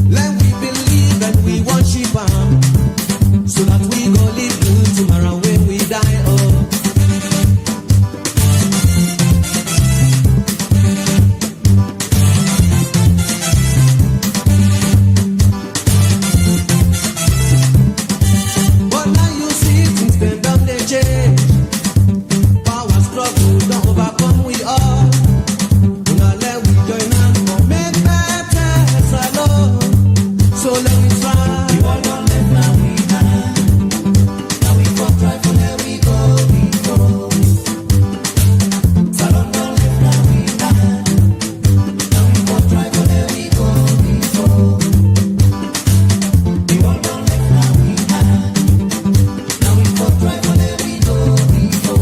Let we believe and we worship Him, so that we go live good tomorrow when we die. Oh. But now you see things been done, they change. Power struggle don't overcome we all. Now let we join hands for make better alone. So let me try. You all don't let now we die. Now we go try for let we go, we go. Salon don't let now we die. Now we go try for let we go, we go. You all don't let now we die. Now we go try for let we go, we go.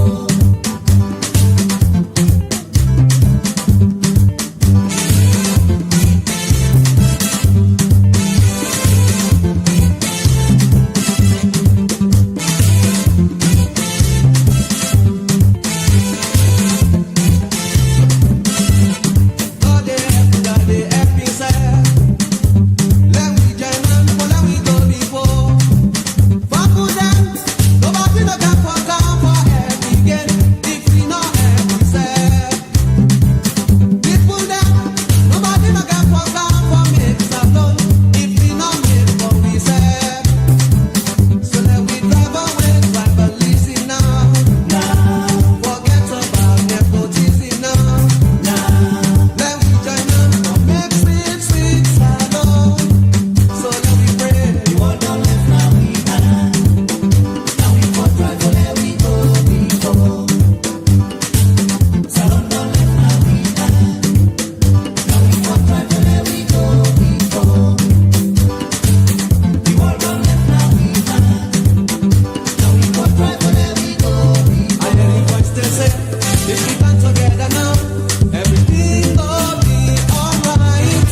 God they help me say. Let we join hands for let we go before. Famble them, nobody no can for come for help again. If we no help we say. People them, nobody no can for come for make alone. If we no make what we say. So let we drive away tribalism now. Forget about nepotism now. Let we join hands for make sweet alone. So let we pray. You all don't let now we die. Now we go try for let we go, we go. Salon don't let now we die. Now we go try for let we go, we go. You all don't let now we die. Now we go try for let we go, we go. I hear the voice they say, if we band together now, everything will be alright.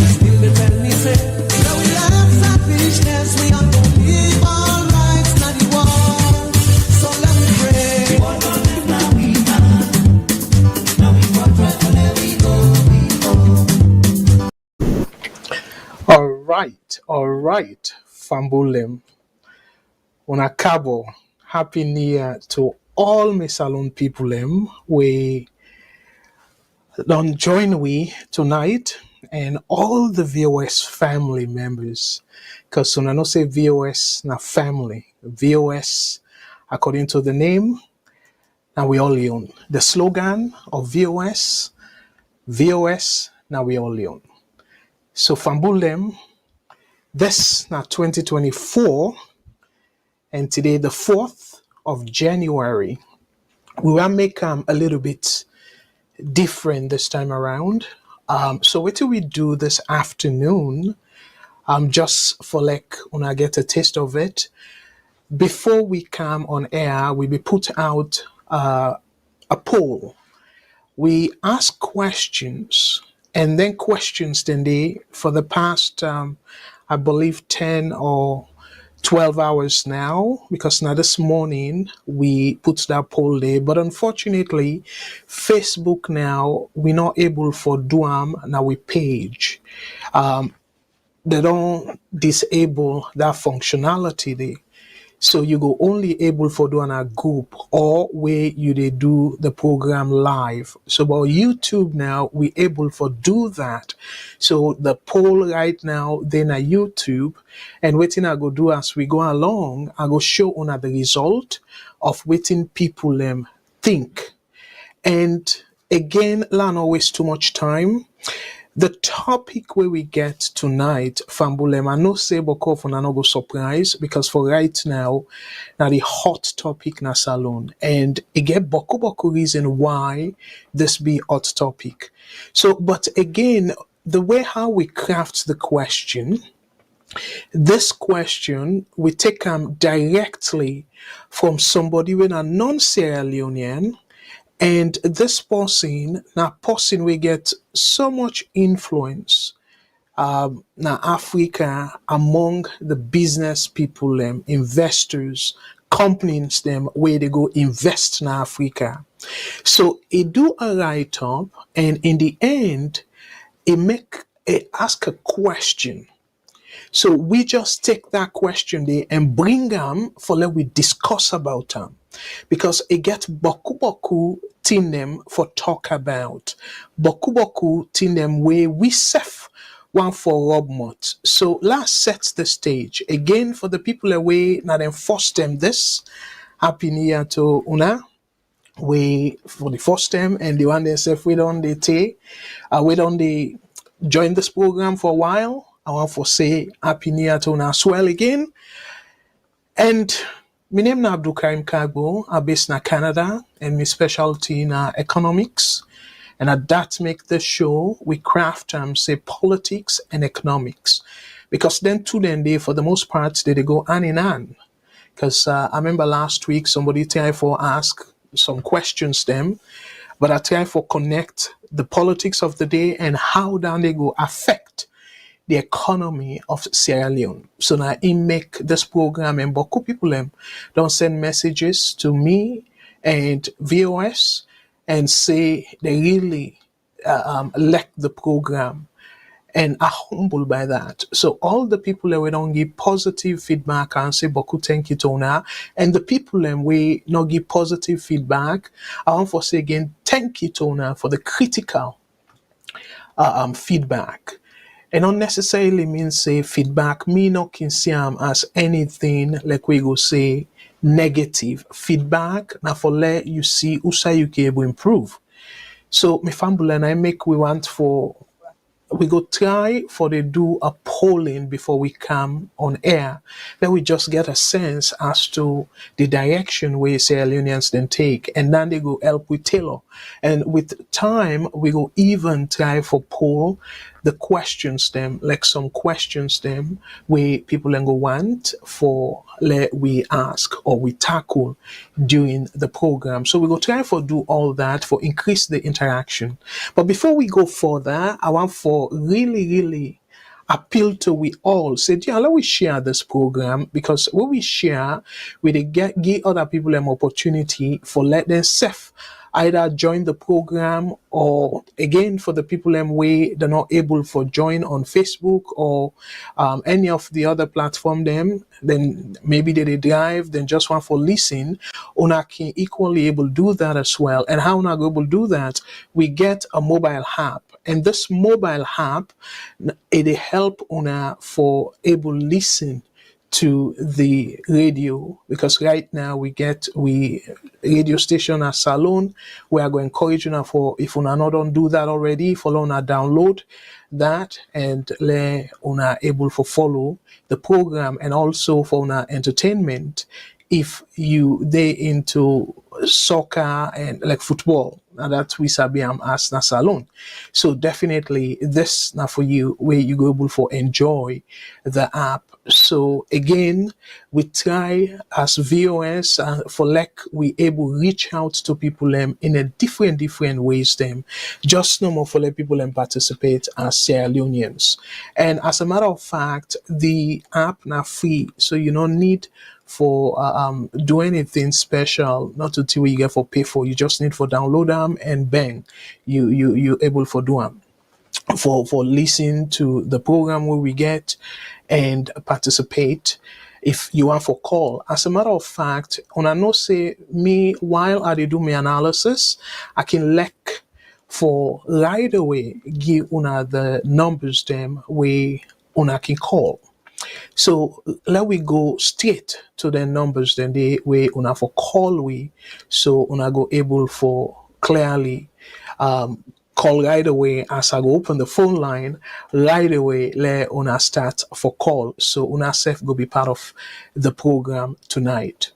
Still they tell me say, that we have selfishness, we are gonna live all right, not the world. So let me pray. You all don't let now we die. Now we go try for let we go, we go. All right, Fambulem. Unakabo. Happy New Year to all my salon people. We don't join we tonight and all the VOS family members. Because when I don't say VOS, na family. VOS, according to the name, now we all own. The slogan of VOS, now we all own. So Fambulem, this now 2024, and today the 4th of January. We will make a little bit different this time around. So what do we do this afternoon? Just for like when I get a taste of it. Before we come on air, we be put out a poll. We ask questions, and then questions they for the past I believe 10 or 12 hours now, because now this morning we put that poll there, but unfortunately Facebook now we're not able for do now we page. They don't disable that functionality there. So you go only able for doing a group or where you they do the program live. So about YouTube now, we able for do that. So the poll right now, then a YouTube, and waiting I go do as we go along, I go show on the result of waiting people think. And again, la not waste too much time. The topic where we get tonight, Fambulem, I know say Boko for no go surprise, because for right now the hot topic na salon, and it get Boko reason why this be hot topic. So, but again, the way how we craft the question, this question we take directly from somebody with a non-Sierra Leonean. And this person we get so much influence now Africa among the business people, investors, companies, them where they go invest in Africa. So it do a write up, and in the end, it make ask a question. So we just take that question there and bring them for let we discuss about them. Because it get boku boku tin them for talk about. Boku boku tin them where we sef one for Rob Mott. So let's set the stage. Again for the people away, now then force them this. Happy New Year to Una. We for the first time and the one themselves we don't they take we don't they join this program for a while. I want to say Happy New Year to Una as well again. And my name is Abdul Karim Kagbo. I'm based in Canada and my specialty in economics. And at that make the show we craft say politics and economics. Because then two then they for the most part they go hand in hand. Because I remember last week somebody tried for ask some questions them, but I try for connect the politics of the day and how down they go affect the economy of Sierra Leone. So now I make this program and Boku people don't send messages to me and VOS and say they really like the program and are humbled by that. So all the people that we don't give positive feedback and say Boku thank you to Una, and the people that we not give positive feedback, I want to say again thank you to Una for the critical feedback. And not necessarily means say feedback. Me not can see as anything like we go say negative feedback. Now for let you see usa you can able improve. So my family and I make we want for we go try for they do a polling before we come on air. Then we just get a sense as to the direction where Sierra Leoneans then take, and then they go help with tailor. And with time, we go even try for poll the questions them, like some questions them where people then go want for let we ask or we tackle during the program. So we go try for do all that for increase the interaction. But before we go further, I want for really appeal to we all. Say, yeah, let we share this program because when we share, we dey get give other people an opportunity for let them self either join the program or again for the people way they're not able for join on Facebook or any of the other platform them, then maybe they drive, then just want for listen. Una can equally able do that as well. And how una go able do that? We get a mobile app. And this mobile app, it help una for able listen to the radio because right now we radio station as salon. We are going to encourage you for if una not don't do that already, follow una download that and let una able for follow the program and also for una entertainment if you they into soccer and like football. Now that we sabi as na salon. So definitely this now for you where you go able for enjoy the app. So again, we try as VOS for like we able reach out to people in a different ways them. Just no more for let people participate as Sierra Leoneans. And as a matter of fact, the app now free, so you don't need for do anything special, not to tell you get for pay for. You just need for download them and bang, you able for do them for listen to the program where we get and participate if you want for call. As a matter of fact, when I know say me while I do my analysis, I can like for right away give una the numbers them where una can call. So let we go straight to the numbers then they way una for call we so una go able for clearly call right away as I go open the phone line right away let una start for call so una self go be part of the program tonight.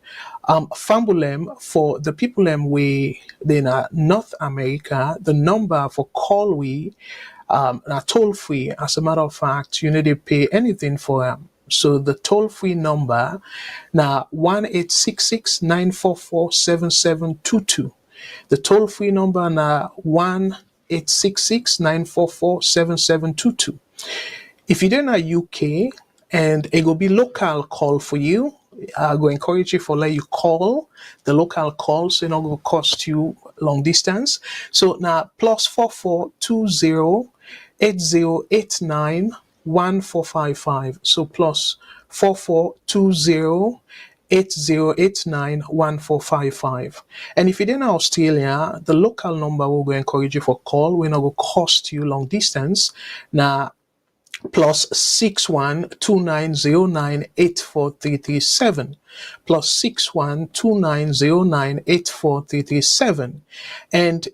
Fambulem for the people we in North America, the number for call we now toll free. As a matter of fact, you need to pay anything for them. So the toll free number now 1-866-944-7722. The toll free number now 1-866-944-7722. If you're in a UK and it will be local call for you, I go encourage you for let you call the local call so it's not going to cost you long distance. So now +4420 8089 1455. So plus 4420 8089 1455. And if you're in Australia, the local number will go encourage you for call. We're not going to cost you long distance. Now, plus 612909 plus 612909 and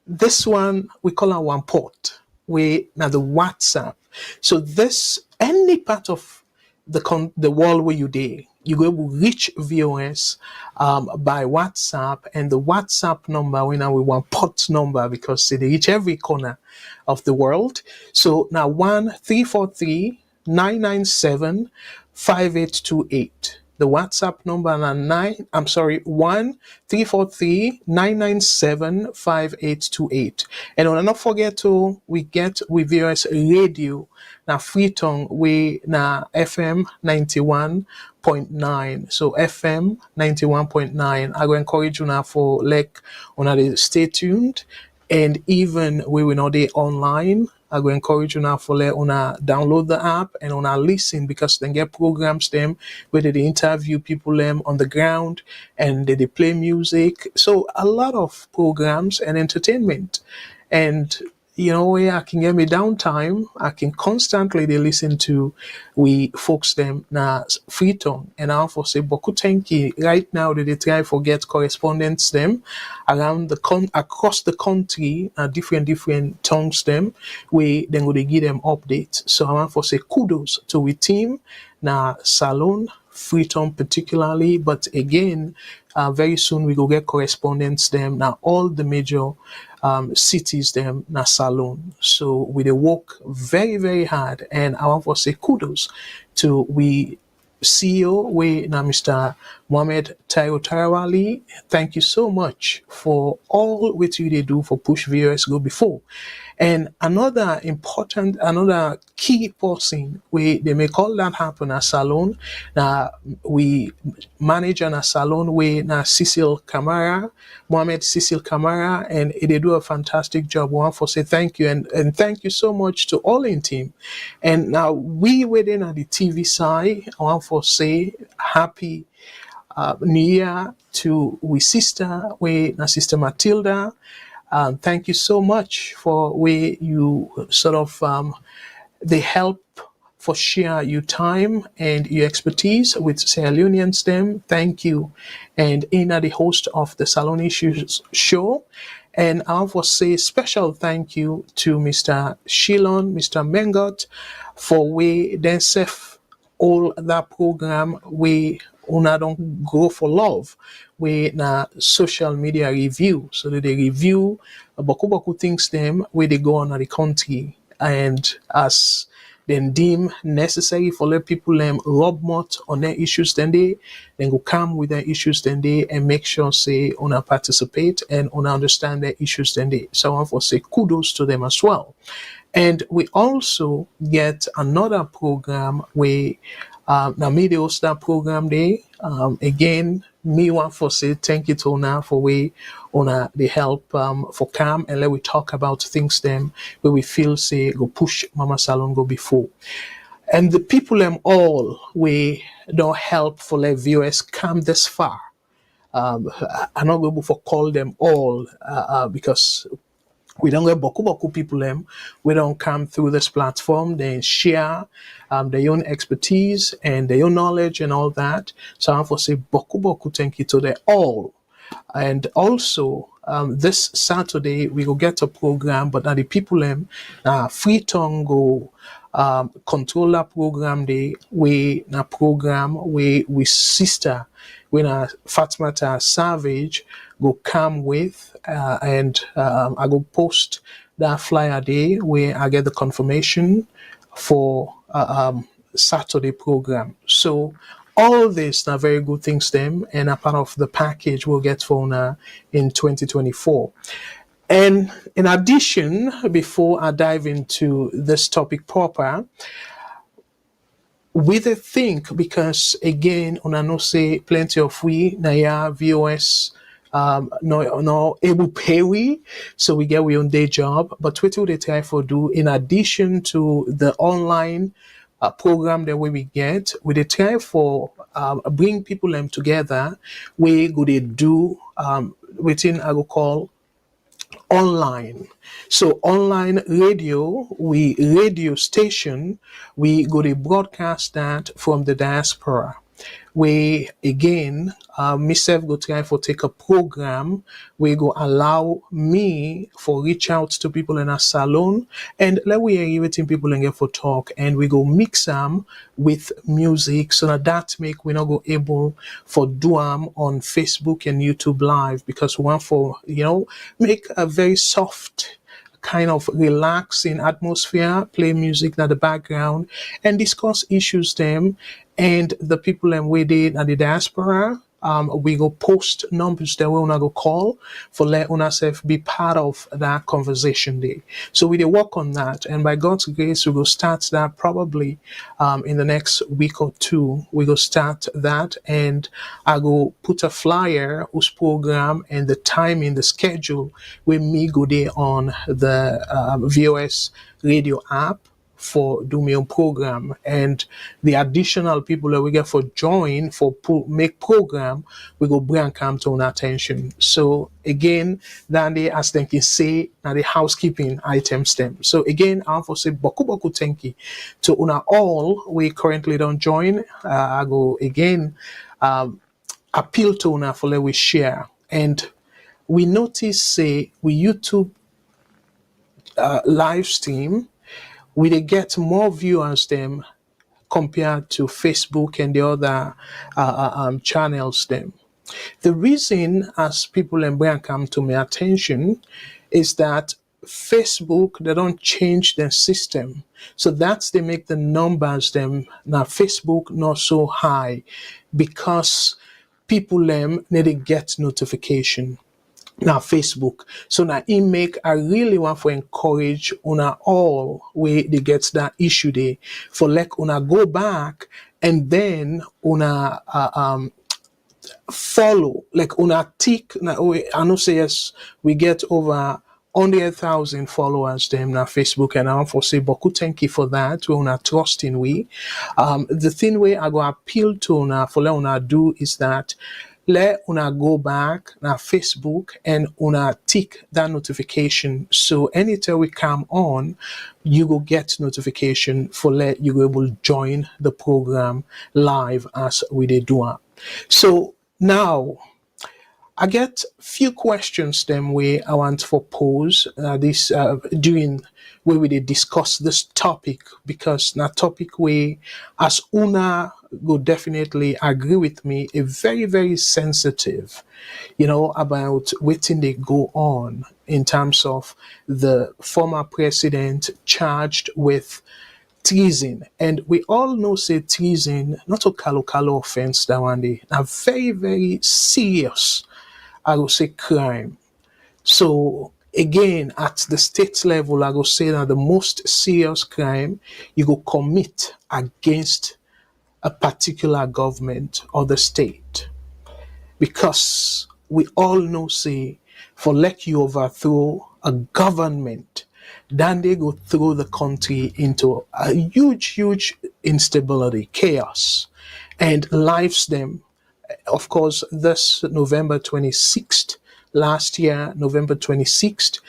this one we call our one port we now the WhatsApp. So this any part of the world where you there you go able to reach VOS by WhatsApp, and the WhatsApp number we now we want port number because they reach every corner of the world. So now 1-343-997-5828. The WhatsApp number now 1-343-997-5828. And don't forget to we get with VOS radio now free tongue we now FM 91.9. So FM 91.9. I will encourage you now for like on stay tuned. And even we will not be online, I will encourage you now for let una download the app and una listen because then get programs them where they interview people them on the ground and they play music. So a lot of programs and entertainment. And you know where I can get me downtime, I can constantly they listen to we folks them na free tongue. And I for say boku thank you right now they try for get correspondents them around the across the country different tongues them we then go they give them updates. So I want for say kudos to we team na salon Freetown particularly, but again very soon we go get correspondents them now all the major cities them na salon. So we they work very hard, and I want to say kudos to we CEO we now Mr. Mohammed Tayo Tarawali. Thank you so much for all what you they do for push VOS go before. And another key person we they make all that happen at salon. Now we manage on a salon we na Cecil Kamara, Mohammed Cecil Kamara, and they do a fantastic job. We want to say thank you and thank you so much to all in team. And now we within at the TV side, I want to say happy New Year to we sister Sister Matilda. Thank you so much for where you sort of the help for share your time and your expertise with Sierra Leoneans them. Thank you. And Ina, the host of the Salon Issues show. And I want to say special thank you to Mr. Shilon, Mr. Mengot, for we then save all that program we una don't go for love we na social media review, so that they review boku things them where they go on at the country, and as then deem necessary for let people rub mud on their issues then go come with their issues then and make sure say una participate and una understand their issues then so I want to say kudos to them as well. And we also get another program where now me they host that program day. Again, me want for say thank you to Ona for way Ona the help for come and let we talk about things them where we feel say go push Mama Salon go before. And the people them all we don't help for let viewers come this far. I'm not able to call them all because we don't get boku people them. We don't come through this platform. They share their own expertise and their own knowledge and all that. So I have to say boku thank you to them all. And also this Saturday we will get a program, but now the people them free tongue go control that program day. We na program we sister when Fatmata Savage go come with and I go post that flyer day where I get the confirmation for Saturday program. So all this are very good things them and a part of the package we'll get for in 2024. And in addition, before I dive into this topic proper, with a think, because again, on I know say plenty of we Naya VOS no able pay we, so we get we own day job. But what they try for do in addition to the online program that we get, we dey try for bring people them together. We go they do within I go call online. So online radio, we radio station, we go to broadcast that from the diaspora. We again, myself go try for take a program. We go allow me for reach out to people in a salon and let we hear everything people and get for talk and we go mix them with music so that make we not go able for do them on Facebook and YouTube live because we want for make a very soft kind of relaxing atmosphere, play music in the background, and discuss issues them and the people and we did at the diaspora. We go post numbers that we wanna go call for let una self be part of that conversation day. So we dey work on that, and by God's grace, we will start that probably in the next week or two. We go start that, and I go put a flyer whose program and the time in the schedule where me go there on the VOS radio app for do my own program and the additional people that we get for join for make program we go bring come to our attention. So again, then they as they can say now the housekeeping items them. So again, I want to say boku thank you to una all we currently don't join. I go again appeal to una for let we share and we notice say we YouTube live stream we dey get more viewers them compared to Facebook and the other channels them. The reason as people and brand come to my attention is that Facebook they don't change their system. So that's they make the numbers them now Facebook not so high because people them need to get notification now Facebook. So now it make I really want to encourage una all way they get that issue there for like una go back and then una follow like una tick now I know say yes we get over 100,000 followers them na Facebook and I want to say boku thank you for that we una trust in we the thing way I go appeal to una for let una do is that let una go back na Facebook and una tick that notification. So anytime we come on, you will get notification for let you go able to join the program live as we dey do it. So now I get few questions them way I want to pose this during where we dey discuss this topic because na topic way as una go definitely agree with me a very very sensitive about waiting they go on in terms of the former president charged with treason. And we all know say treason not a kalo offense that one day a very very serious I will say crime. So again, at the state level, I will say that the most serious crime you go commit against a particular government or the state. Because we all know say for let you overthrow a government, then they go throw the country into a huge instability, chaos, and lives them. Of course, this November 26th, last year, November 26th,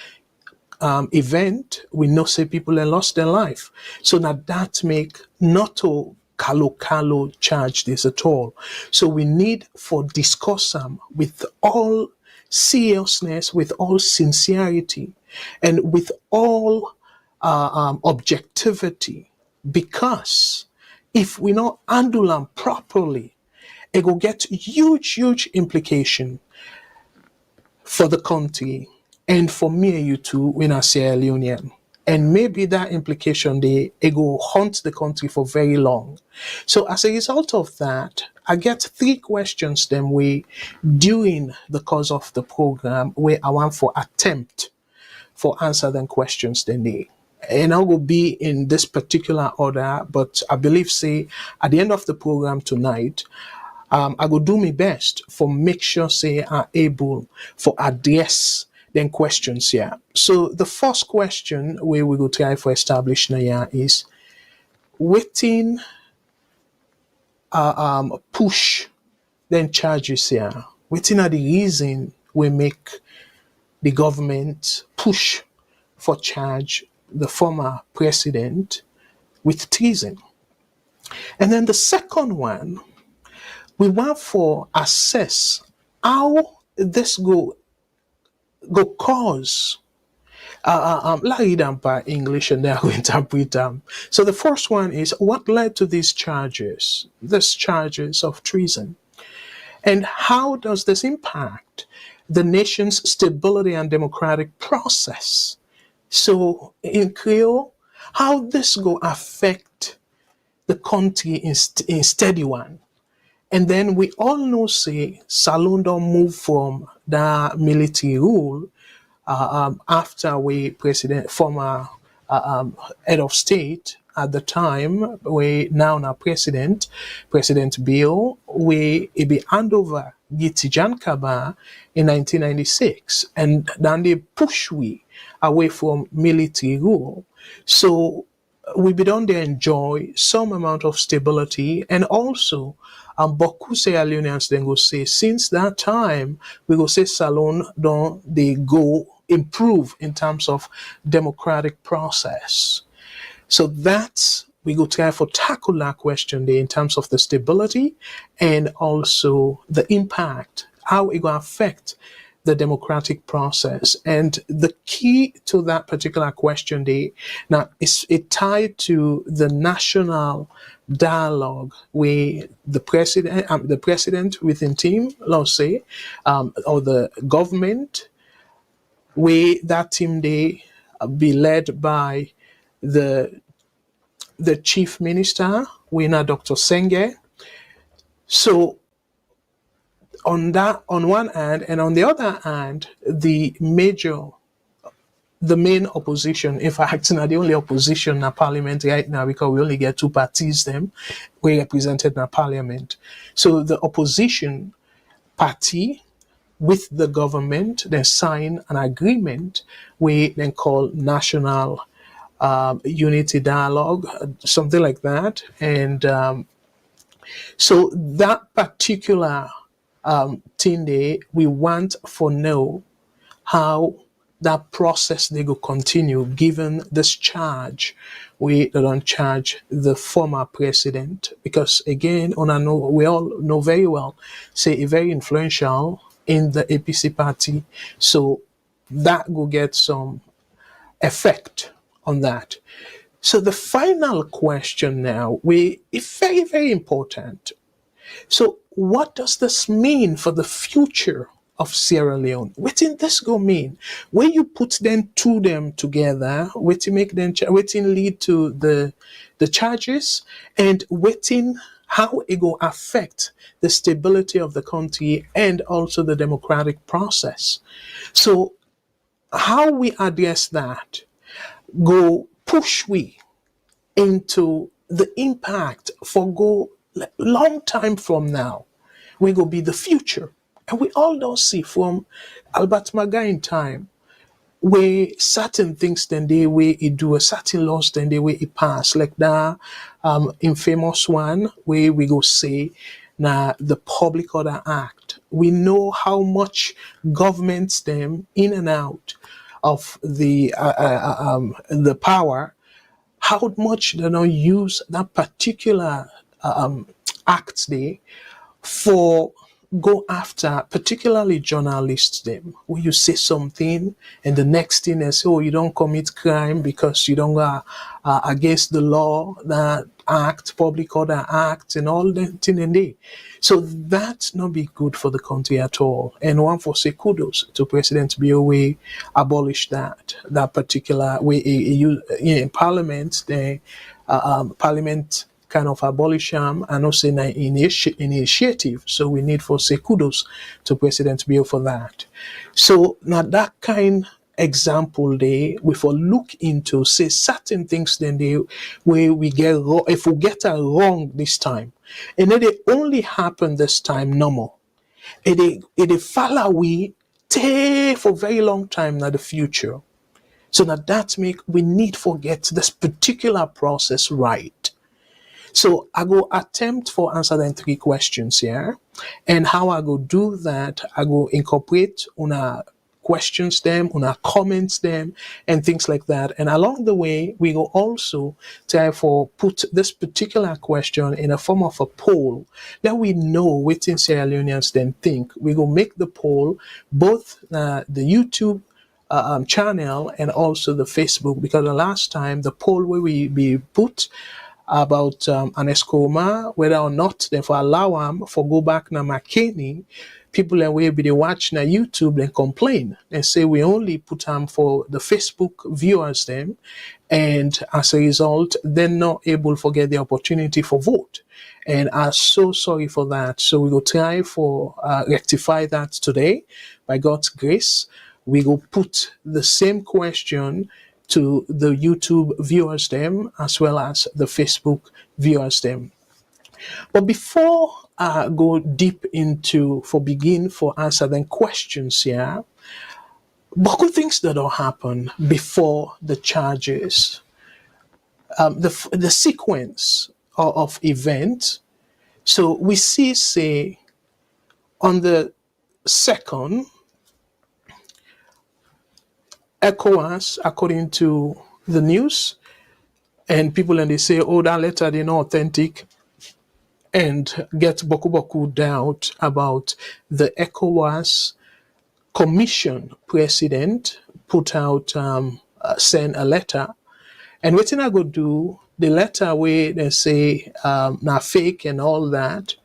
event, we know say people have lost their life. So now that make not to kalo charge this at all. So we need for discuss them with all seriousness, with all sincerity, and with all objectivity, because if we not handle them properly, it will get huge implication for the country and for me and you too when I Sierra Leone. And maybe that implication it will haunt the country for very long. So as a result of that, I get 3 questions then we during the course of the program where I want for attempt for answer them questions then they. And I will be in this particular order, but I believe say at the end of the program tonight, I go do my best for make sure say are able for address then questions here. So the first question we go try for establish now here is waiting push then charges here. Waiting are the reason we make the government push for charge the former president with treason. And then the second one, we want for assess how this go cause. Let read them by English and then I'll interpret them. So the first one is what led to these charges of treason, and how does this impact the nation's stability and democratic process? So in Creole, how this go affect the country in steady one. And then we all know say Salon don't move from the military rule after we former head of state at the time, we now President Bill, we be hand over Gitijan Kaba in 1996, and then they push we away from military rule. So we be done to enjoy some amount of stability, and also beaucoup Sierra Leoneans then go say since that time we go say Salon don't they go improve in terms of democratic process. So that's we go try for tackle that question there in terms of the stability and also the impact, how it will affect the democratic process. And the key to that particular question there now is it tied to the national dialogue where the president within team, let's say, or the government, where that team they be led by the chief minister, Wina Dr. Senge. So on one hand, and on the other hand, the main opposition, in fact, not the only opposition in parliament right now, because we only get two parties them we represented in parliament. So the opposition party with the government then sign an agreement we then call national unity dialogue, something like that. And so that particular thing there, we want for know how that process they go continue given this charge we don't charge the former president, because again we all know very well say a very influential in the APC party, so that will get some effect on that. So the final question now is very, very important. So what does this mean for the future of Sierra Leone? What did this go mean? When you put them together, what make them lead to the charges, and how it will affect the stability of the country and also the democratic process. So how we address that go push we into the impact for go long time from now. We go be the future. And we all don't see from Albert Magain time where certain things then they way it do a certain laws then they way it pass. Like that infamous one where we go say now the Public Order Act. We know how much governments them in and out of the power, how much they don't use that particular act there for go after particularly journalists them, when you say something and the next thing is, oh, you don't commit crime because you don't go against the law, that act, Public Order Act and all that thing and they. So that's not be good for the country at all. And one for say kudos to President Bai abolish that particular way in Parliament, the Parliament kind of abolish and also an initiative. So we need for say kudos to President Bai for that. So now that kind example they we for look into say certain things then they where we get wrong if we get it wrong this time and then they only happen this time normal it follow we take for very long time in the future. So that make we need forget this particular process right. So I go attempt for answer them 3 questions here. And how I go do that, I go incorporate una questions them, una comments them, and things like that. And along the way, we go also therefore put this particular question in a form of a poll that we know what in Sierra Leoneans then think. We go make the poll both the YouTube channel and also the Facebook, because the last time the poll where we put about Ernest Koroma, whether or not they for allow him for go back na McKinney, people that will be they watch na YouTube and complain and say we only put him for the Facebook viewers them, and as a result they're not able to get the opportunity for vote. And I'm so sorry for that. So we will try for rectify that today by God's grace. We will put the same question to the YouTube viewers them as well as the Facebook viewers them. But before I go deep into for begin for answer them questions here, but good things that will happen before the charges. The sequence of events. So we see say on the 2nd, ECOWAS, according to the news, and people and they say, oh, that letter they're not authentic, and get boku doubt about the ECOWAS Commission president put out send a letter, and what I go do the letter where they say now fake and all that.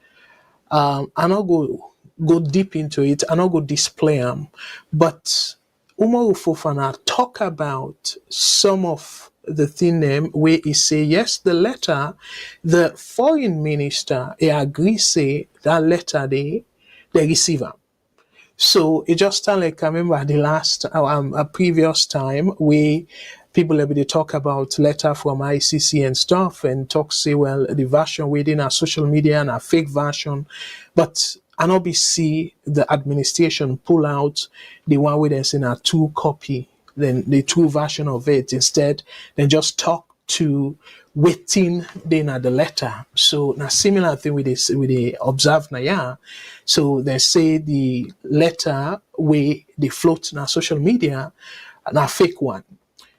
I not go deep into it. I not go display them, but Umaru Fofana talk about some of the thing them where he say yes the letter the foreign minister he agree say that letter they receive am. So it just sound like I remember the last a previous time we people have been talk about letter from ICC and stuff and talk say well the version within our social media and a fake version, but I not be see the administration pull out the one where there's in a 2 copy, then the 2 version of it instead, then just talk to waiting then at the letter. So now similar thing with this with the observe na yeah. So they say the letter where they float na social media na fake one.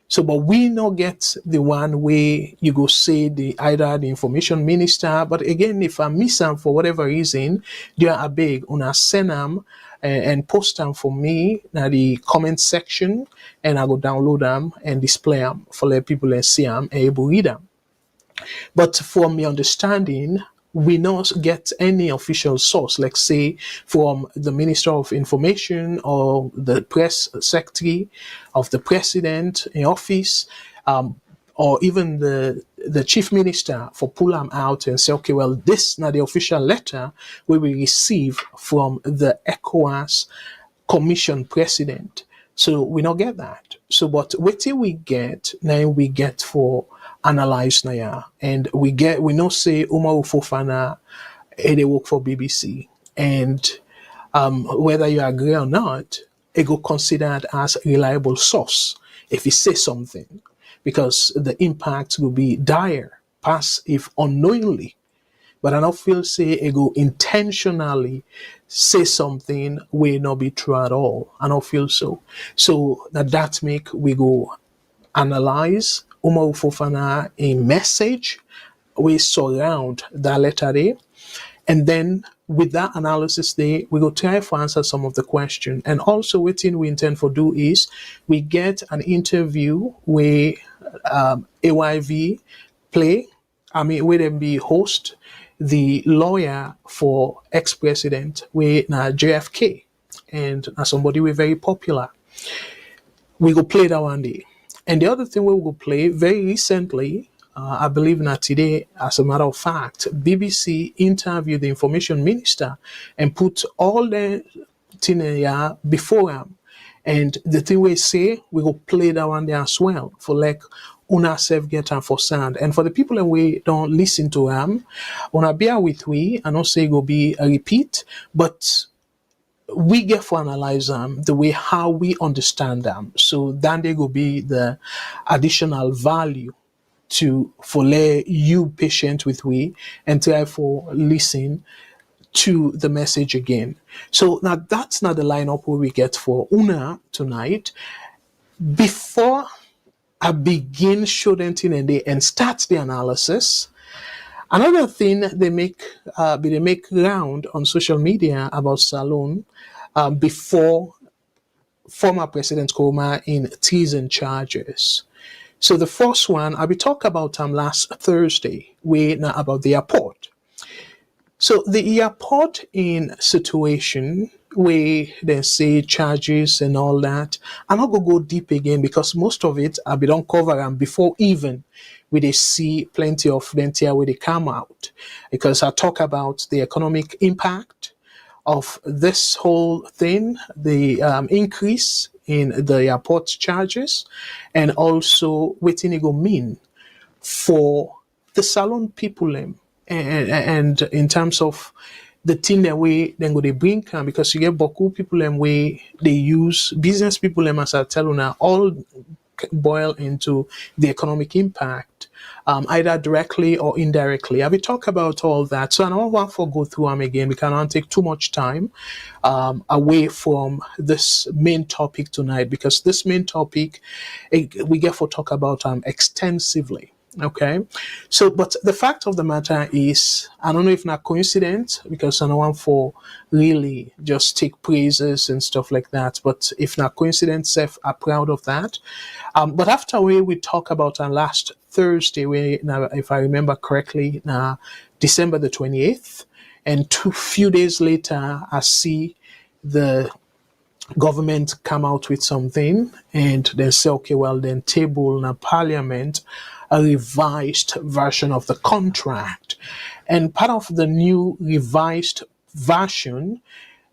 So, but we not get the one where you go say either the information minister, but again, if I miss them for whatever reason, they are big, una send them and post them for me in the comment section, and I go download them and display them for let people and see them and able read them. But from my understanding, we not get any official source, like say from the Minister of Information or the press secretary of the president in office, or even the chief minister for pull them out and say, okay, well, this is not the official letter we will receive from the ECOWAS Commission president. So we not get that. So, but what till we get, now we get for analyze now, and we know say Umaru Fofana they work for BBC, and whether you agree or not, it go considered as a reliable source if he say something, because the impact will be dire, pass if unknowingly. But I don't feel say it go intentionally say something will not be true at all. I don't feel so. So that make we go analyze Umaru Fofana a message we surround that letter there, and then with that analysis there we go try to answer some of the question. And also what thing we intend for do is we get an interview where AYV play where them be host the lawyer for ex-president with JFK, and somebody we're very popular. We go play that one day. And the other thing we will play very recently, I believe not today, as a matter of fact, BBC interviewed the information minister and put all the thing before him And the thing we say, we go play that one there as well for like una self get and for sound. And for the people that we don't listen to una bear with we and not say go be a repeat, but we get for analyze them the way how we understand them. So then they will be the additional value to for let you patient with we and try for listen to the message again. So now that's not the lineup where we get for Una tonight. Before I begin showing and they and start the analysis, another thing they make round on social media about Salon before former President Koroma in treason charges. So the first one I'll be talking about last Thursday, we now about the airport. So the airport in situation where they say charges and all that, I'm not gonna go deep again because most of it I be don't cover and before even we they see plenty of them here where they come out. Because I talk about the economic impact of this whole thing, the increase in the airport charges, and also what it go mean for the salon people and in terms of the thing that way then go they bring because you get beaucoup people and way they use business people them as I tell you now all boil into the economic impact, either directly or indirectly. I will talk about all that. So I don't want to go through them again. We cannot take too much time away from this main topic tonight because this main topic we get to talk about extensively. Okay, so but the fact of the matter is, I don't know if not coincidence because I don't want for really just take praises and stuff like that. But if not coincidence, Seth are proud of that. But after we talk about last Thursday, now if I remember correctly, now December the 28th, and few days later, I see the government come out with something and they say, okay, well then table in Parliament a revised version of the contract. And part of the new revised version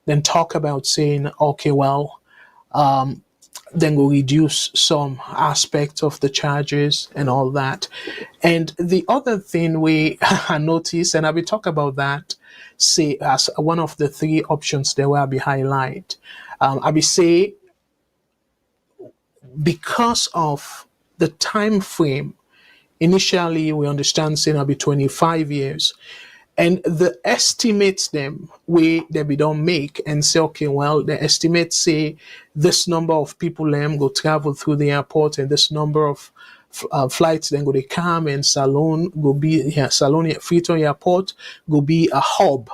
then talk about saying, okay, well, then we'll reduce some aspects of the charges and all that. And the other thing we notice, and I will talk about that, say as one of the three options there will be highlight. I will say because of the time frame, initially we understand saying it'll be 25 years. And the estimates them they don't make and say, okay, well, the estimates say this number of people go travel through the airport and this number of flights then go they come and Salon go be here, Salon Freetown Airport go be a hub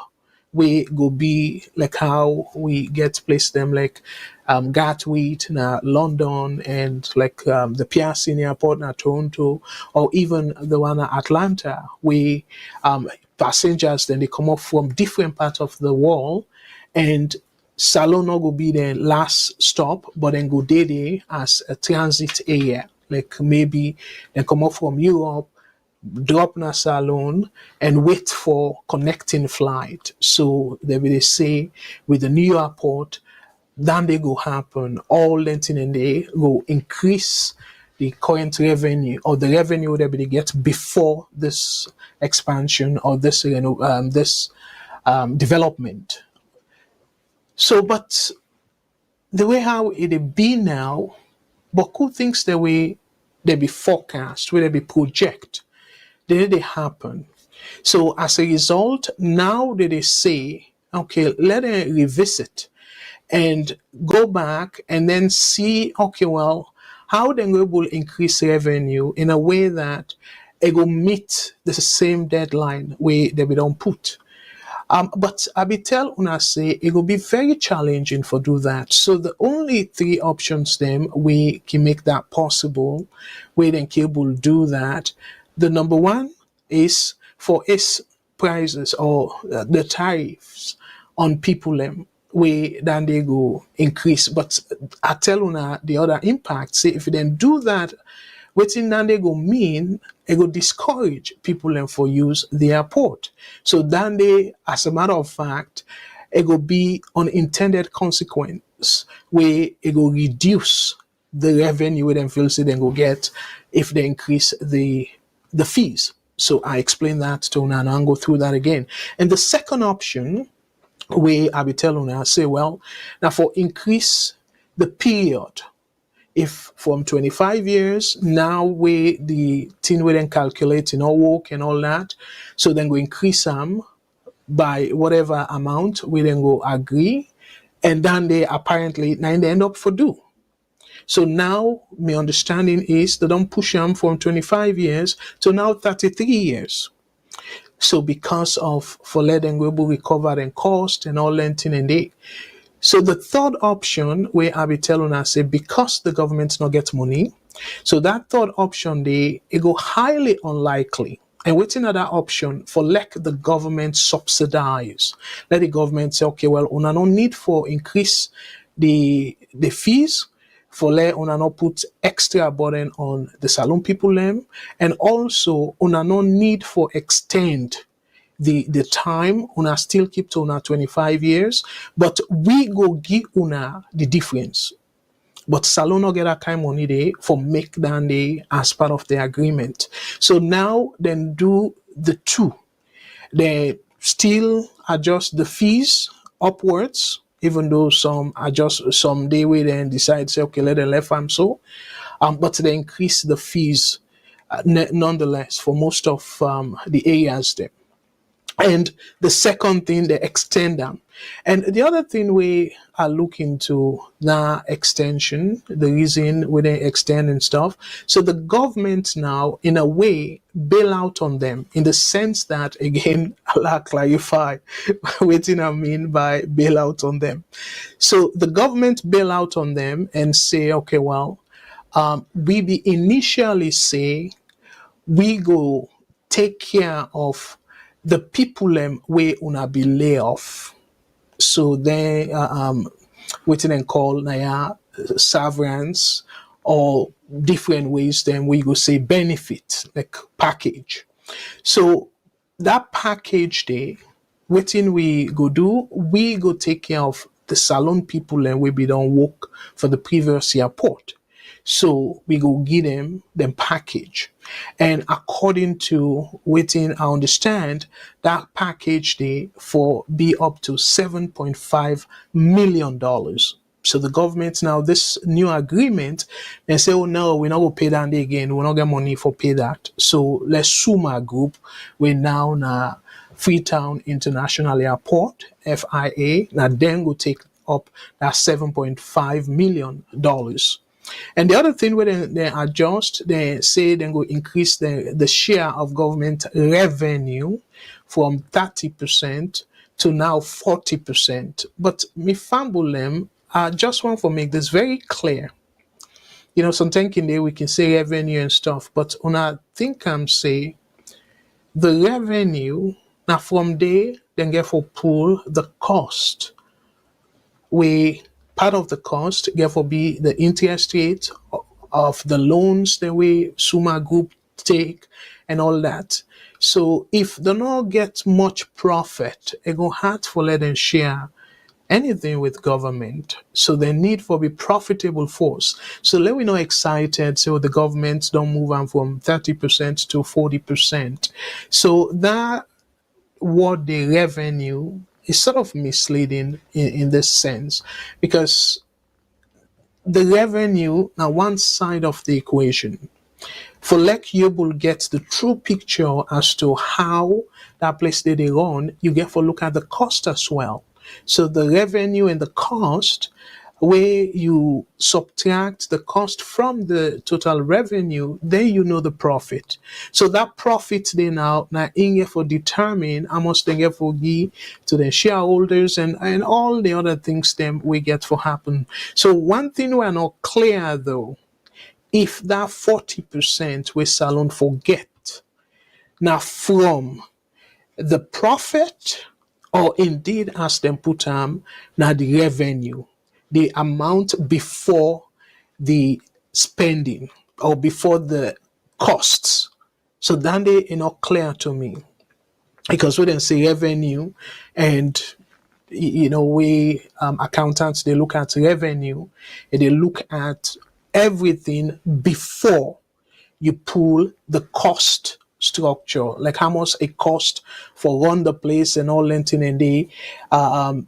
we go be like how we get placed them like Gatwick na London and like the Pearson Airport na Toronto or even the one at Atlanta we passengers then they come up from different parts of the world and Salon no go be the last stop but then go there as a transit area like maybe they come up from Europe drop na Salon and wait for connecting flight. So they say with the new airport, then they go happen, all length and they go increase the current revenue or the revenue that they get before this expansion or this development. So, but the way how it be now, but cool things the way they be forecast, where they be project. Did they happen? So as a result, now they say, okay, let them revisit and go back and then see, okay, well, how they will increase revenue in a way that it will meet the same deadline where they don't put. But I be tell una say it will be very challenging for do that. So the only three options then we can make that possible, we then cable do that. The number one is for its prices or the tariffs on people way then they go increase. But I tell una the other impact, say if you then do that, waiting then they go mean it go discourage people for use the airport. So then they, as a matter of fact, it will be unintended consequence where it will reduce the revenue we then feel say they go get if they increase the fees. So I explained that to Una and I'll go through that again. And the second option where I be telling Una, I say, well, now for increase the period, if from 25 years, now where the thing we then calculate in our work and all that, so then we increase them by whatever amount, we then go agree, and then they apparently now they end up for do. So now my understanding is they don't push them from 25 years to now 33 years. So because of for letting we recover and cost and all that thing and they. So the third option where I be telling us say because the government not get money, so that third option they it go highly unlikely. And waiting at that option for let the government subsidize. Let the government say, okay, well, una no need for increase the fees for let una no put extra burden on the saloon people them, and also una no need for extend the time una still keep to una 25 years, but we go give una the difference. But Salon no get that kind of money there for make that day as part of the agreement. So now then do the two. They still adjust the fees upwards, even though some adjust some day we then decide say okay let them left them so, but they increase the fees nonetheless for most of the areas there. And the second thing, they extend them. And the other thing we are looking to now extension, the reason we they extend and stuff. So the government now, in a way, bail out on them in the sense that, again, I'll clarify what I mean by bail out on them. So the government bail out on them and say, okay, well, we be initially say we go take care of the people where una be lay off. So they waiting and call naya severance or different ways then we go say benefit like package. So that package there, waiting we go do, we go take care of the salon people and we be done work for the previous year port. So we go give them package. And according to waiting, I understand that package they for be up to $7.5 million. So the government now this new agreement they say, oh no, we're not gonna pay that again, we're not get money for pay that. So let's sue my group. We now na Freetown International Airport, FIA, now then go take up that $7.5 million. And the other thing where they adjust, they say they go increase the share of government revenue from 30% to now 40%. But me fumble them, I just want to make this very clear. You know, sometimes in there we can say revenue and stuff, but when I think I'm say the revenue now from there then get for pull the cost. We part of the cost therefore be the interest rate of the loans that we Suma Group take and all that. So if they not get much profit, it go hard for let them share anything with government. So they need for be profitable force. So let we not excited so the government don't move on from 30% to 40%. So that what the revenue is sort of misleading in this sense because the revenue now one side of the equation. For like you will get the true picture as to how that place they run, you get to look at the cost as well. So the revenue and the cost, where you subtract the cost from the total revenue, then you know the profit. So that profit they now in here for determine how much they get for give to the shareholders and all the other things them we get for happen. So one thing we're not clear though, if that 40% we salon forget now from the profit or indeed as them put now the revenue, the amount before the spending or before the costs. So then they are not clear to me because we didn't say revenue and way accountants, they look at revenue, and they look at everything before you pull the cost structure, like how much it cost for run the place and all lengthen and they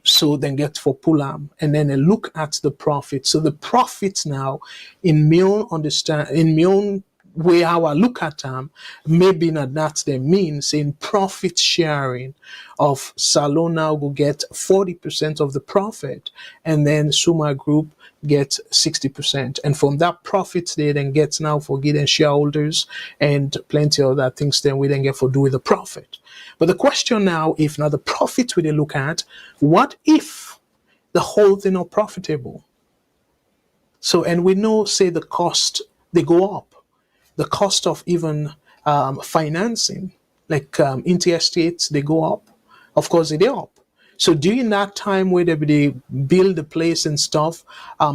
so then get for pull and then they look at the profit. So the profits now in my own way how I look at them, maybe not that's the means in profit sharing of Salona will get 40% of the profit and then Suma Group get 60%. And from that profit they then get now for getting shareholders and plenty of other things then we then get for doing the profit. But the question now, if now the profit we then look at, what if the whole thing are profitable? So, and we know, say the cost, they go up. The cost of even financing, like interest rates, they go up. Of course, they're up. So during that time where they build the place and stuff,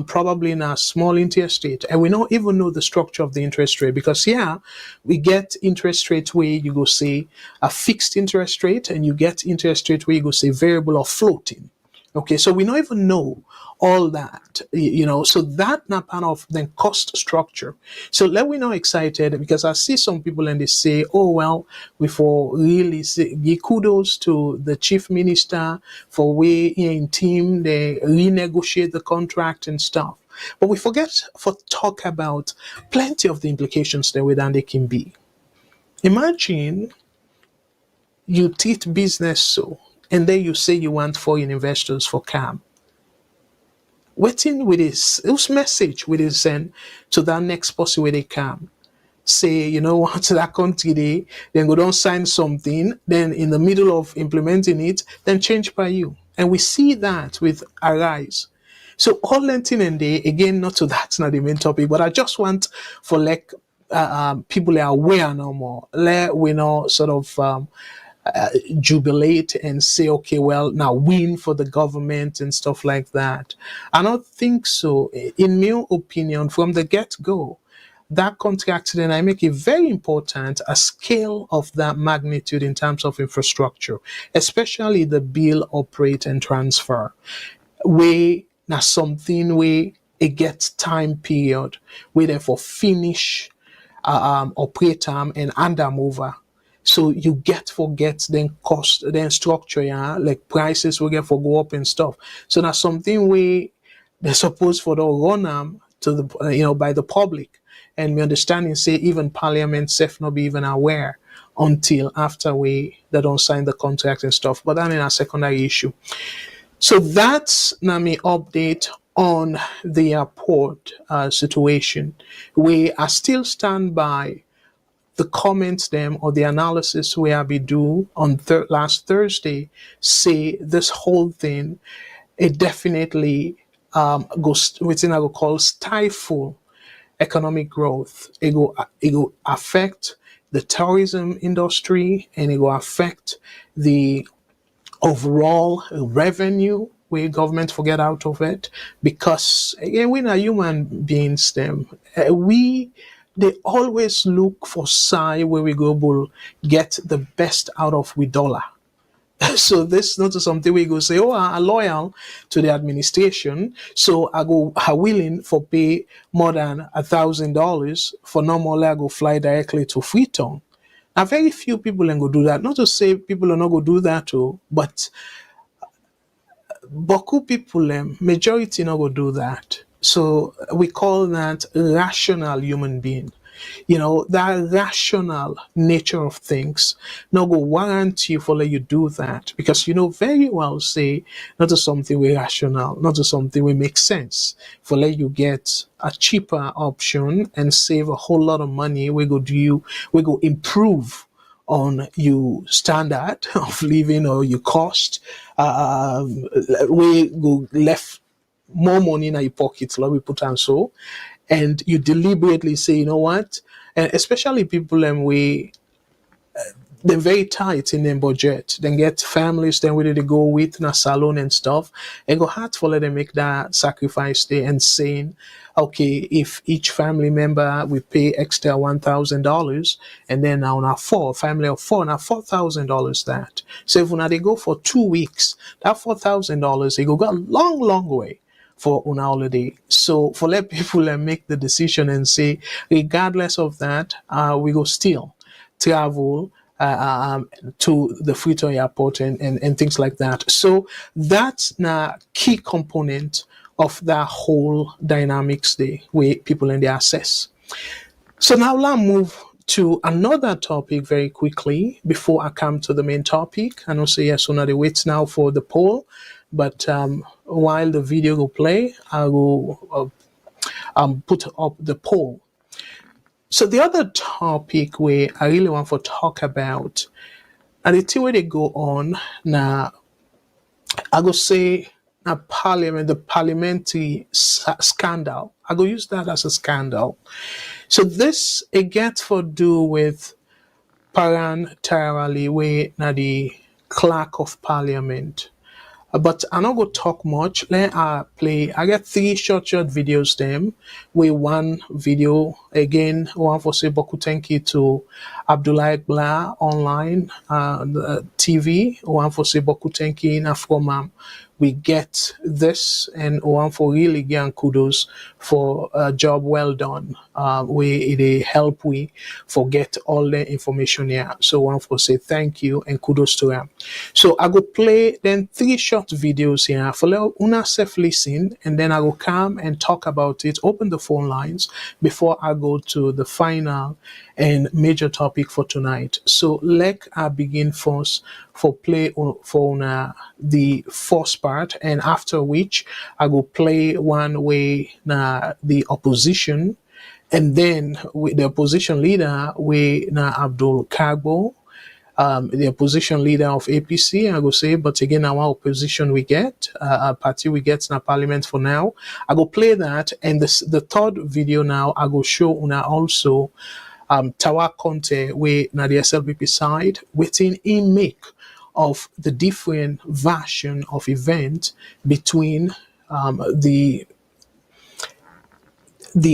probably in a small interest rate, and we don't even know the structure of the interest rate because we get interest rate where you go say a fixed interest rate, and you get interest rate where you go say variable or floating. Okay, so we don't even know all that, so that not part of the cost structure. So let we not excited because I see some people and they say, oh, well, we for really say, give kudos to the chief minister for way in team, they renegotiate the contract and stuff. But we forget for talk about plenty of the implications that with they can be. Imagine you teach business so, and then you say you want foreign investors for CAM. Waiting with this, whose message will they send to that next person where they come? Say, you know what, to that country they then go down sign something, then in the middle of implementing it, then change by you. And we see that with Arise. So all lengthen and day, again, not to that's not the main topic, but I just want for like people are aware no more. Let we know sort of jubilate and say, okay, well, now win for the government and stuff like that. I don't think so. In my opinion, from the get-go, that contract then I make it very important a scale of that magnitude in terms of infrastructure, especially the build, operate, and transfer. Where now something where it gets time period, where therefore finish operate and hand them over. So you forget then cost, then structure, like prices will get for go up and stuff. So that's something we they're supposed for the run to the by the public. And we understanding say even Parliament self not be even aware until after they don't sign the contract and stuff. But that is a secondary issue. So that's Nami update on the airport situation. We are still stand by the comments them or the analysis we have been do on last Thursday say this whole thing it definitely goes within I would call stifle economic growth. It go affect the tourism industry and it will affect the overall revenue where government forget out of it because again we're not human beings them they always look for side where we go will get the best out of we dollar. So this is not something we go say, oh, I'm loyal to the administration, so I willing for pay more than $1,000 for normal I go fly directly to Freetown. Now very few people can go do that. Not to say people are not go do that too, but Boku people, majority not go do that. So we call that rational human being. That rational nature of things not go warrant you for let you do that because very well say not to something we rational, not to something we make sense for let you get a cheaper option and save a whole lot of money. We go improve on your standard of living or your cost. We go left more money in your pockets, like we put on so. And you deliberately say, you know what? And especially people they're very tight in their budget. Then get families then where they go with in a salon and stuff. It go hard for them make that sacrifice there and saying, okay, if each family member we pay extra $1,000, and then now on a family of four, now $4,000 that. So if now they go for 2 weeks, that $4,000 they go a long, long way for on holiday. So for let people make the decision and say, regardless of that, we go still travel to the Freetown Airport and things like that. So that's a key component of that whole dynamics there where people in the access. So now let's move to another topic very quickly before I come to the main topic. And also, yes, so now they wait now for the poll. But while the video will play, I will put up the poll. So the other topic where I really want to talk about, and the thing where they go on now, I go say now Parliament, the parliamentary scandal. I go use that as a scandal. So this it gets for do with Parliamentary, where now the clerk of Parliament. But I'm not going to talk much. Let play. I get 3 short videos them. With one video again. One for say Boku thank you to Abdullah Blah online TV. One for say Boku thank you in from we get this, and one for really give kudos for a job well done. They help we forget all the information here. So one for say thank you and kudos to them. So I go play then 3 short videos here for let una self listen, and then I will come and talk about it. Open the phone lines before I go to the final and major topic for tonight. So let I begin first for play for the first part, and after which I will play one way the opposition, and then with the opposition leader we Abdul Kagbo, the opposition leader of APC. I go say, but again our opposition we get party we get in parliament for now. I go play that, and the third video now I go show una also Tawa Conte where na the SLPP side waiting in make of the different version of event between the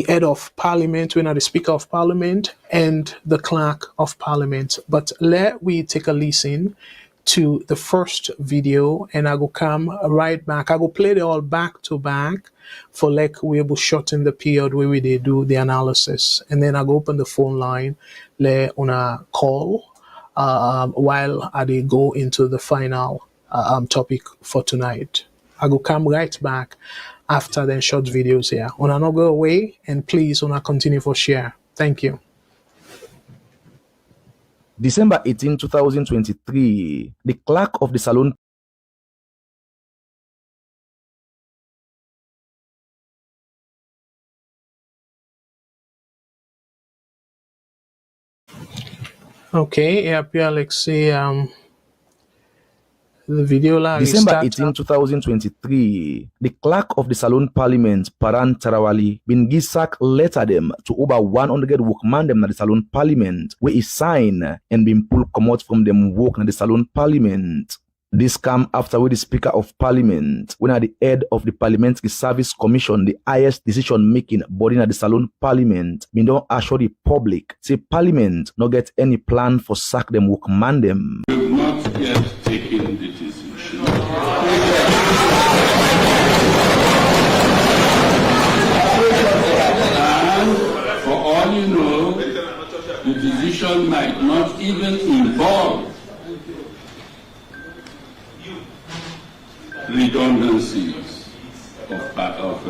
head of parliament, when the speaker of parliament, and the clerk of parliament. But let we take a listen to the first video, and I go come right back. I go play it all back to back for like we able shorten the period where we they do the analysis, and then I go open the phone line, let on a call while I go into the final topic for tonight. I go come right back after the short videos here. Una not go away, and please una continue for share. Thank you. December 18, 2023, the clerk of the Salon Okay, yeah, Pierre Alexei, the video la December start 18, 2023, the clerk of the Salon Parliament, Paran Tarawali, been give sack letter them to over 100 workman them na the Salon Parliament, where he sign and been pulled come out from them work na the Salon Parliament. This come after with the Speaker of Parliament, when at the head of the Parliamentary Service Commission, the highest decision-making body at the Salon Parliament, been don't assure the public, say Parliament not get any plan for sack them workman them. We have not yet taken the decision. And for all you know, the decision might not even involve redundancies of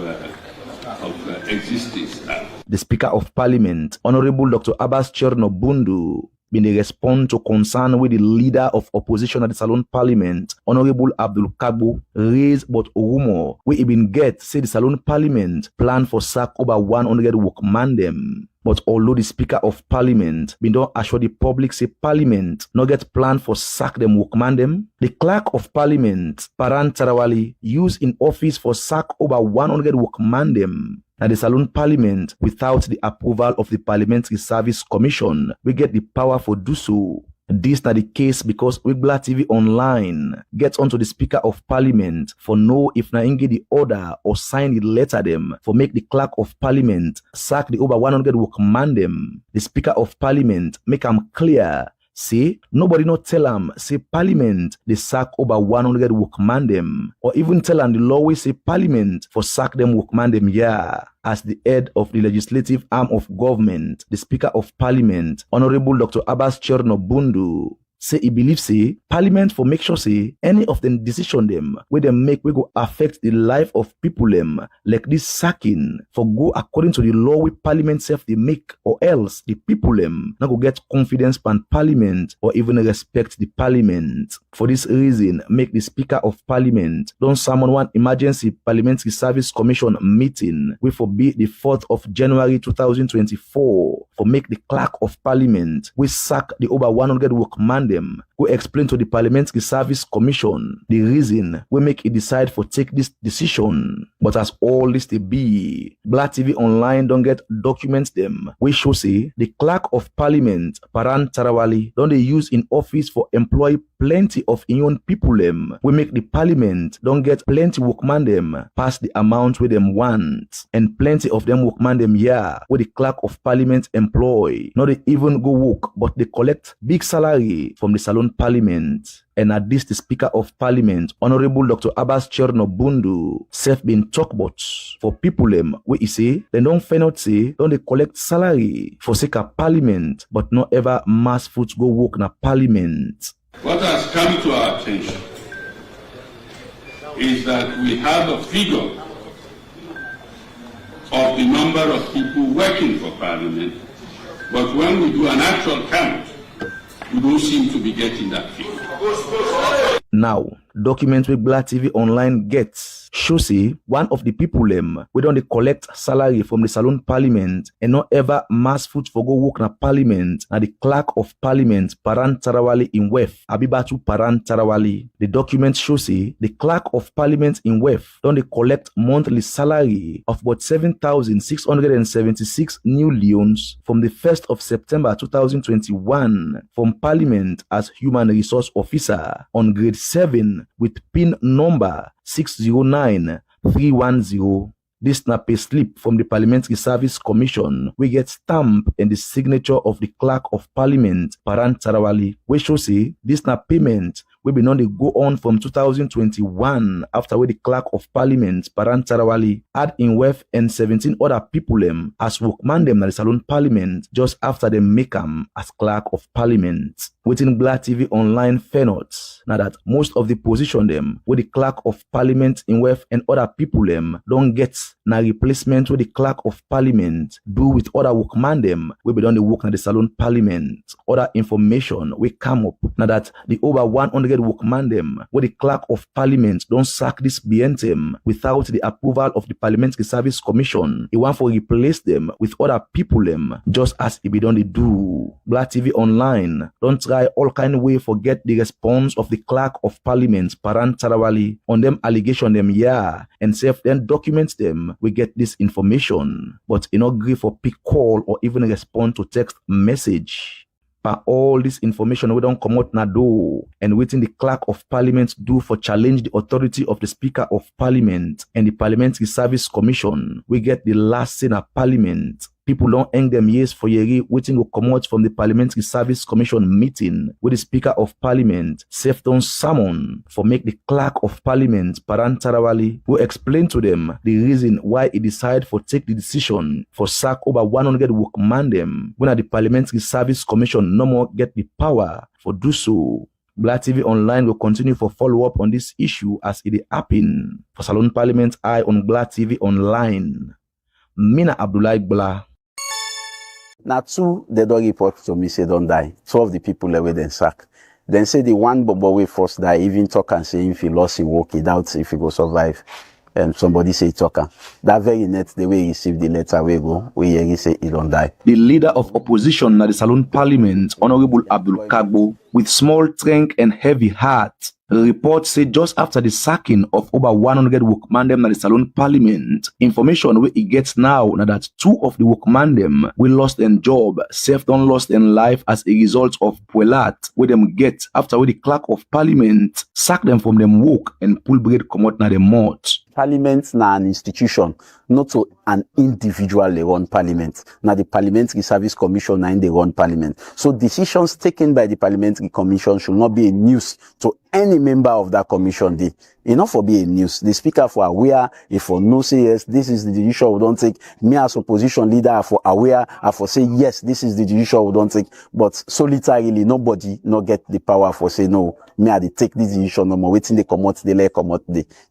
existing staff. The Speaker of Parliament, Honorable Dr. Abbas Chernobundu, been the respond to concern with the leader of opposition at the Salon Parliament, Honorable Abdul Kagbo, raised but rumor where he been get say the Salon Parliament plan for sack over 100 workman them. But although the Speaker of Parliament been don't assure the public say Parliament not get plan for sack them workman them, the Clerk of Parliament, Paran Tarawali, used in office for sack over 100 workman them. Now the Salon Parliament, without the approval of the Parliamentary Service Commission, we get the power for do so. This na the case because Wigbla TV Online gets onto the Speaker of Parliament for know if na him get the order or sign the letter them for make the Clerk of Parliament sack the over 100 workman them. The Speaker of Parliament make am clear. Say, nobody not tell am, say Parliament, they sack over 100 workman them. Or even tell am the law we say Parliament for sack them workman them, yeah. As the head of the legislative arm of government, the Speaker of Parliament, Honorable Dr. Abbas Cherno-Bundu, say he believes say Parliament for make sure say any of them decision them where them make we go affect the life of people them like this sacking for go according to the law we Parliament self they make, or else the people them not go get confidence pan Parliament or even respect the Parliament. For this reason, make the Speaker of Parliament don't summon one emergency Parliamentary Service Commission meeting we for be the 4th of January 2024 for make the Clerk of Parliament we sack the over 100 workman them who explain to the Parliamentary Service Commission the reason we make it decide for take this decision. But as all this they be, Black TV Online don't get documents them we show say the Clerk of Parliament Paran Tarawali don't they use in office for employ plenty of own people them. We make the Parliament don't get plenty workman them past the amount where them want, and plenty of them workman them where the Clerk of Parliament employ not they even go work but they collect big salary from the Salon Parliament. And at this, the Speaker of Parliament, Honorable Dr. Abbas Cherno-Bundu, self been talk about for people them where he say they don't find out say don't they collect salary for sake of Parliament but not ever mass foot go work na Parliament. What has come to our attention is that we have a figure of the number of people working for Parliament, but when we do an actual count, we don't seem to be getting that figure. Now, document with Black TV Online gets show say one of the people them we don't collect salary from the Salon Parliament and not ever mass foot for go work na Parliament na the Clerk of Parliament Paran Tarawali in Wef Abibatu Paran Tarawali. The document show say the Clerk of Parliament in Wef don't collect monthly salary of about 7,676 new leons from the 1st of September 2021 from Parliament as Human Resource Officer on grade 7 with PIN number 609310. This na pay slip from the Parliamentary Service Commission. We get stamp and the signature of the Clerk of Parliament Paran Tarawali. We show say this na payment we been on the go on from 2021 after we the Clerk of Parliament Paran Tarawali add in Wef and 17 other people them as workman them na the Salon Parliament just after them make them as Clerk of Parliament. Within Black TV Online fenots now that most of the position them with the Clerk of Parliament in Wef and other people them don't get na replacement with the Clerk of Parliament do with other workman them we be done the work na the Salon Parliament. Other information we come up now that the over 100 workman them where the Clerk of Parliament don't sack this BNTM without the approval of the Parliamentary Service Commission. He want for replace them with other people them just as he be done they do. Black TV Online don't try all kind of way for get the response of the Clerk of Parliament Paran Tarawali on them allegation them and self then documents them we get this information but he not agree for pick call or even respond to text message. But all this information we don't come out na do and waiting the Clerk of Parliament do for challenge the authority of the Speaker of Parliament and the Parliamentary Service Commission. We get the last say na Parliament. People don't hang them years for year waiting to come out from the Parliamentary Service Commission meeting with the Speaker of Parliament self don't summon for make the Clerk of Parliament Paran Tarawali who explain to them the reason why he decide for take the decision for sack over 100 workman them when the Parliamentary Service Commission no more get the power for do so. Black TV Online will continue for follow up on this issue as it happen. For Salon Parliament Eye on Black TV Online. Mina Abdullah Bla. Now, two, they don't report to me, say don't die. 2 of the people away then sack. Then say the one bobo way first die, even talk and say if he lost he walk, he doubt if he go survive. And somebody say talker. That very net, the way he received the letter, we go, we hear he say he don't die. The leader of opposition at the Salon Parliament, Honorable Abdul Kagbo, with small strength and heavy heart, Reports say just after the sacking of over 100 workmen dem na the Salone Parliament, information where it gets now na that 2 of the workmen dem will lost their job, self don lost their life as a result of puelat where them get after where the clerk of Parliament sack them from them work and pull bread comot na them mouth. Parliament na an institution, not to an individual they run Parliament. Now the Parliamentary Service Commission na they run Parliament. So decisions taken by the Parliamentary Commission should not be a news to any member of that commission. They enough for be a news. The speaker for aware, if for no say yes, this is the decision we don't take. Me as opposition leader are for aware, I for say yes, this is the decision we don't take. But solitarily, nobody not get the power for say no. Me I take this decision no more. Waiting they come out, they let come out.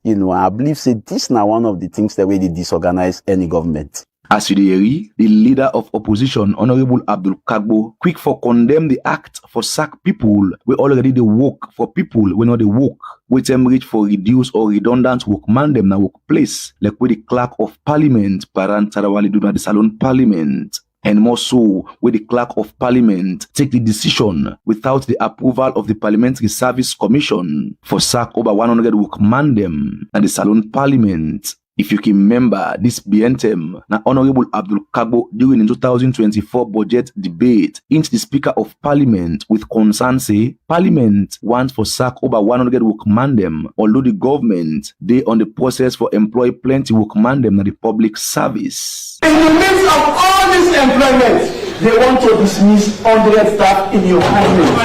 You know, I believe say this now one of the things that way they disorganize any government. As you hear, the leader of opposition, Honorable Abdul Kagbo, quick for condemn the act for sack people we already they work for people we know they work. With them reach for reduce or redundant workman them na workplace, like with the clerk of Parliament, Parliamentary do na the Salone Parliament. And more so, where the clerk of Parliament take the decision without the approval of the Parliamentary Service Commission for sack over 100 workmen dem at the Salone Parliament. If you can remember, this BNTM, na Honorable Abdul Kagbo during the 2024 budget debate, into the Speaker of Parliament with concern say, Parliament wants for sack over 100 workmen dem, although the government, they on the process for employ plenty workmen dem na the public service. In the midst of all this employment, they want to dismiss 100 staff in your Parliament.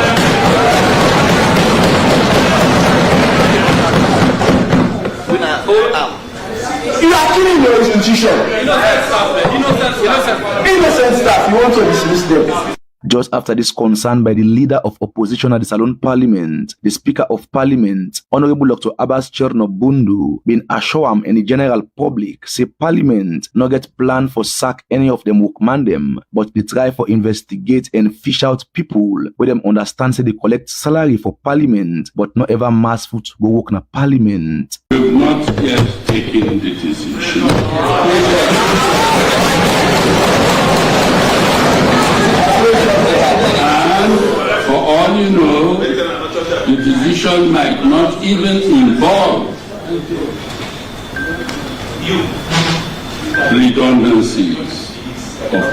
You are killing your institution. Innocent staff, you want to dismiss them. Just after this concern by the leader of opposition at the Salone Parliament, the Speaker of Parliament, Honorable Dr. Abbas Cherno-Bundu, been assure him and the general public say Parliament not get plan for sack any of them workman dem, but they try for investigate and fish out people where them understand say they collect salary for Parliament, but not ever mass food go work na Parliament. We have not yet taken the decision. And for all you know, the decision might not even involve redundancies of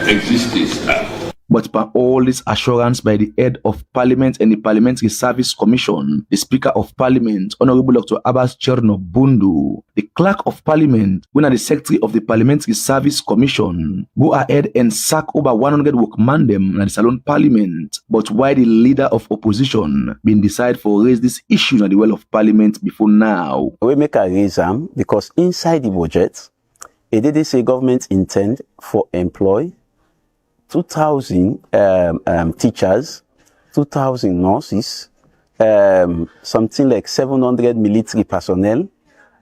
existing staff. But by all this assurance by the head of Parliament and the Parliamentary Service Commission, the Speaker of Parliament, Honorable Dr. Abbas Cherno-Bundu, the Clerk of Parliament, when the Secretary of the Parliamentary Service Commission, go ahead and sack over 100 workmen dem at the Salone Parliament. But why the leader of opposition been decide for raise this issue at the well of Parliament before now? We make a reason because inside the budget, it did say government intend for employ 2,000 teachers, 2,000 nurses, something like 700 military personnel,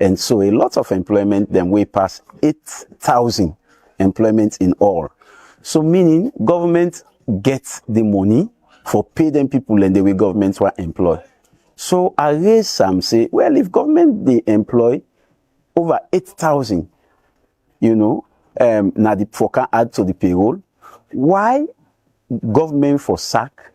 and so a lot of employment then way past 8,000 employment in all. So meaning government gets the money for pay them people and the way government were employed. So I raise some say, well, if government they employ over 8,000, you know, now the for can add to the payroll. Why government for sack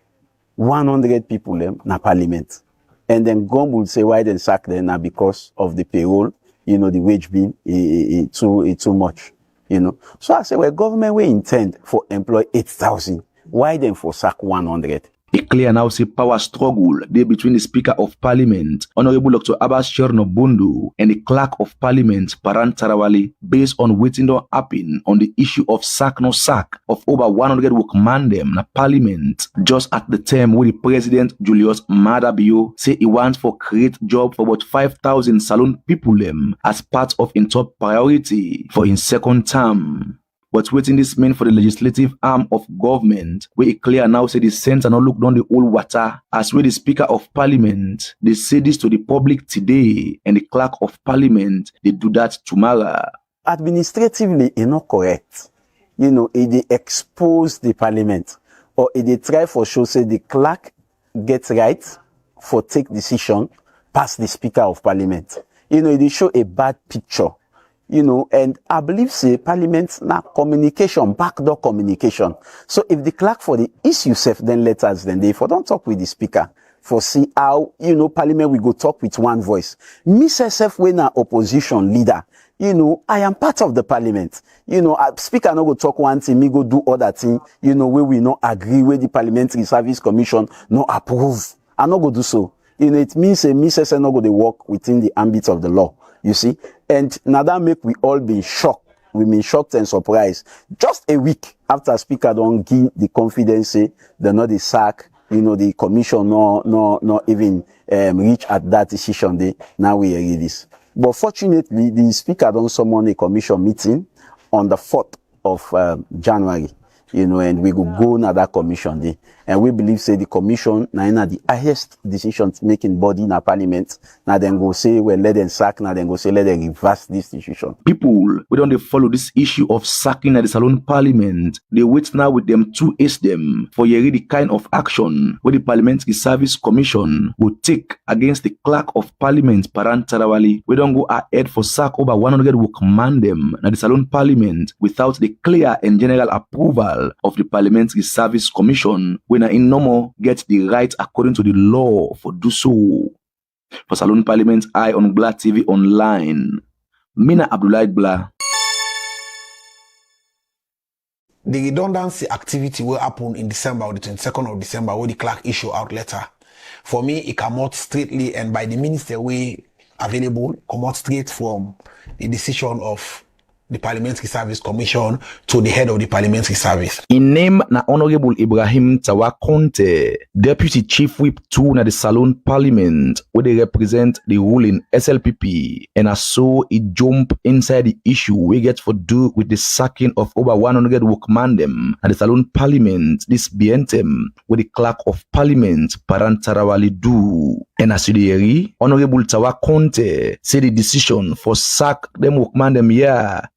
100 people them na Parliament? And then God will say why they sack them now because of the payroll, you know, the wage bill too much, you know. So I say, well, government will intend for employ 8,000. Why then for sack 100? It clear now say power struggle there between the Speaker of Parliament, Honorable Dr. Abbas Cherno-Bundu, and the Clerk of Parliament, Parliamentary, based on waiting to happen on the issue of sack no sack of over 100 workmen dem na Parliament. Just at the time where the President Julius Maada Bio say he wants for create job for about 5,000 Salone people dem as part of in top priority for in second term. But waiting this mean for the legislative arm of government, where it clear now say the sense and not look down the old water, as where the Speaker of Parliament, they say this to the public today, and the Clerk of Parliament, they do that tomorrow. Administratively, it's not correct. You know, they expose the Parliament, or they try for show say the clerk gets right for take decision past the Speaker of Parliament. You know, they show a bad picture. You know, and I believe say Parliament now communication, backdoor communication. So if the clerk for the issue self then letters, then they for don't talk with the Speaker, for see how, Parliament will go talk with one voice. Me self when an opposition leader, I am part of the Parliament. Speaker no go talk one thing, me go do other thing, where we not agree with the Parliamentary Service Commission, no approve. I not go do so. It means me self not go to work within the ambit of the law, you see. And now that make we all be shocked. We've been shocked and surprised. Just a week after Speaker don't give the confidence, say they're not the sack, the commission no even reach at that decision day. Now we hear this. But fortunately, the Speaker don't summon a commission meeting on the 4th of January, and we will go na that commission day. And we believe, say, the commission, na the highest decision-making body in Parliament. Now then go say, well, let them sack. Now then go say, let them reverse this decision. People, we don't follow this issue of sacking at the Salon Parliament. They wait now with them to ace them for the kind of action where the Parliamentary Service Commission will take against the Clerk of Parliament, Parantarawali. We don't go ahead for sack over 100 will command them at the Salon Parliament without the clear and general approval of the Parliamentary Service Commission. When in normal get the right according to the law for do so. For Salon Parliament, I on Blah TV Online. Mina Abdullah Blah. The redundancy activity will happen in December or the 22nd of December where the clerk issue out letter. For me, it come out straightly and by the minister way available, come out straight from the decision of the Parliamentary Service Commission to the head of the Parliamentary Service. In name na Honorable Ibrahim Tawakonte, Deputy Chief Whip 2 na the Salon Parliament, where they represent the ruling SLPP, and as so it jump inside the issue we get for do with the sacking of over 100 workmen them at the Salon Parliament, this BNTM, where the Clerk of Parliament, Parantarawali do. And as the Honorable Tawakonte say the decision for sack them workmen them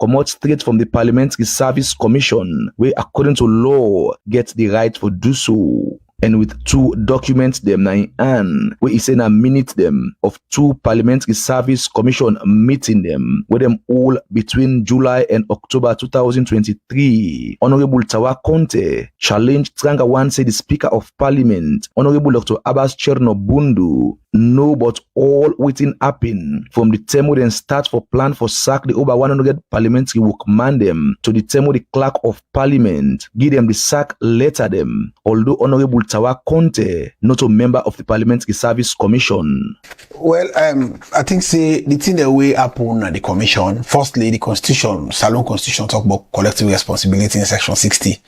come out straight from the Parliamentary Service Commission, where according to law get the right to do so. And with 2 documents them na in hand, where he say a minute them of 2 Parliamentary Service Commission meeting them, where them all between July and October 2023. Honorable Tawakonte challenged Tranga One say the Speaker of Parliament, Honorable Dr. Abbas Chernobundu, know but all waiting happen from the term when start for plan for sack the over 100 parliamentary workmen them to the term the Clerk of Parliament give them the sack letter them, although Honorable Tawakonte not a member of the Parliamentary Service Commission. Well, I think say the thing that way happen at the commission, firstly the constitution, Salon Constitution talk about collective responsibility in section 60.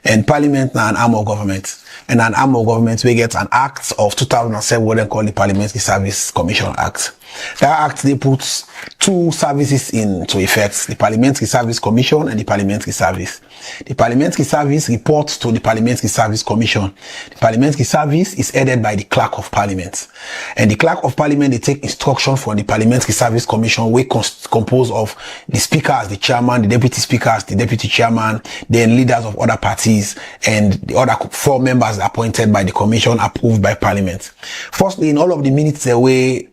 And Parliament now an arm of government. And an arm of government we get an act of 2007 what they call the Parliamentary Service Commission Act. That act they put 2 services into effect, the Parliamentary Service Commission and the Parliamentary Service. The Parliamentary Service reports to the Parliamentary Service Commission. The Parliamentary Service is headed by the Clerk of Parliament. And the Clerk of Parliament, they take instruction from the Parliamentary Service Commission, which composed of the Speaker as the Chairman, the Deputy Speaker as the Deputy Chairman, then leaders of other parties, and the other 4 members appointed by the Commission, approved by Parliament. Firstly, in all of the minutes the way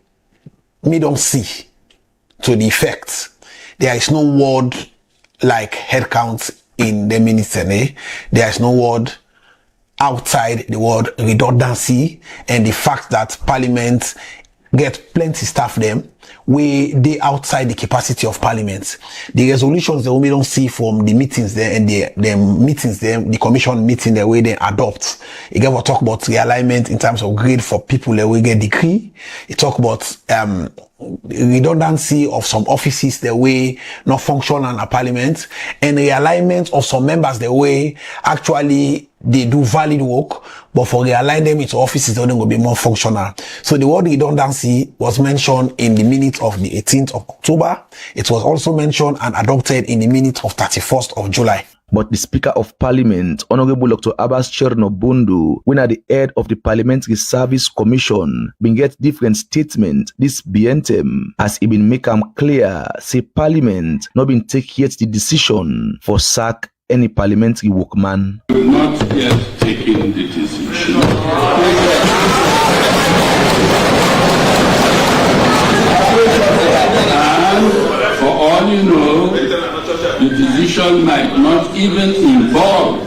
me don't see to the effect, there is no word like head count in the minutes today. There is no word outside the word redundancy and the fact that Parliament get plenty staff them they outside the capacity of Parliament. The resolutions that we don't see from the meetings there and the meetings there, the commission meeting the way they adopt. It gave a talk about realignment in terms of grade for people that we get decree. It talk about redundancy of some offices the way not function in a Parliament, and realignment of some members the way actually they do valid work, but for realign them into offices they're going to be more functional. So the word redundancy was mentioned in the minutes of the 18th of October. It was also mentioned and adopted in the minutes of 31st of July. But the Speaker of Parliament, Honorable Dr. Abbas Chernobundu, when at the head of the Parliamentary Service Commission, been get different statement this BNTM, as it been make them clear, say Parliament not been take yet the decision for sack any parliamentary workman. We have not yet taken the decision. And for all you know, the decision might not even involve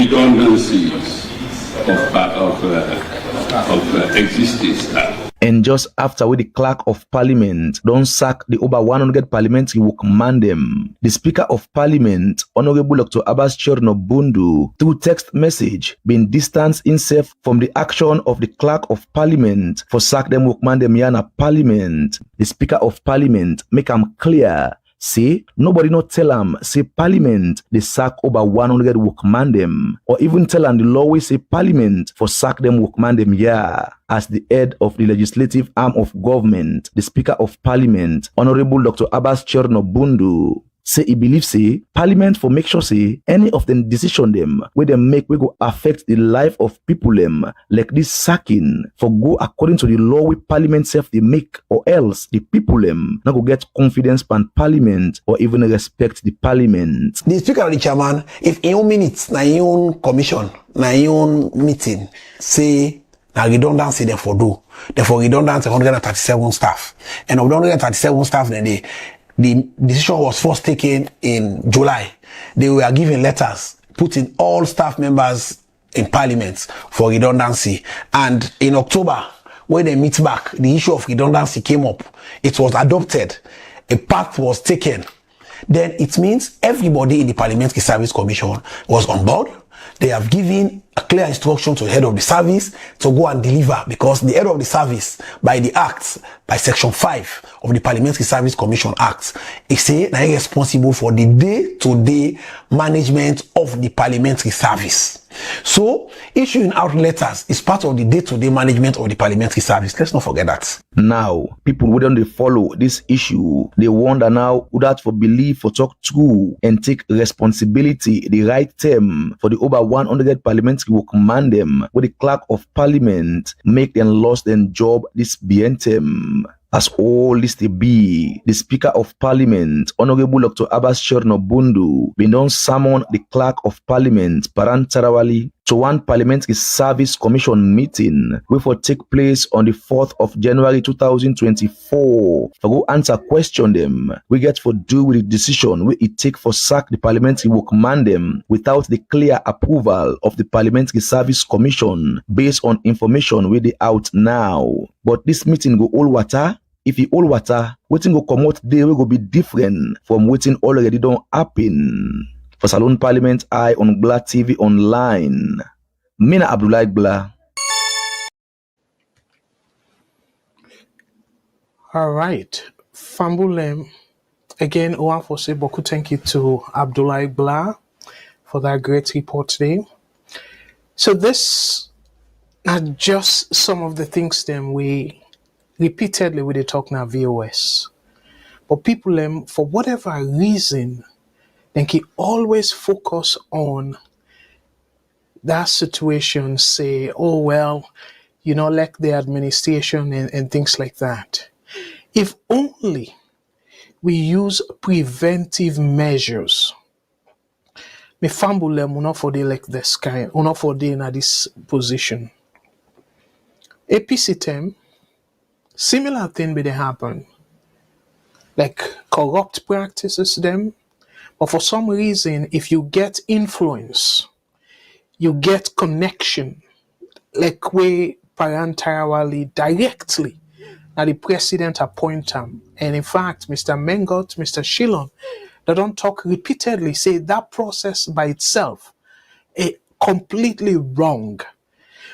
redundancies of existing staff. And just after the clerk of parliament don't sack the over 100 parliamentary workmen them, the speaker of parliament, Honorable Dr. Abbas Bundu, through text message, been distanced himself from the action of the clerk of parliament for sack them workmen them yana parliament. The speaker of parliament make them clear. Say, nobody not tell them, say parliament, they sack over 100 workmen them, or even tell them the law will say parliament for sack them workmen them, yeah. As the head of the legislative arm of government, the speaker of parliament, Honorable Dr. Abbas Bundu, say he believes say parliament for make sure say any of them decision them where they make we go affect the life of people them like this sacking for go according to the law with parliament self they make, or else the people them not go get confidence pan parliament or even respect the parliament. The speaker or the chairman, if in your minutes na your own commission, na your own meeting, say na redundancy them for do. Therefore redundancy 137 staff. And of the 137 staff then the decision was first taken in July. They were given letters putting all staff members in parliament for redundancy. And in October, when they meet back, the issue of redundancy came up. It was adopted. A path was taken. Then it means everybody in the Parliamentary Service Commission was on board. They have given a clear instruction to the head of the service to go and deliver, because the head of the service, by the Act, by Section 5 of the Parliamentary Service Commission Act, is say they are responsible for the day-to-day management of the parliamentary service. So, issuing out letters is part of the day-to-day management of the parliamentary service. Let's not forget that. Now, people who don't follow this issue, they wonder now who that for believe for talk true and take responsibility, the right term for the over 100 parliamentary workmen them with the clerk of parliament make them lost their job this BNTM. As all this to be, the Speaker of Parliament, Honorable Dr. Abbas Bundu, been done summon the Clerk of Parliament, Parantarawali, to one Parliamentary Service Commission meeting, which will take place on the 4th of January 2024. For go answer question them, we get for do with the decision we it take for sack the Parliamentary workman them without the clear approval of the Parliamentary Service Commission based on information with the out now. But this meeting go all water. If you all water, waiting go come out there will go be different from waiting already don't happen. For Salon Parliament, I on Bla TV Online. Mina Abdullah Bla. All right. Fambulem. Again, Oafose Boku, thank you to Abdullah Bla for that great report today. So this are just some of the things then we repeatedly we talk now VOS. But people for whatever reason, then can always focus on that situation, say, oh well, you know, like the administration and things like that. If only we use preventive measures, me fumble them not for they like this kind, or not for they in this position. APC term, similar thing may they happen. Like corrupt practices them, but for some reason, if you get influence, you get connection, like we parentarily directly, now the president appoint them. And in fact, Mr. Mengot, Mr. Shillon, they don't talk repeatedly, say that process by itself is completely wrong.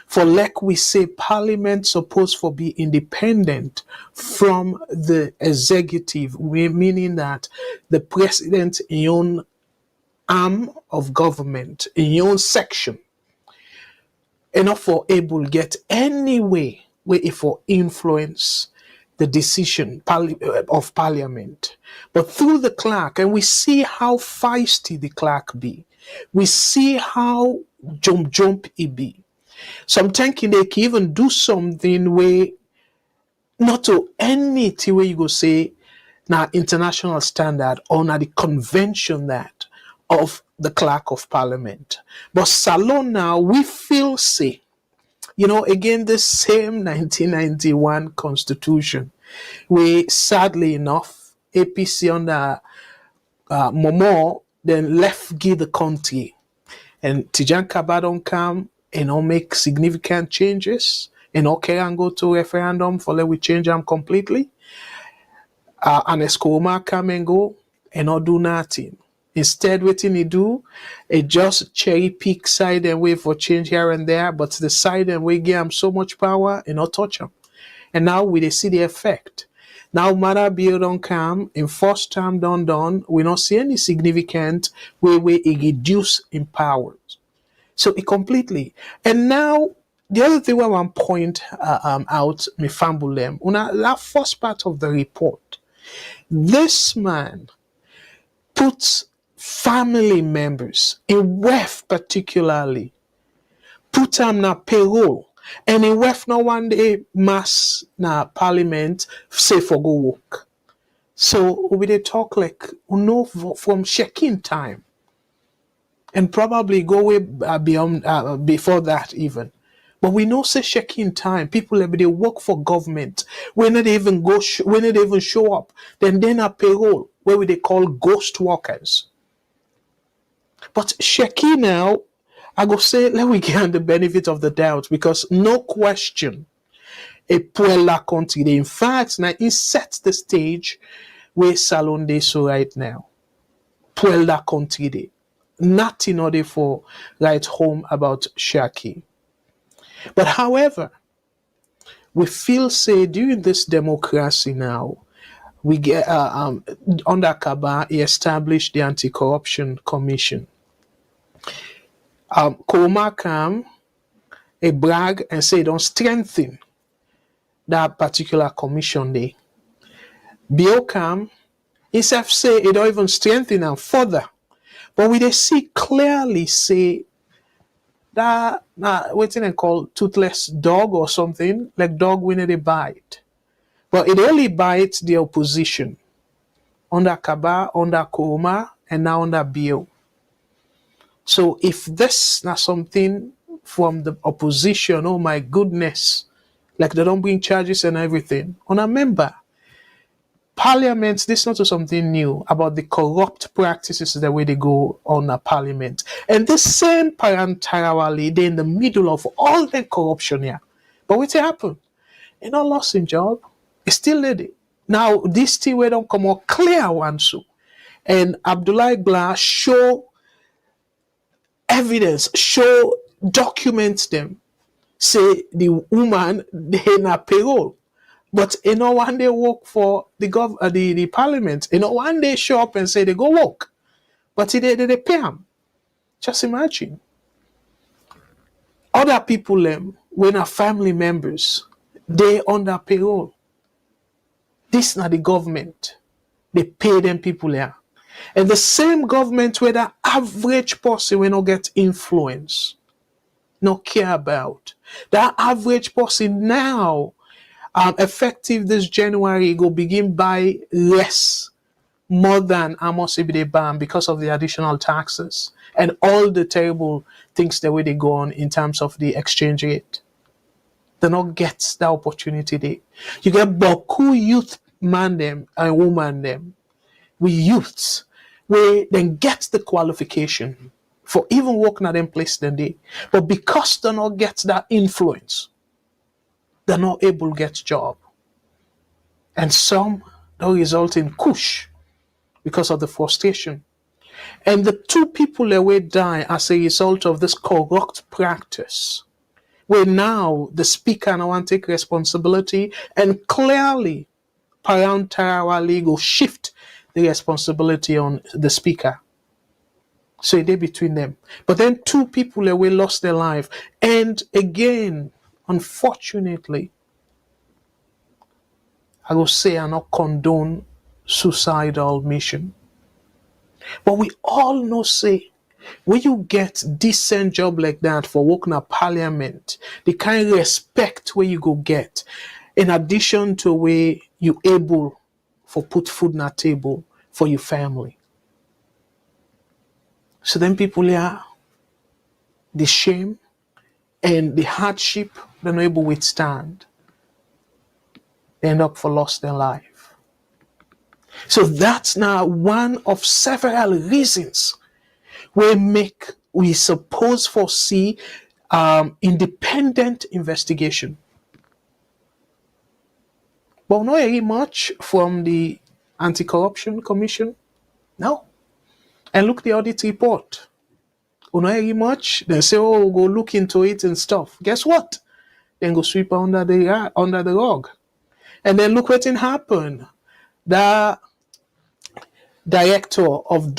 For like we say, Parliament supposed to be independent from the executive, meaning that the president in your own arm of government, in your own section, enough for able to get any way where it for influence the decision of Parliament. But through the clerk, and we see how feisty the clerk be. We see how jump it be. So I'm thinking they can even do something where not to anything where you go say now international standard or now the convention that of the clerk of parliament. But Salon now we feel say, you know, again the same 1991 constitution where sadly enough APC under Momo then left give the country. And Tijan Kaba don't come and not make significant changes and okay and go to referendum for let we change them completely. And Koroma come and go and not do nothing. Instead, what he do, it just cherry pick side and way for change here and there, but the side and way give him so much power and not touch him. And now we see the effect. Now matter bill don't come in first term done, we don't see any significant way it reduce in powers. So it completely. And now the other thing I want to point out, me fambulem, that first part of the report, this man puts family members in wealth particularly, put them na payroll, and in wealth no one day mass na parliament say for go work. So we they talk like from check-in time, and probably go way beyond before that even. But we know say check-in time, people they work for government. When they even when they even show up, then a payroll where they call ghost workers. But check-in now, I go say let we get the benefit of the doubt because no question, a puella country. In fact, now it sets the stage where Salon de so right now. Puella country day. Nothing order for write home about Shaki. But however, we feel say during this democracy now, we get under Kaba, he established the Anti-Corruption Commission. Koroma come, a brag and say don't strengthen that particular commission day. Bio come, himself say it don't even strengthen them further. But we they see clearly say that what's they call toothless dog or something, like dog when they bite. But it only bites the opposition. Under Kaba, under Koroma, and now under Bio. So if this not something from the opposition, oh my goodness, like they don't bring charges and everything. On a member, Parliament, this is not something new about the corrupt practices the way they go on a parliament. And the same parentarily, they're in the middle of all the corruption here. But what happened? He not lost his job. He still did it. Now, this thing we don't come out clear one so. And Abdullah Glass show evidence, show documents them. Say the woman, they na payroll. But you know one day work for the parliament. You know one day show up and say they go work. But they pay them. Just imagine. Other people when are family members, they under payroll. This not the government. They pay them people here. And the same government where the average person will not get influence, not care about. That average person now, effective this January, go begin buy less, more than almost if they ban because of the additional taxes and all the terrible things the way they go on in terms of the exchange rate. They not get that opportunity there. You get Boku youth man them and woman them. We youths, we then get the qualification for even working at them place than they. But because they not get that influence, they're not able to get job. And some don't result in kush because of the frustration. And the two people that will die as a result of this corrupt practice, where now the speaker now want to take responsibility and clearly parentarily go shift the responsibility on the speaker. So they between them. But then two people that will lost their life. And again, unfortunately, I will say I not condone suicidal mission. But we all know say when you get decent job like that for working at parliament, the kind of respect where you go get, in addition to where you able for put food on the table for your family. So then people here, the shame and the hardship they're not able to withstand. They end up for lost their life. So that's now one of several reasons we make we suppose foresee independent investigation. But not very much from the Anti-Corruption Commission. No. And look the audit report. Not very much. They say, oh, we'll go look into it and stuff. Guess what? Then go sweep under the rug. And then look what happened. The director of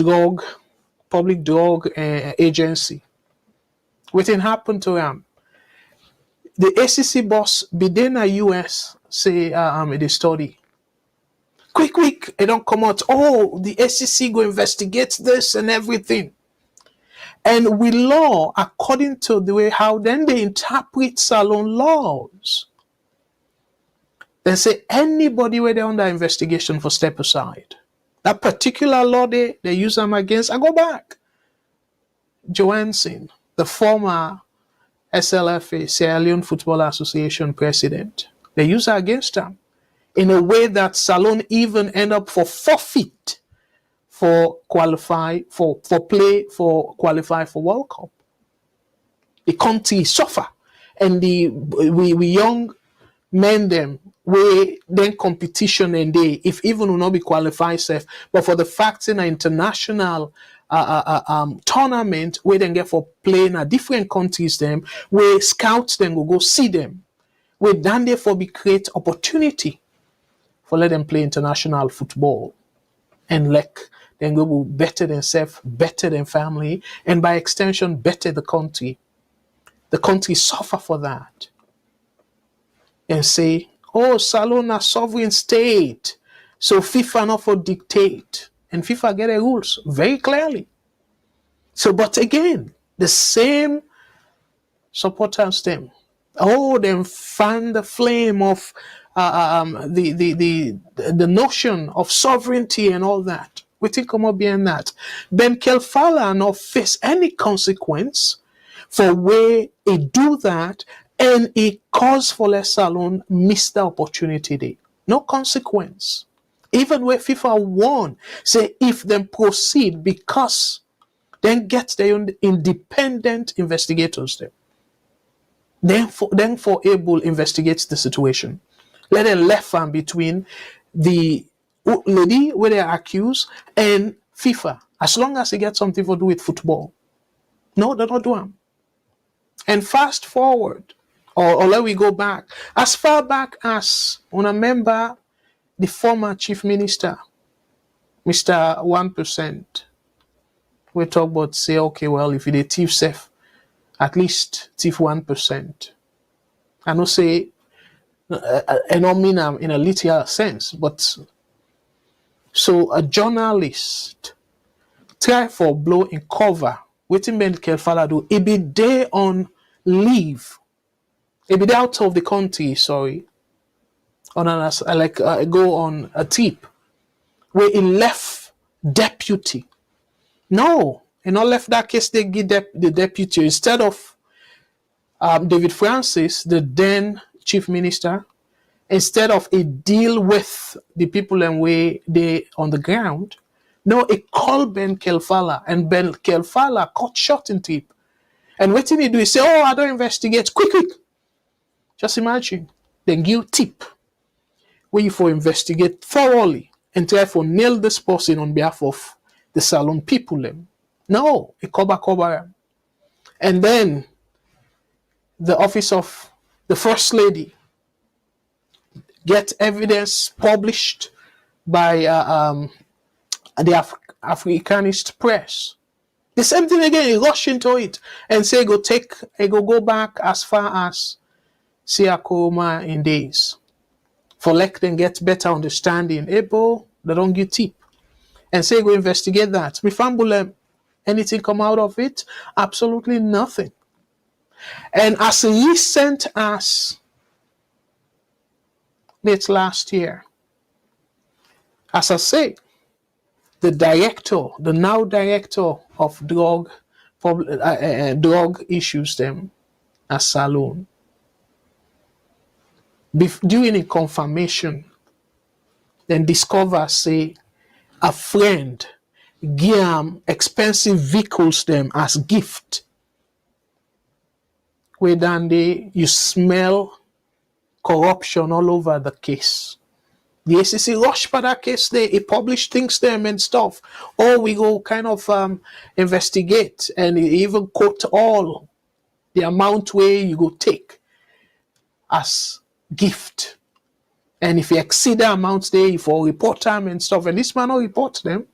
public drug agency. What happened to him? The ACC boss be in the US say the study. Quick, it don't come out. Oh, the ACC go investigate this and everything. And with law, according to the way how then they interpret salon laws, they say anybody where they're under investigation for step aside. That particular law they use them against. I go back. Johansson, the former SLFA, Sierra Leone Football Association president, they use her against them in a way that Salon even end up for forfeit for qualify for World Cup. The country suffer, and we young men them we then competition and they if even will not be qualified safe, but for the fact in an international tournament where they get for playing at different countries them where scouts then will go see them, where then therefore be create opportunity for let them play international football and like then go better than self, better than family, and by extension better the country. The country suffer for that. And say, oh, Salon a sovereign state, so FIFA not for dictate. And FIFA get the rules very clearly. So, but again, the same supporters them. Oh, them fan the flame of the notion of sovereignty and all that. We think about behind that. Ben Kelfala not face any consequence for where he do that and he cause for less Salon miss the opportunity there. No consequence. Even where FIFA won, say if them proceed because then get their own independent investigators there. Then for able investigate the situation. Let them left hand between the lady where they are accused and FIFA. As long as they get something to do with football. No, they don't do them. And fast forward, or let we go back. As far back as when I remember the former chief minister, Mr. 1%, we talk about say, okay, well, if you thief safe, at least thief 1%. I know say, I don't mean in a literal sense, but so a journalist try for blow in cover. Waiting Ben Kelfala do. He be there on leave. He be there out of the country. Sorry, on an go on a tip where he left deputy. No, he not left that case. They give the deputy instead of David Francis, the then chief minister. Instead of a deal with the people and way they on the ground. No, it called Ben Kelfala, and Ben Kelfala caught shot in tip. And what did he do? He say, oh, I don't investigate. Quick. Just imagine. Then give tip. Where you for investigate thoroughly and try for nail this person on behalf of the Salon people. No, it cover. And then the office of the first lady get evidence published by the Africanist press. The same thing again, he rush into it and say go back as far as Sierra Koroma in days. For let them get better understanding. Able, they don't give tip. And say go investigate that. Me fambule, anything come out of it? Absolutely nothing. And as recent as late last year, as I say, the now director of drug issues them as Salon, doing a confirmation, then discover say a friend give expensive vehicles them as gift. Where then you smell corruption all over the case. The ACC rush for that case there, it published things them and stuff. Or we go kind of investigate and even quote all the amount where you go take as gift. And if you exceed the amounts there, you for report them and stuff. And this man will report them.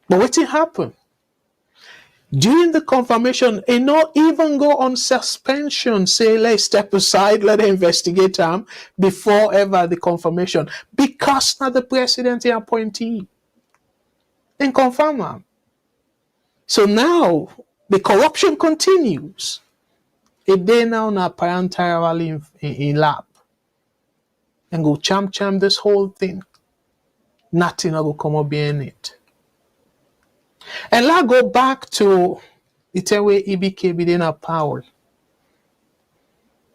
But what did happen? During the confirmation, it not even go on suspension, say, let's step aside, let them investigate them before ever the confirmation. Because now the president is appointee. And confirm them. So now, the corruption continues. It day now na parental in lab. And go champ this whole thing. Nothing will come up behind it. And let's go back to the way EBK within a power.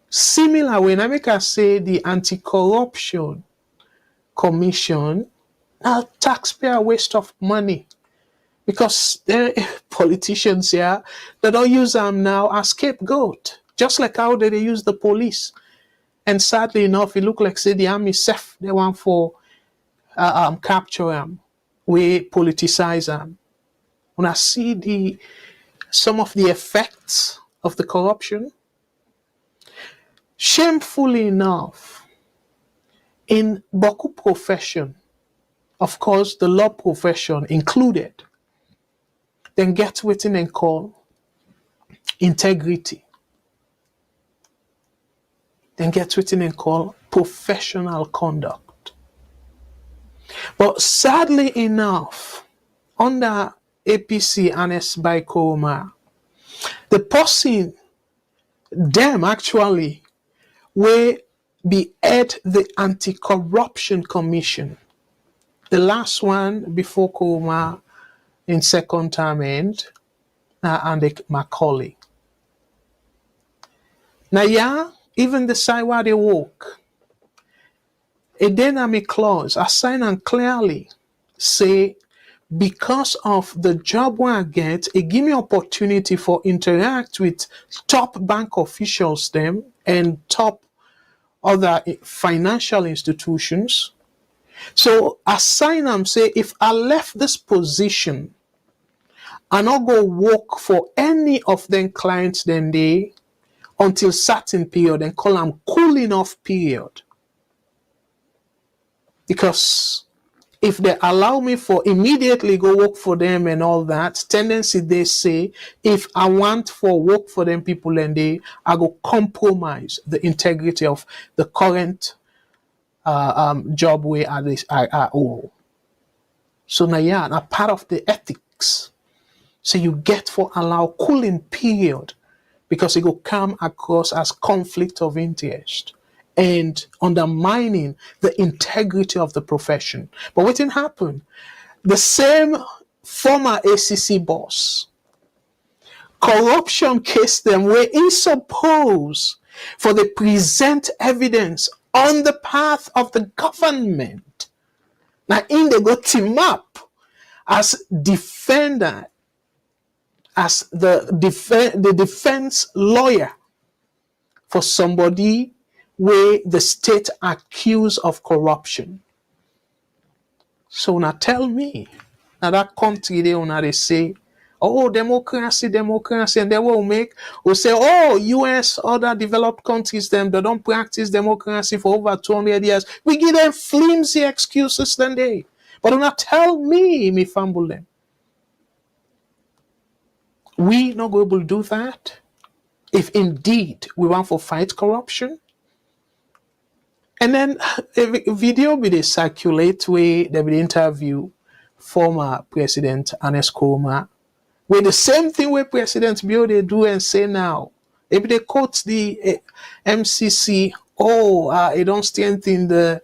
Similar way, I make us say the Anti-Corruption Commission, now taxpayer waste of money. Because there are politicians here that don't use them now as scapegoat. Just like how they use the police. And sadly enough, it look like say the army self, they want for capture them. We politicize them. When I see some of the effects of the corruption, shamefully enough, in Boku profession, of course, the law profession included, then get within and call integrity. Then get written and call professional conduct. But sadly enough, under APC Ernest Bai Koroma, the person, them actually, will be at the Anti-Corruption Commission. The last one before Koroma in second term end, and Macaulay. Now, yeah, even the side where they work, a dynamic clause assign and clearly say, because of the job where I get, it give me opportunity for interact with top bank officials them and top other financial institutions. So assign them say, if I left this position, I not go work for any of them clients then they until certain period and call them cooling off period. Because if they allow me for immediately go work for them and all that, tendency they say, if I want for work for them people and I go compromise the integrity of the current job way I owe. So now yeah, a part of the ethics. So you get for allow cooling period because it will come across as conflict of interest and undermining the integrity of the profession. But what didn't happen? The same former ACC boss, corruption case them where he supposed for the present evidence on the path of the government. Now in they got him up as defender, as the defense lawyer for somebody where the state accused of corruption. So now tell me, now that country they say, oh, democracy, and they will say, oh, US, other developed countries, they don't practice democracy for over 200 years. We give them flimsy excuses then they. But do not tell me fumble them. We not going to do that if indeed we want to fight corruption. And then a video will they circulate where they will interview former President Ernest Koroma, where the same thing where President Bio they do and say now. If they quote the MCC, it don't strengthen the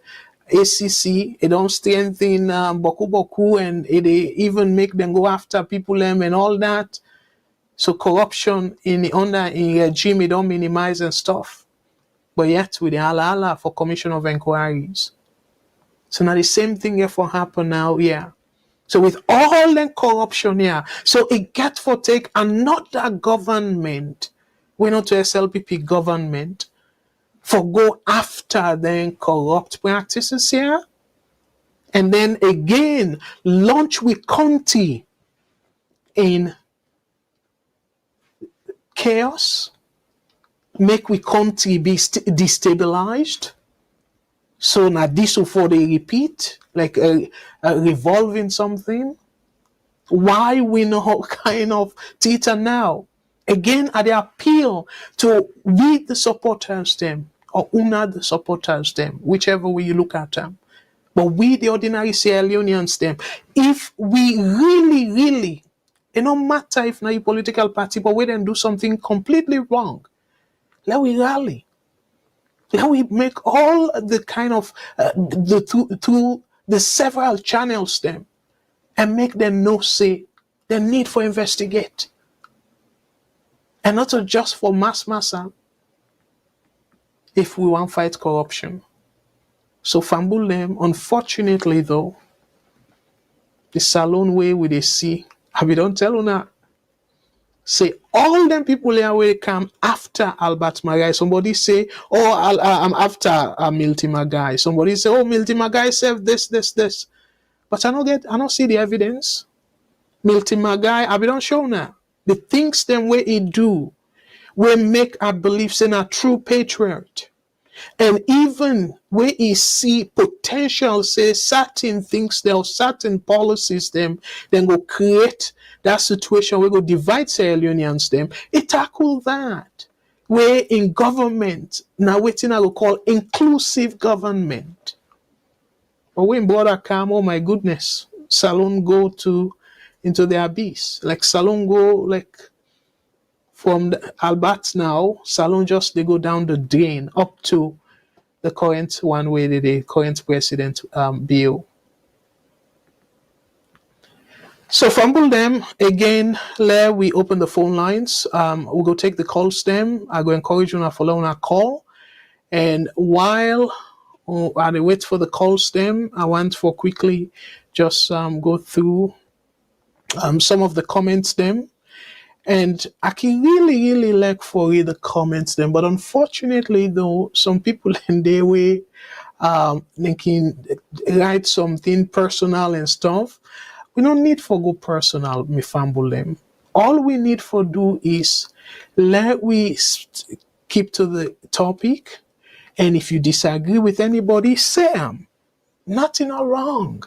ACC, it don't strengthen Boku, and it even make them go after people and all that. So corruption in regime, it don't minimize and stuff. But yet with the Allah for commission of inquiries. So now the same thing therefore happen now, yeah. So with all the corruption here, so it get for take another government, we not to SLPP government, for go after the corrupt practices here, and then again launch with Conti in chaos, make we Conti be destabilized. So now this will for they repeat, like a revolving something. Why we know kind of theater now? Again, at the appeal to we the supporters them, or una the supporters them, whichever way you look at them. But we the ordinary Sierra Leoneans them, if we really, it don't matter if now you political party, but we then do something completely wrong, let we rally. Let we make all the kind of through the several channels them, and make them know say the need for investigate, and not just for mass massa. If we want fight corruption, so Fambulem, unfortunately though, the salon way we they see, I be don't tell you now. Say all them people here will come after Albert Magai. Somebody say, oh, I'm after Milty Magai. Somebody say, oh, Milty Magai said this. But I don't see the evidence. Milty Magai, I be don't show now. The things them way he do will make I believe in a true patriot. And even where he see potential, say certain things, there are certain policies them, then go create that situation where go divide Sierra Leoneans them. It tackle that. Where in government, now waiting I will call inclusive government. But when border come, oh my goodness, Salon go into the abyss. Like Salon go like from Albert now, Salon just they go down the drain up to the current one way the current president bill. So fumble them again. Let we open the phone lines. We'll go take the calls them. I go encourage you to follow on our call. And while I wait for the calls them, I want for quickly just go through some of the comments them. And I can really like for read the comments then, but unfortunately though, some people in their way they can write something personal and stuff. We don't need for go personal, me fumble them. All we need for do is let we keep to the topic, and if you disagree with anybody, say them. Nothing wrong.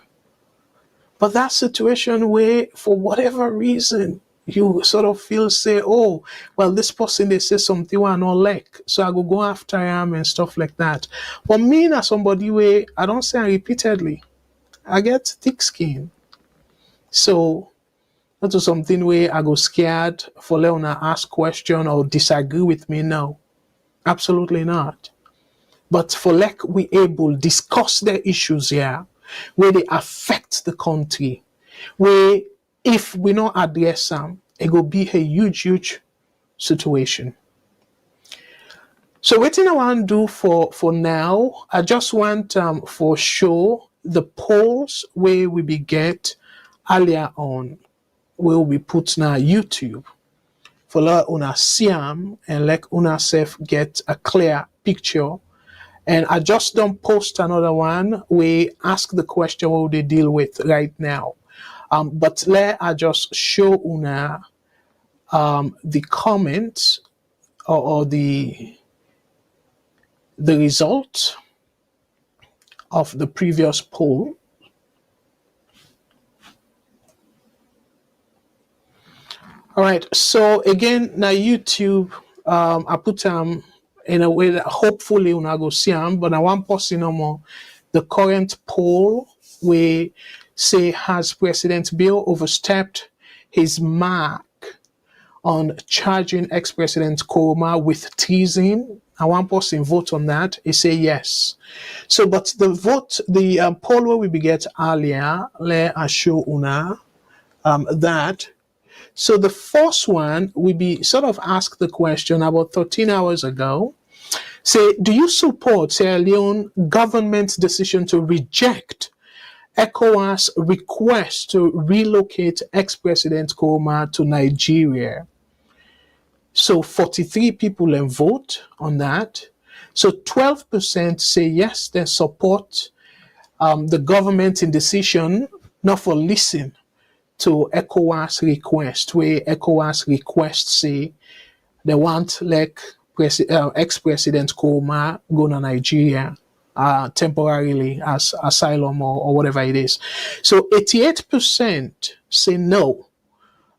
But that situation where for whatever reason you sort of feel say, oh, well, this person they say something I don't like, so I go after him and stuff like that. But me as somebody where I don't say repeatedly, I get thick skin. So that was something where I go scared for Leona ask question or disagree with me. No, absolutely not. But for like we able discuss the issues here where they affect the country, where if we don't address them, it will be a huge situation. So what I want to do for now, I just want for sure the polls where we be get earlier on will be put na YouTube for let una see them and let una self get a clear picture. And I just don't post another one. We ask the question what they deal with right now. But let I just show una the comments or the result of the previous poll. All right. So again, now YouTube, I put in a way that hopefully una go see them, but I want post no more the current poll where say has President Bill overstepped his mark on charging ex-President Koroma with treason. I want person vote on that. He say yes. So, but the vote, the poll where we beget earlier, let us show una that. So the first one we be sort of asked the question about 13 hours ago. Say, do you support Sierra Leone government's decision to reject ECOWAS request to relocate ex-President Koroma to Nigeria. So 43 people then vote on that. So 12% say yes, they support the government in decision not for listen to ECOWAS request, where ECOWAS request say they want like ex-President Koroma go to Nigeria temporarily as asylum or whatever it is. So 88% say no,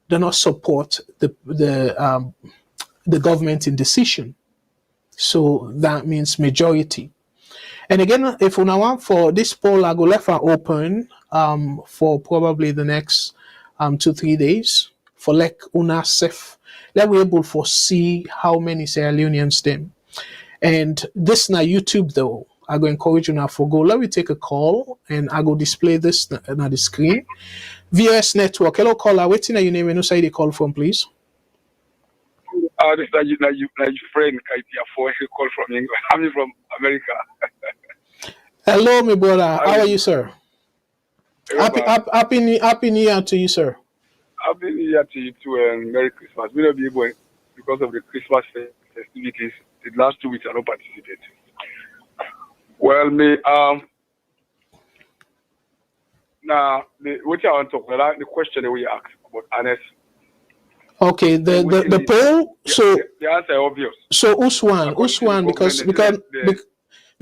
do not support the government in decision. So that means majority. And again, if we want for this poll, I go left her open for probably the next 2-3 days for like una safe. Let we able for see how many Sierra Leoneans them. And this na YouTube though. I go encourage you now for go. Let me take a call and I go display this on the screen. VS Network. Hello caller. Waiting at your name and who say they call from, please. This is your friend Kaitia for he call from England. I'm from America. Hello, my brother. How are you, sir? Happy New Year to you, sir. Happy New Year to you too, and Merry Christmas. We don't be able because of the Christmas festivities. The last 2 weeks I don't participate. Well, me now what I want to talk about the question that we asked about Ernest. Okay, the poll. So the answer is obvious. So which one? Because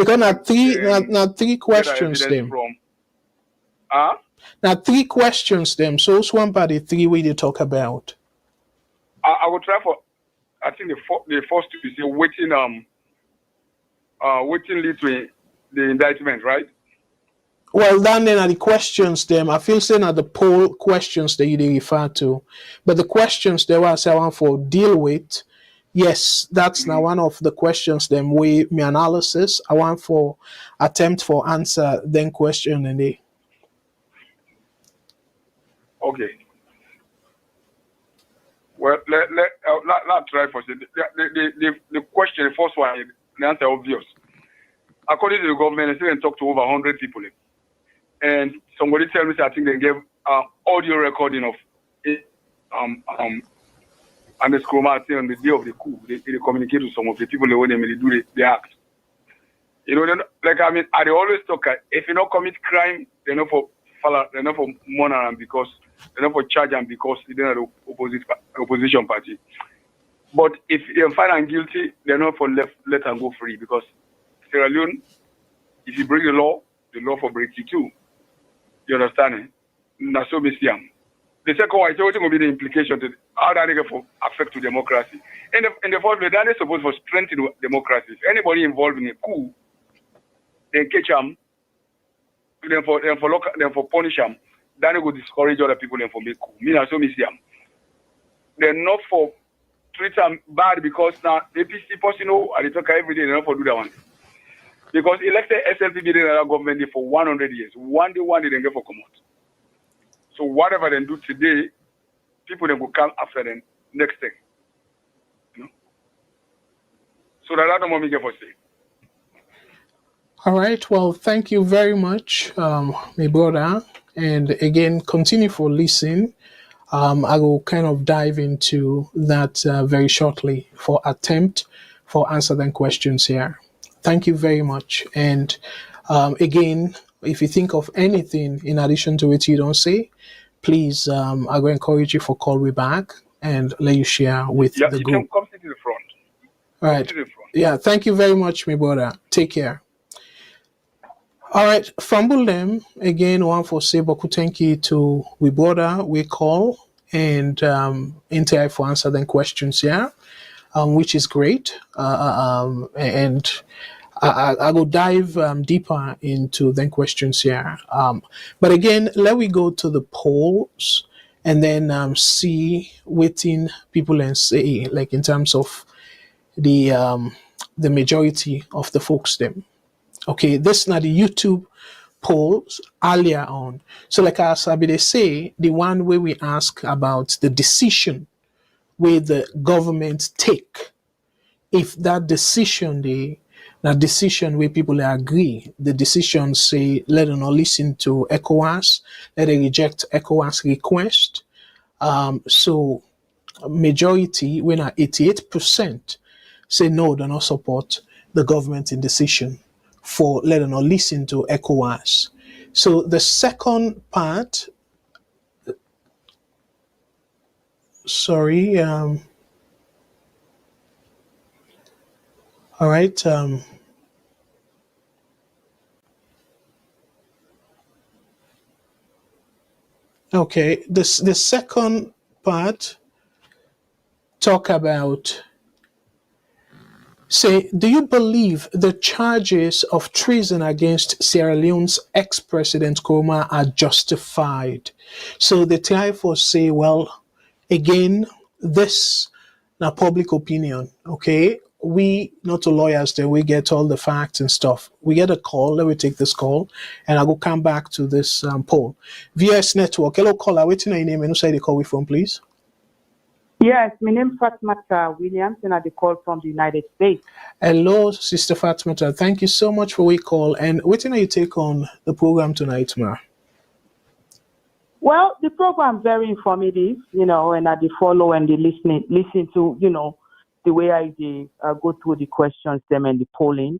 now three questions them. Now 3 questions them. So which one by the 3 we they talk about? I will try for. I think the first is waiting lead to the indictment, right? Well, then are the questions them. I feel saying are the poll questions that you refer to, but the questions they was I want for deal with. Yes, that's now one of the questions them way me analysis. I want for attempt for answer then question and they. Okay. Well, let's try first. The question, the first one, the answer is obvious. According to the government, they still talk to over 100 people. And somebody tell me, I think they gave audio recording of Ernest Koroma on the day of the coup. They communicate with some of the people when they do the act. You know, like I mean, they always talk. If you don't commit crime, they're not for mourn them because they're not for charge them because they're not the opposition party. But if they're found them guilty, they're not for let them go free because Sierra Leone, if you break the law for break you too. You understand? That's so missing. The second one is what will be the implication to how that will affect to democracy. In the first place, that is supposed to strengthen democracy. If anybody involved in a coup, they catch them, then for punish them, then it will discourage other people then for make coup. Me that's so missing. They're not for treat them bad because now APC person know and they talk every day. They're not for do that one. Because elected SLP did another government for 100 years. One day they didn't get for come out. So whatever they do today, people then will come after them next thing. You know? So that's what we get for say. All right. Well, thank you very much, my brother. And again, continue for listening. I will kind of dive into that very shortly for attempt for answer them questions here. Thank you very much. And again, if you think of anything in addition to what you don't say, please, I will encourage you for call me back and let you share with the group. Can come to the front. All right. Yeah, thank you very much, my brother. Take care. All right, fumble them again. One for say boku thank you to we brother we call and interact for answer them questions here, which is great. And I will dive deeper into then questions here. But again, let we go to the polls and then see what people and say like in terms of the majority of the folks them. Okay, this is not the YouTube polls earlier on. So like as they say, the one where we ask about the decision where the government take, if that decision Now, decision where people agree. The decision say, let them not listen to ECOWAS, let them reject ECOWAS request. So majority, when at 88%, say no, they not support the government in decision for let them not listen to ECOWAS. So the second part, sorry, all right. Okay, the second part talk about, say, do you believe the charges of treason against Sierra Leone's ex-president Koroma are justified? So the try for say, well, again, this now public opinion, okay? We not to lawyers, then we get all the facts and stuff. We get a call. Let me take this call, and I will come back to this poll. VS Network. Hello, caller. Waiting on your name and who say the call we from, please. Yes, my name is Fatmata Williams, and I call from the United States. Hello, Sister Fatmata. Thank you so much for your call. And waiting on you take on the program tonight, ma. Well, the program is very informative, and I follow and listen to, the way I go through the questions, them and the polling.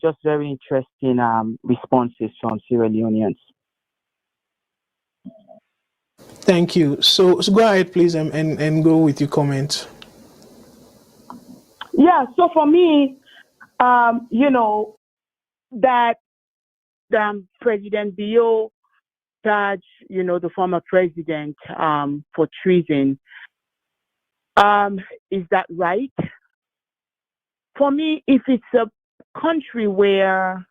Just very interesting responses from Sierra Leoneans. Thank you. So go ahead, please, and go with your comment. Yeah. So for me, that President Bio charged, the former president for treason. Is that right? For me, if it's a country where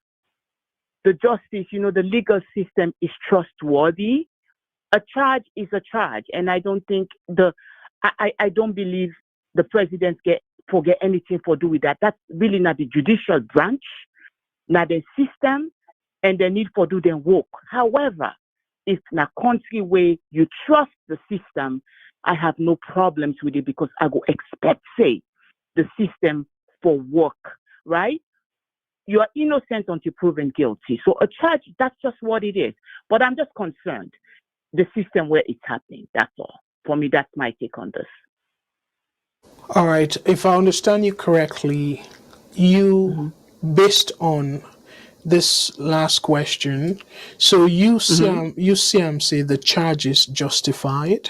the justice, the legal system is trustworthy, a charge is a charge. And I don't think I don't believe the president forget anything for do with that. That's really not the judicial branch, not the system, and the need for do their work. However, if in a country where you trust the system, I have no problems with it because I go expect, say, the system for work, right? You are innocent until proven guilty. So a charge, that's just what it is. But I'm just concerned, the system where it's happening, that's all. For me, that's my take on this. All right. If I understand you correctly, you, based on this last question, so you say the charge is justified.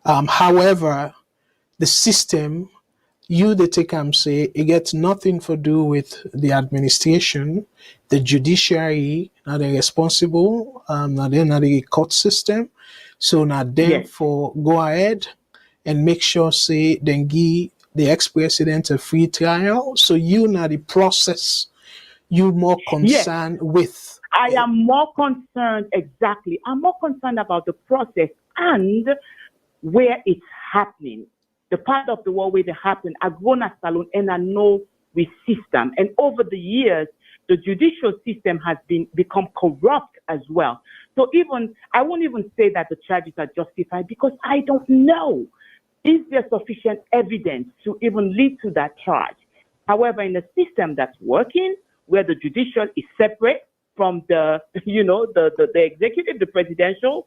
However, the system, they take say it gets nothing to do with the administration, the judiciary, not the responsible, not the court system. So now therefore go ahead and make sure say then give the ex-president a free trial. So you now the process you more concerned with. I am more concerned, exactly. I'm more concerned about the process and where it's happening. The part of the world where it happened, I've grown a salon and I know the system. And over the years, the judicial system has become corrupt as well. So I won't even say that the charges are justified because I don't know. Is there sufficient evidence to even lead to that charge? However, in a system that's working, where the judicial is separate from the executive, the presidential,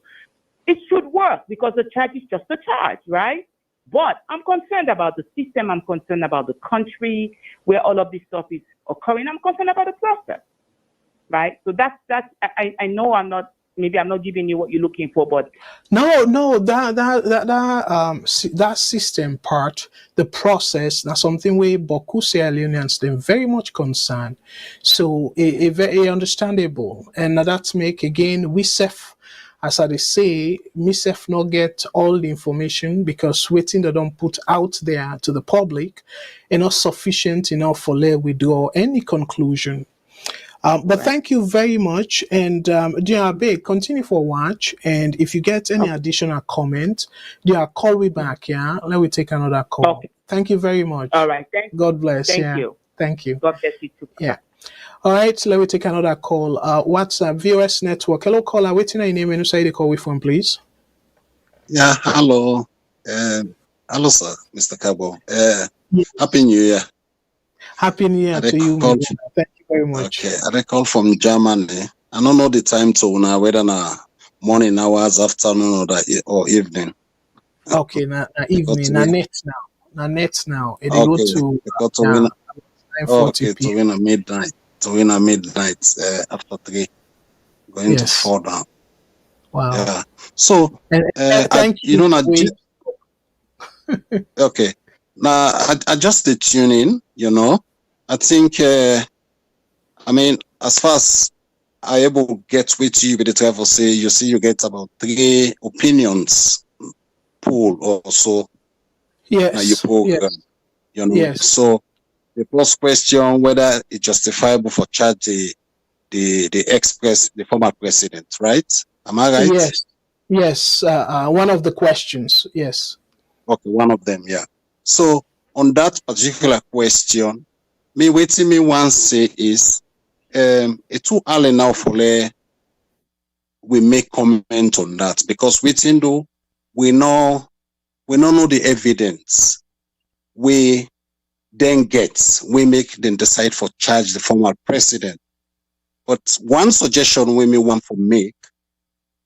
it should work because the charge is just a charge, right? But I'm concerned about the system. I'm concerned about the country where all of this stuff is occurring. I'm concerned about the process, right? So that's. I know I'm not giving you what you're looking for, but no, that system part, the process, that's something where Boku Sierra Leoneans they're very much concerned. So it very understandable, and that's make again we self. As I say, myself not get all the information because waiting they don't put out there to the public is not sufficient enough for let we draw any conclusion. But thank you very much, and dear Abe, continue for watch. And if you get any additional comment, dear, call me back. Yeah, let me take another call. Okay. Thank you very much. All right. God bless. Thank you. Thank you. God bless you too. Yeah. All right, let me take another call. WhatsApp, VOS Network. Hello, caller. Waiting on your name and say the call with phone, please. Yeah, hello. Hello, sir, Mr. Cabo. Happy New Year. Happy New Year to you, my brother. Thank you very much. Okay, I recall from Germany. I don't know the time to now, whether na morning hours, afternoon, or evening. Okay, na evening, na net now. It Okay, go to win. 9:40 Okay, p.m. to win a midnight. After 3, going to 4 now. Wow. Yeah. So, thank you. Okay. Now, I just did tune in, I think, I mean, as far as I able to get with you with the travel, you get about 3 opinions pool also. Yes. Now you program, Yes. So the first question, whether it's justifiable for charge the former president, right? Am I right? Yes. One of the questions. Yes. Okay, one of them, yeah. So on that particular question, me want say is it's too early now for we make comment on that, because waiting though we don't know the evidence. We then make them decide for charge the former president. But one suggestion we may want to make,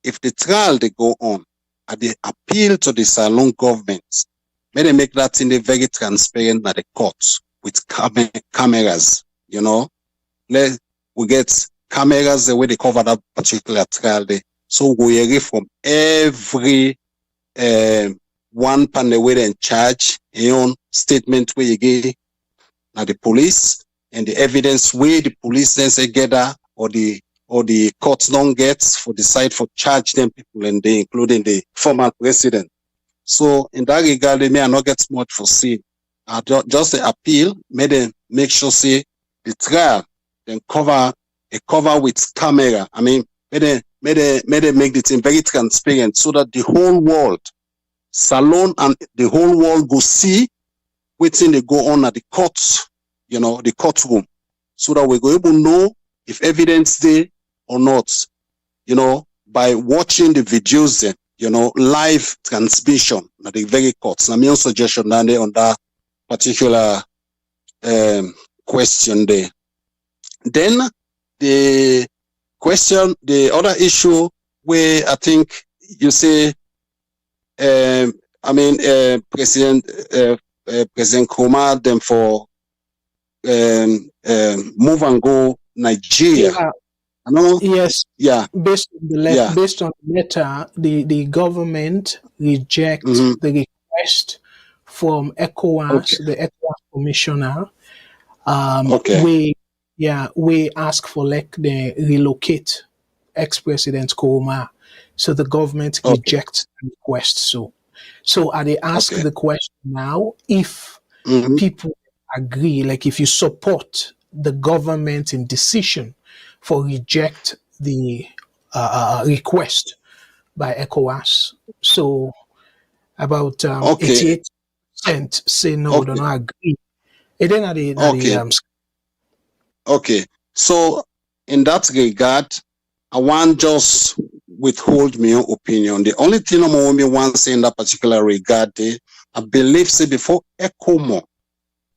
if the trial they go on, and they appeal to the Salon government, may they make that in the very transparent at the courts with cameras, we get cameras the way they cover that particular trial there. So we hear from every one panel where they in charge, statement where you get now the police and the evidence where the police then say gather or the courts don't get for decide for charge them people, and they including the former president. So in that regard, they may not get much for see. Just the appeal, may they make sure say the trial then cover with camera. I mean, may they make the thing very transparent so that the whole world, Salon and the whole world go see waiting they go on at the courts, the courtroom, so that we go able to know if evidence there or not, by watching the videos then, live transmission at the very courts. I mean, suggestion down there on that particular question there. Then the other issue where I think you say, President Koroma them for move and go Nigeria. Yeah. I know. Yes. Yeah. Based on the letter, the government reject the request from ECOWAS, the ECOWAS commissioner. We ask for the relocate ex-president Koroma. So the government rejects the request. So are they ask the question now if people agree, like if you support the government in decision for reject the request by ECOWAS. So about 88% say no, do not agree. And then Okay. So in that regard, I want just withhold my opinion. The only thing I want to say in that particular regard, I believe say before ECOMO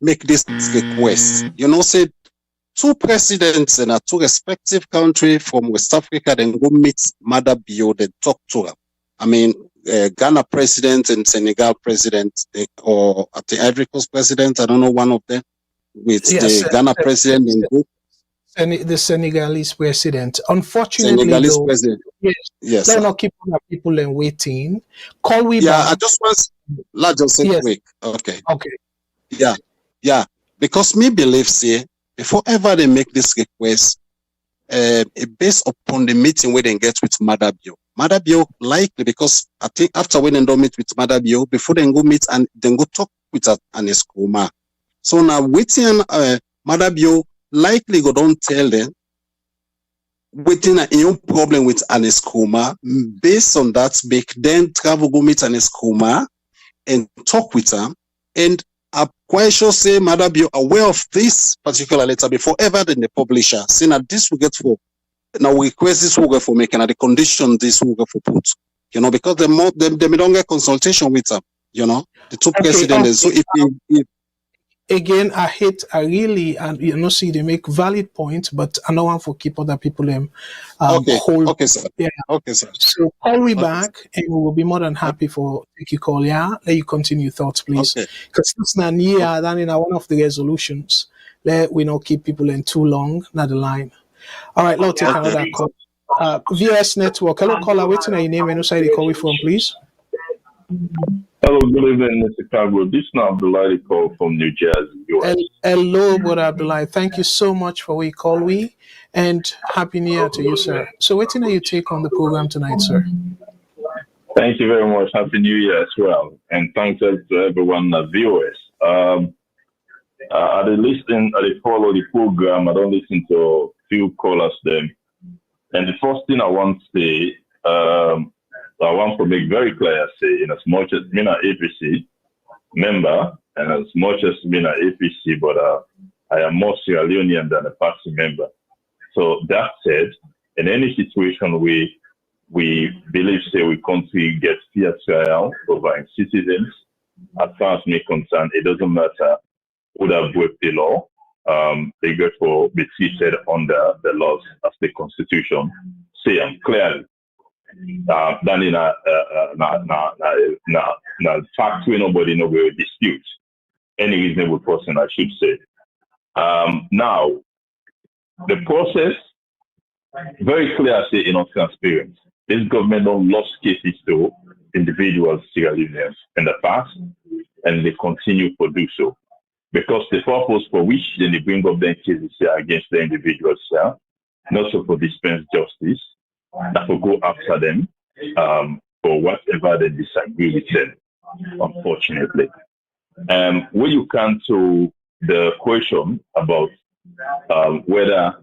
make this request, say 2 presidents in 2 respective countries from West Africa then go meet Mother Bio, they talk to her. I mean, Ghana president and Senegal president, or the Ivory Coast president, I don't know, one of them, with the Ghana president and go. The Senegalese president. Unfortunately, president. Yes. They're not keeping people and waiting. Call we back. Yeah, I just want to say quick. Okay. Yeah. Because me believe say before ever they make this request, it based upon the meeting where they get with Mother Bio. Mother Bio likely, because I think after when they don't meet with Mother Bio, before they go meet and then go talk with Ernest Koroma. So now waiting Mother Bio likely go don't tell them waiting a own problem with Ernest Koroma. Based on that, make then travel go meet Ernest Koroma and talk with them. And I'm quite sure say Mother Bio aware of this particular letter before ever then the publisher saying that this will get for now we request this will get for making the condition this will get for put. Because they don't get consultation with them, the 2 presidents. So again, and you know, see, they make valid points, but I know one for keep other people them Okay. hold. Okay, sir. Yeah. Okay, sir. So call me Okay, back, and we will be more than happy for take your call. Yeah, let you continue your thoughts, please. okay. Because it's not near than in one of the resolutions. Let we not keep people in too long, not the line. All right, let's take another call. VS Network. Hello, caller. What's your name and where you call from, please? Hello, good evening, Mr. Chicago. This is now Abdullahi call from New Jersey, US. Hello, brother Abdullah. Thank you so much for we call we, and happy New Year to you, sir. So, what are you take on the program tonight, sir? Thank you very much. Happy New Year as well, and thanks to everyone, viewers. I follow the program. I don't listen to few callers them, and the first thing I want to say, I want to make very clear, say, in as much as being an APC member, and as much as being an APC, but I am more Sierra Leonean than a party member. So that said, in any situation we believe, say, we country gets fair trial over its citizens, as far as me concerned, it doesn't matter who have break the law. They get to be treated under the laws as the Constitution say clearly. Than in a fact where nobody will dispute. Any reasonable person, I should say. Now, the process, very clear, say, transparent. This government don't lost cases to individuals, Sierra Leoneans in the past, and they continue to do so. Because the purpose for which they bring up their cases against the individuals, not so for dispense justice, that will go after them for whatever they disagree with them, unfortunately. When you come to the question about whether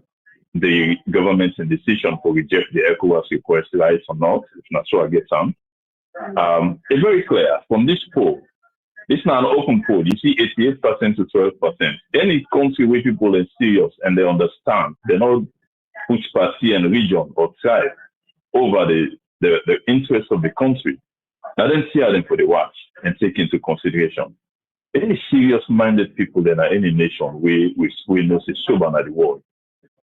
the government's decision to reject the ECOWAS request right or not, if not so, I get some. It's very clear from this poll. This is not an open poll. You see 88% to 12%. Any country where people are serious and they understand, they know which party and region or tribe over the interests of the country. Now then see them for the watch and take into consideration. Any serious-minded people that are any nation, we know say sober in the world.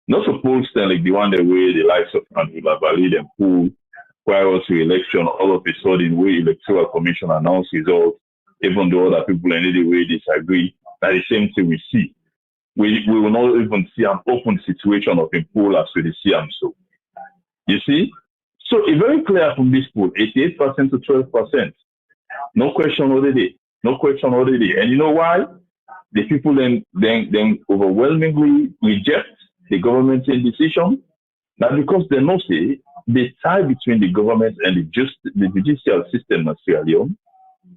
Not supposed to like the one that way the likes of Andrew Valid and who prior to election, all of a sudden we electoral commission announce results, even though other people in any way disagree. That's the same thing we see. We will not even see an open situation of a poll as we see them so. You see? So it's very clear from this poll, 88% to 12%. No question already. No question already. And you know why? The people then overwhelmingly reject the government's decision. Now because they know say the tie between the government and the judicial system of Sierra Leone,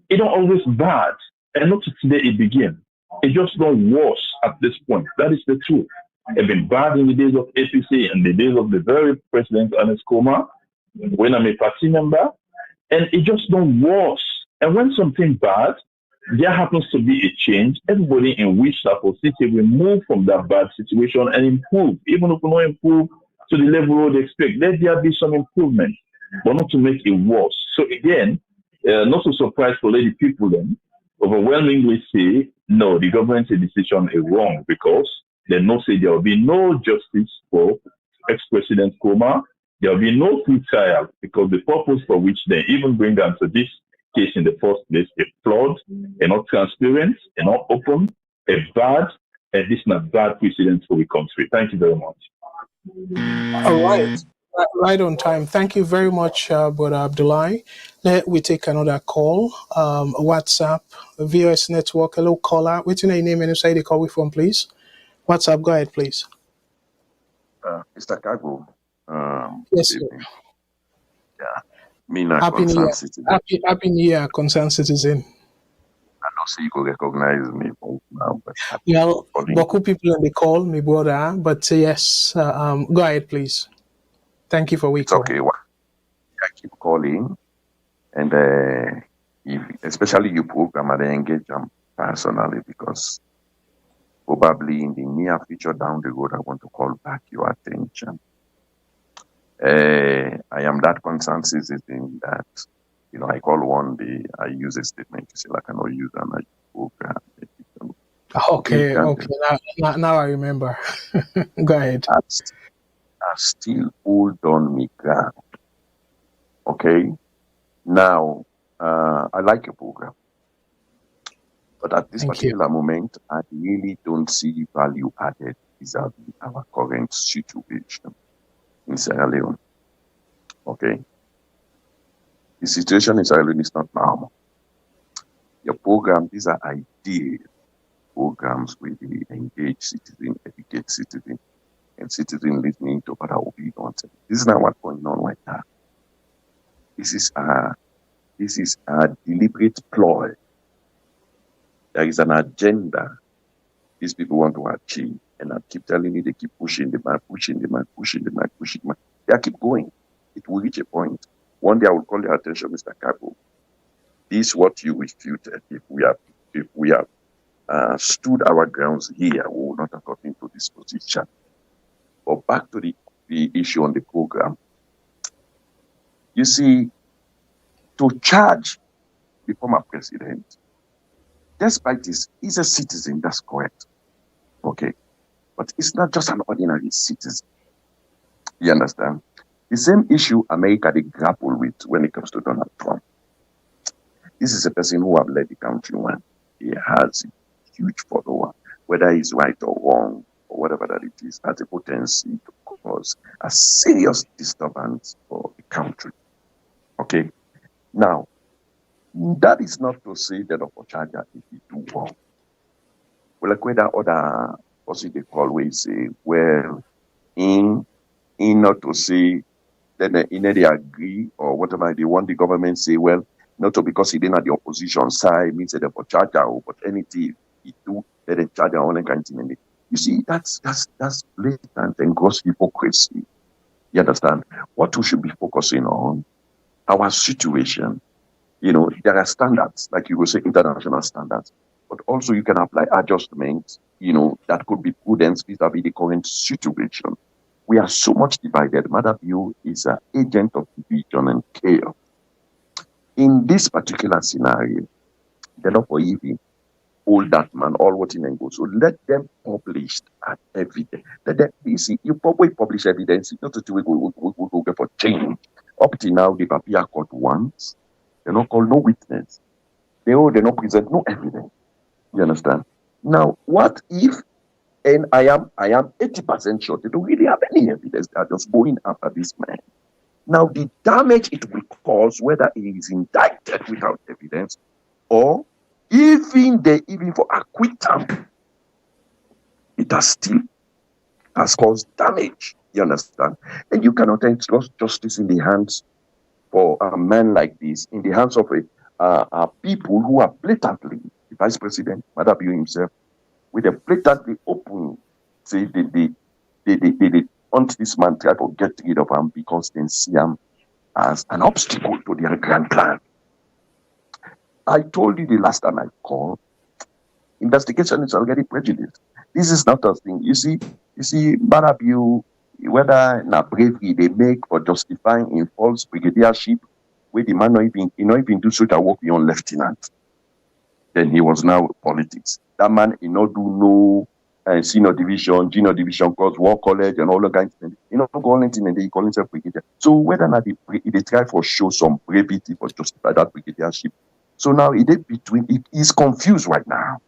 it don't always bad. And not today it begins. It just got worse at this point. That is the truth. It's been bad in the days of APC and the days of the very President Ernest Bai Koroma, when I'm a party member, and it just got worse. And when something bad, there happens to be a change, everybody in which that position will move from that bad situation and improve. Even if we don't improve to the level they expect, let there be some improvement, but not to make it worse. So again, not so surprised for lady people then overwhelmingly say, no, the government's decision is wrong because they know say there will be no justice for ex-President Koroma. There will be no free trial because the purpose for which they even bring down to this case in the first place is flawed, and not transparent, and not open, a bad, and this is not bad precedent for the country. Thank you very much. All right. Right on time. Thank you very much, Brother Abdullahi. Let we take another call. WhatsApp, VOS Network. Hello, caller. What's your name and say the call we from, please? WhatsApp, go ahead, please. Mr. Kago. Yes, sir. Yeah. Happy New Year. Happy New Year, concerned citizen. I know so you could recognize me now, but well, beaucoup people on the call, my brother, but yes, go ahead, please. Thank you for waiting. It's okay. Well, I keep calling, and especially you program, I engage them personally because probably in the near future down the road, I want to call back your attention. I am that concerned citizen that, I call one day, I use a statement to say, like, I cannot use an program. Okay, okay. Now I remember. Go ahead. I still hold on me ground. Okay. Now, I like your program, but at this Thank you. particular moment, I really don't see value added vis-a-vis our current situation in Sierra Leone. Okay. The situation in Sierra Leone is not normal. Your program, these are ideal programs where they engage citizens, educate citizens, and citizens listening to what will be content. This is not what's going on right now. This is a deliberate ploy. There is an agenda these people want to achieve, and I keep telling you, they keep pushing the man. They keep going. It will reach a point. One day I will call your attention, Mr. Kabo. This is what you refuted. If we have stood our grounds here, we will not have gotten to this position. But back to the issue on the program. You see, to charge the former president, despite this, he's a citizen, that's correct. Okay. But it's not just an ordinary citizen. You understand? The same issue America they grapple with when it comes to Donald Trump. This is a person who have led the country when he has a huge follower, whether he's right or wrong, or whatever that it is, has a potency to cause a serious disturbance for the country. Okay? Now, that is not to say that of a charger if he do wrong. Well, like whether other person they always say, well, in not to say that they agree or whatever they want the government say, well, not to because he didn't have the opposition side means that for charger, but anything he do, let them charge on kind of thing. You see, that's blatant and gross hypocrisy. You understand? What we should be focusing on, our situation. You know, there are standards, like you will say, international standards, but also you can apply adjustments, you know, that could be prudence vis-a-vis the current situation. We are so much divided. Mother View is an agent of division and chaos. In this particular scenario, they're not for even hold that man, all what in and go. So let them publish evidence. Let them, you see, you probably publish evidence, not to we go for change. Up to now, the Papia court wants. They're not called no witness. They not present no evidence. You understand? Now, what if, and I am 80% sure they don't really have any evidence. They are just going after this man. Now, the damage it will cause, whether he is indicted without evidence, or even for acquittal, it has caused damage. You understand? And you cannot entrust justice in the hands for a man like this, in the hands of people who are blatantly, the Vice President, Madabiu himself, with a blatantly open, say they want this man try to get rid of him because they see him as an obstacle to their grand plan. I told you the last time I called, investigation is already prejudiced. This is not a thing. You see, Madabiu, whether na bravery they make for justifying in false brigadiership, where the man not even do such a work beyond lieutenant. Then he was now politics. That man not do no senior division, junior division course, war college, and all the kinds of things. He not go anything and they call himself brigadier. So whether not they try for show some bravery for justify that brigadiership. So now he's confused right now.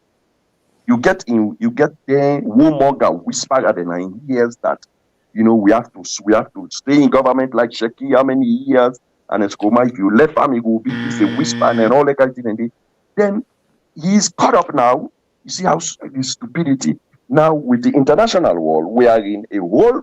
You get there, warmonger whisper at the 9 years that, you know, we have to stay in government like Sheki, how many years? And it's Koma, if you left him, it will be a whisper and all that kind of thing. Then he's caught up now. You see how the stupidity. Now with the international world, we are in a whole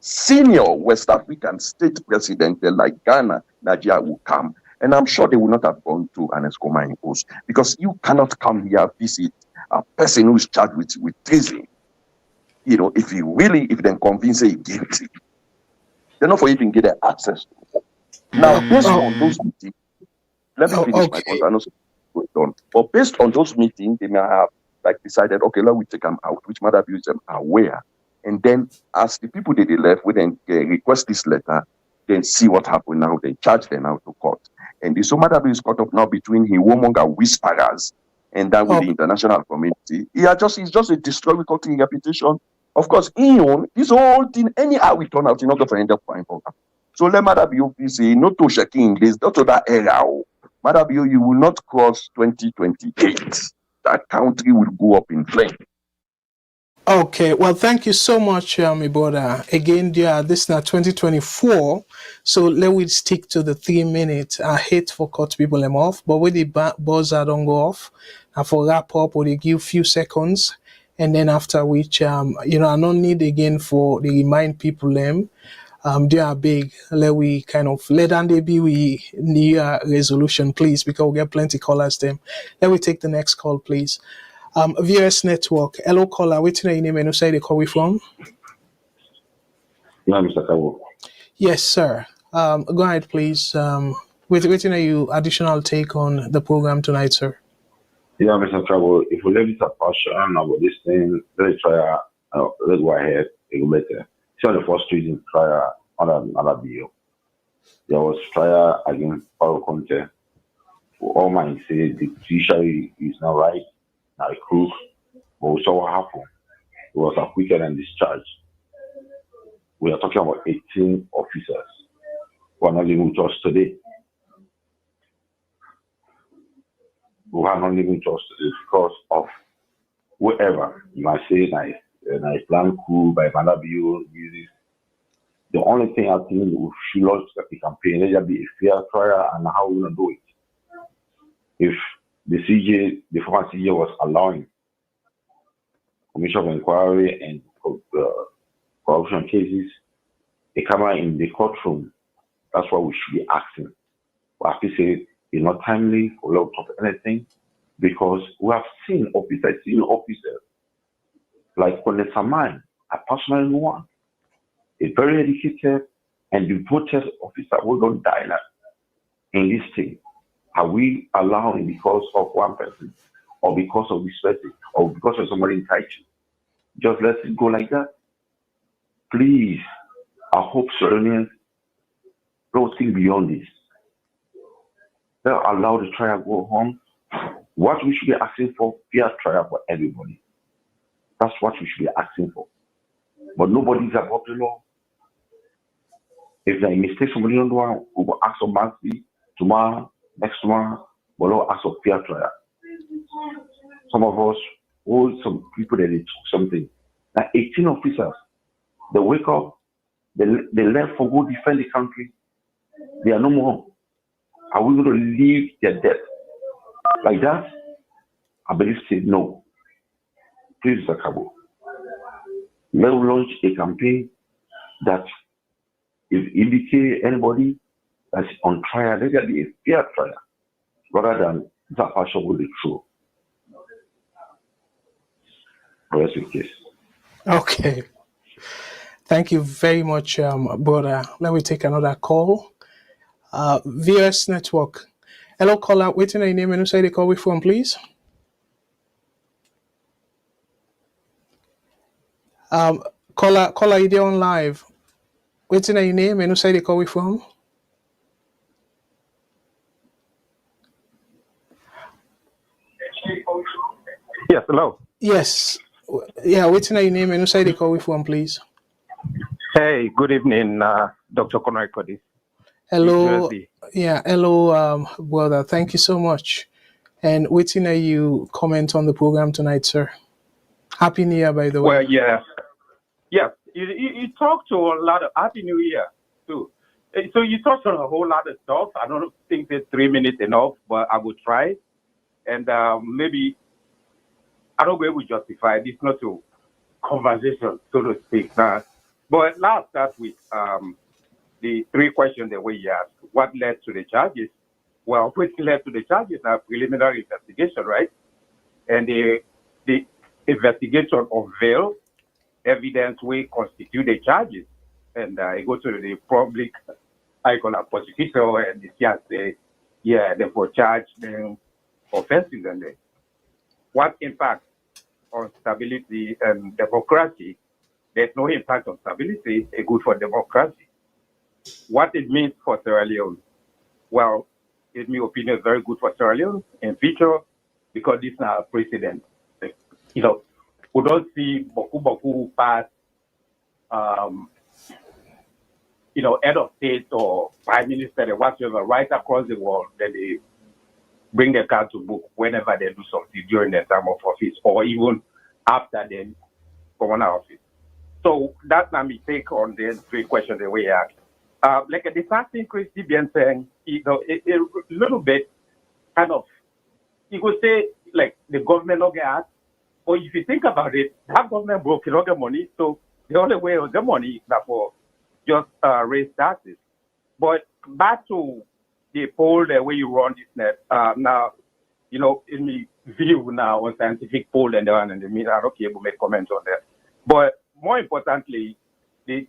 senior West African state president like Ghana, Nigeria will come. And I'm sure they will not have gone to an Escoma in post because you cannot come here visit a person who is charged with treason. You know, if they convince you guilty, they're not for even get their access to it. Now, based on those meetings, let me finish my point. I know it's done. But based on those meetings, they may have decided, okay, let me take them out, which Mother Views them aware. And then as the people that they left, we then request this letter, then see what happened now, then charge them out to court. And the Mother View is caught up now between the warmonger whisperers and then with the international community. It's just a destroying country reputation. Of course, this whole thing, anyhow we turn out, not going to end up fine program. So let Madabio say, not to check in this, not to that era. Madabio, you will not cross 2028. That country will go up in flames. Okay, well, thank you so much, my brother. Again, dear, this is now 2024, so let we stick to the 3 minutes. I hate for cut people them off, but when the buzzer don't go off, and for wrap up, we give few seconds, and then after which, I don't need again for the remind people them. They are big. Let we kind of let them they be we New Year resolution, please, because we get plenty callers them. Let we take the next call, please. VS Network. Hello, caller. What's your name and where you call from? Yeah, Mr. Kabo. Yes, sir. Go ahead, please. Waiting are you additional take on the program tonight, sir? Yeah, Mr. Kabo. If we leave it a passion about this thing, let's try. Let's go ahead. It will better. See on the first Treason trial on another bill. There was trial against Paul Conte. All mine say the judiciary is not right. Now a crook, but we saw what happened. It was acquitted and discharged. We are talking about 18 officers who are not living with us today. Who are not living with us today because of whoever you might say, nice plan coup by Mandabio. The only thing I think we should launch the campaign, let there be a fair trial and how we're going to do it. If the former CJ was allowing commission of inquiry and corruption cases, a camera in the courtroom, that's what we should be asking. We have to say it's not timely for us to talk anything because we have seen officers like Colonel Samai, I personally know one, a very educated and devoted officer who don't die in this thing. Are we allowing because of one person or because of this person or because of somebody in title? Just let it go like that. Please, I hope Sierra Leone don't think beyond this. They'll allow the trial go on. What we should be asking for, fair trial for everybody. That's what we should be asking for. But nobody's above the law. If there is a mistake, somebody don't know, we will ask for mercy tomorrow, next tomorrow, but we'll ask for fair trial. Some of us, some people that they took something. Like 18 officers, they wake up, they left for go defend the country. They are no more. Are we going to leave their death like that? I believe say no. Please, Mr. Kabo, let's launch a campaign that if indicate anybody that's on trial, let there be a fair trial rather than that passion will be true. Rest in case. Okay. Thank you very much, brother. Let me take another call. VS Network. Hello, caller. Waiting your name and who say they call from, please. Caller, you there on live. Waiting your name and who say they call from. Yes, hello. Yes. Yeah, waiting your name and who say they call from, please. Hey, good evening, Dr. Conroy Cody. Hello. Yeah, hello, brother. Thank you so much. And waiting you comment on the program tonight, sir. Happy New Year, by the way. Well, yeah. Yes, you talked to a lot of Happy New Year, too. So you talked on a whole lot of stuff. I don't think that 3 minutes enough, but I will try. And maybe, I don't know where we justify this, not a conversation, so to speak. But let's start with the 3 questions that we asked. What led to the charges? Well, what led to the charges are preliminary investigation, right? And the investigation unveiled evidence will constitute the charges. And it goes to the public, I call a prosecutor, and the judge say, yeah, therefore charge them offenses. And what impact on stability and democracy? There's no impact on stability. It's good for democracy. What it means for Sierra Leone? Well, in my opinion, very good for Sierra Leone in future because this is not a precedent. You know, we don't see Boku pass, you know, head of state or prime minister or whatever right across the world, then they bring their car to book whenever they do something during their time of office or even after they go on office. So that's my take on the three questions that we asked. Like the first thing Christy been saying, you know, a little bit kind of, you could say like the government don't get asked, or if you think about it, that government broke, you don't get money, so the only way to get money is that for just raise taxes. But back to the poll, the way you run this net, now, you know, in the view now on scientific poll and the media, I'm not able to make comments on that. But more importantly, the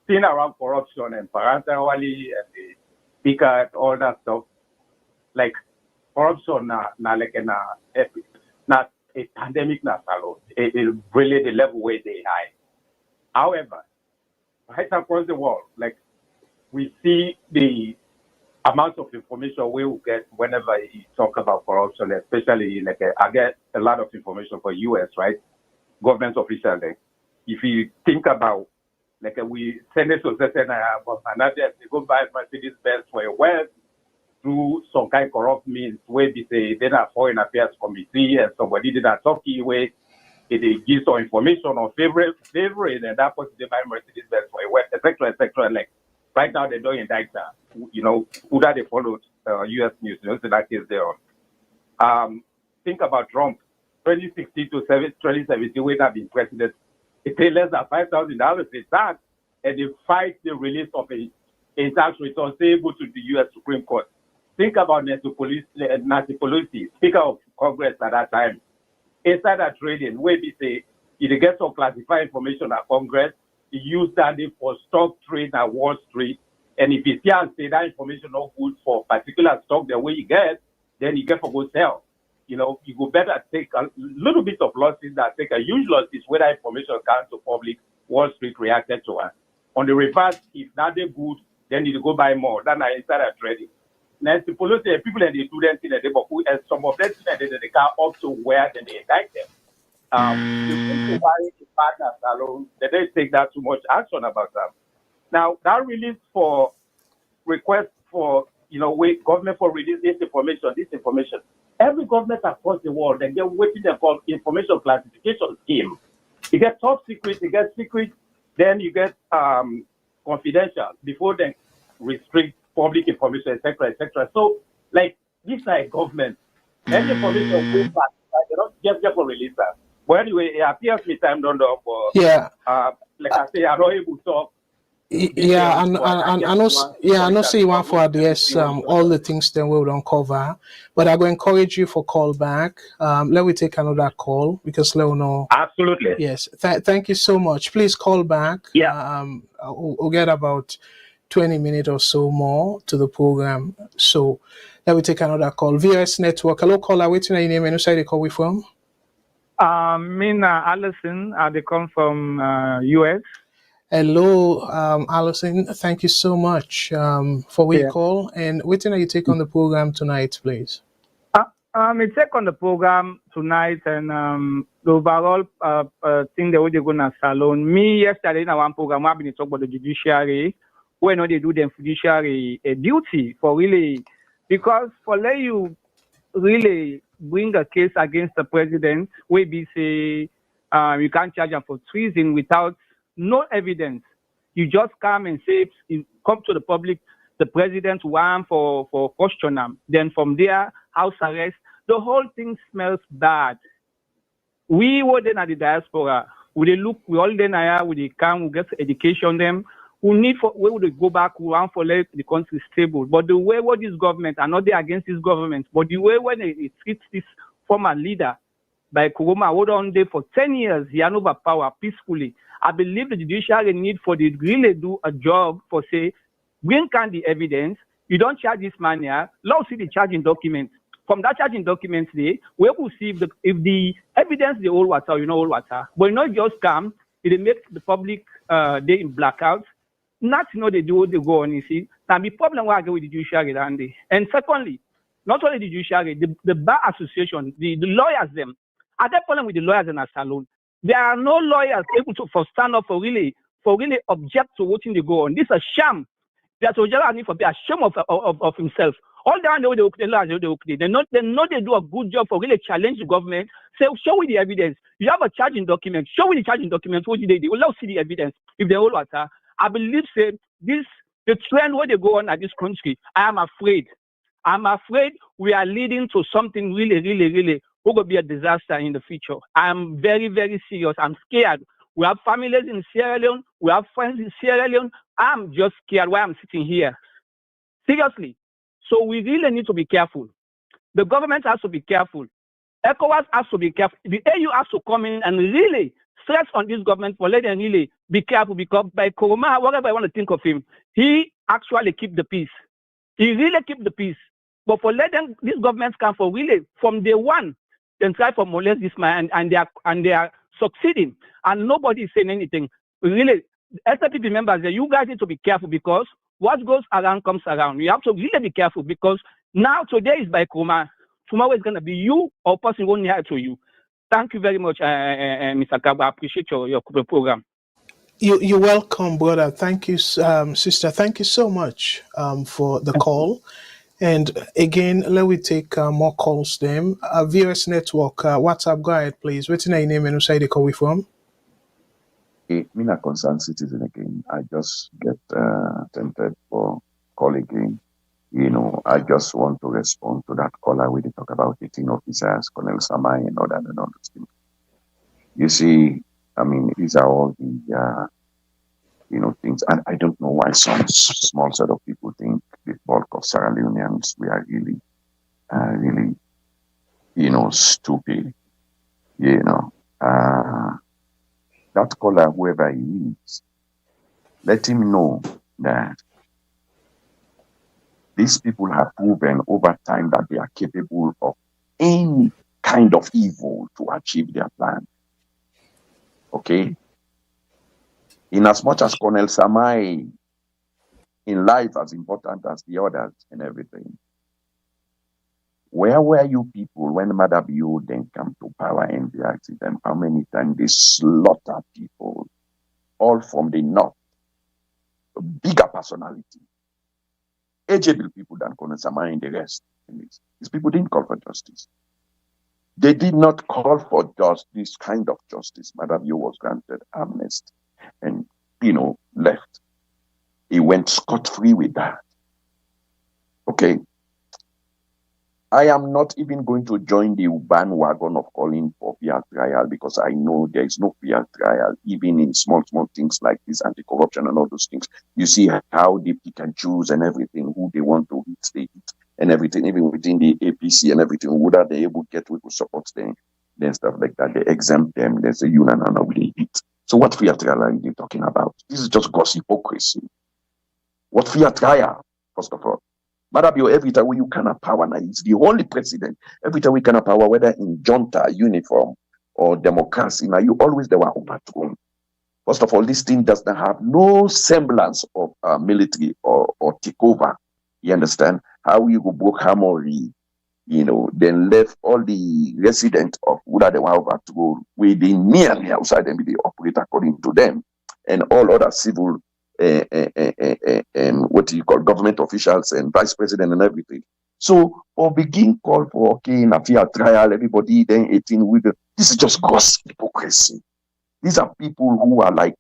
thing around corruption and parentality and the speaker, all that stuff, like corruption, not a pandemic, not alone. It really the level where they high. However, right across the world, like we see the amount of information we will get whenever you talk about corruption, especially like I get a lot of information for US, right? Government officials. If you think about like we send it to certain they go buy Mercedes Benz for a wealth through some kind of corrupt means where they say they're a foreign affairs committee and somebody did a talkie where they give some information on favorite and that person they buy Mercedes Benz for a wealth, etc. Like right now they don't indict that. You know, who that they followed US news, you know, so that case there on. Think about Trump, 2016 to 2017, when have been president. It paid less than $5,000 in tax, and they fight the release of a tax return payable to the U.S. Supreme Court. Think about Nancy Pelosi, Speaker of Congress at that time. Insider trading, where they say, if you get some classified information at Congress, you use that for stock trade at Wall Street, and if you see and say that information not good for particular stock the way you get, then you get for go sell. You know, you go better take a little bit of losses than take a huge losses where that information comes to public. Wall Street reacted to it. On the reverse, if not they good, then you go buy more. That's not insider trading. Nancy Pelosi, people in the students in the neighborhood, and some of them they can up to where then they indict them. The partners alone, they don't take that too much action about them. Now that release for request for wait government for release this information. Every government across the world, they get waiting they call information classification scheme. You get top secret, you get secret, then you get confidential before they restrict public information, etc. So, like this is a government. Any information goes back, they don't just for release that. But anyway, it appears me time don't know for like I say, I'm not able to talk. Yeah, and I know say you want for address all the things then we will uncover, but I will encourage you for call back. Let me take another call because let me know. Absolutely. Yes. Thank you so much. Please call back. Yeah. We'll get about 20 minutes or so more to the program. So let me take another call. VS Network. Hello, caller. What's your name and who side they call we from? Allison. They come from US. Hello, Alison. Thank you so much for your call. And what are you take on the program tonight, please? I take on the program tonight and the overall thing that we're going to salon. Me yesterday in one program, I've been talking about the judiciary. When they do the judiciary a duty for really, because for let you really bring a case against the president, we be say you can't charge him for treason without no evidence. You just come and say, come to the public, the president want for question him. Then from there, house arrest. The whole thing smells bad. We were then at the diaspora. We look, we all then here, we come, we get education them. We would go back, we want for let the country stable. But the way what this government, I'm not there against this government, but the way when it treats this former leader, Bai Koroma, hold on there for 10 years, he had over power peacefully. I believe the judiciary need for the really do a job for say, bring can the evidence, you don't charge this man here, let's see the charging document. From that charging document there, we will see if the evidence the old water, old water. But not just come, it makes the public they in blackout. Not they do what they go on, you see. Now the problem we get with the judiciary and secondly, not only the judiciary, the bar association, the lawyers them. At that problem with the lawyers in a salon, there are no lawyers able to stand up for really object to what they go on. This is a sham. That Ojala need to be ashamed of himself. All they know they know they do a good job for really challenge the government. Say, show me the evidence. You have a charging document. Show me the charging document. What did they do? Let's see the evidence. If they all water, I believe say the trend where they go on at this country. I am afraid. I'm afraid we are leading to something really who will be a disaster in the future. I'm very, very serious. I'm scared. We have families in Sierra Leone. We have friends in Sierra Leone. I'm just scared why I'm sitting here. Seriously. So we really need to be careful. The government has to be careful. ECOWAS has to be careful. The AU has to come in and really stress on this government for letting them really be careful, because Bai Koroma, whatever I want to think of him, he actually keep the peace. He really keep the peace. But for letting these governments come for really from day one, then try to molest this man and they are succeeding, and nobody is saying anything. Really, SLPP members, you guys need to be careful, because what goes around comes around. You have to really be careful, because now today is Bai Koroma, tomorrow is going to be you or person going near to you. Thank you very much, Mr. Kaba. I appreciate your program. You're welcome, brother. Thank you, sister. Thank you so much for the call. And again, let me take more calls then. VRS Network, WhatsApp, go ahead, please. What's your name and who side you call from? Me a concerned citizen again. I just get tempted for call again. I just want to respond to that caller where they talk about 18 officers, Colonel Samai and all those things. You see, I mean, these are all the, things. And I don't know why some small set of people think the bulk of Sierra Leoneans, we are really, stupid. That caller, whoever he is, let him know that these people have proven over time that they are capable of any kind of evil to achieve their plan. Okay? In as much as Colonel Samai in life as important as the others and everything, where were you people when Madabio then come to power in the accident? How many times they slaughter people, all from the north, a bigger personality, ageable people than Colonel Samai and the rest. These people didn't call for justice. They did not call for this kind of justice. Madabio was granted amnesty and, left. He went scot-free with that. Okay. I am not even going to join the bandwagon of calling for fair trial, because I know there is no fair trial, even in small things like this, anti-corruption and all those things. You see how they pick and choose and everything, who they want to hit, they hit, and everything, even within the APC and everything, whether they able to get people who support them, then stuff like that, they exempt them, they say, no, they hit. So what fair trial are you talking about? This is just gross hypocrisy. What fair trial, first of all? Madabio, every time you can have power, now he's the only president. Every time we can have power, whether in junta, uniform, or democracy, now you always the one overthrown. First of all, this thing does not have no semblance of military or takeover. You understand? How you go broke harmony, then left all the residents of Uda the one overthrown, within near outside them, they operate according to them, and all other civil what you call government officials and vice president and everything. So, or begin call for in a fair trial, everybody then 18 with this is just gross hypocrisy. These are people who are like,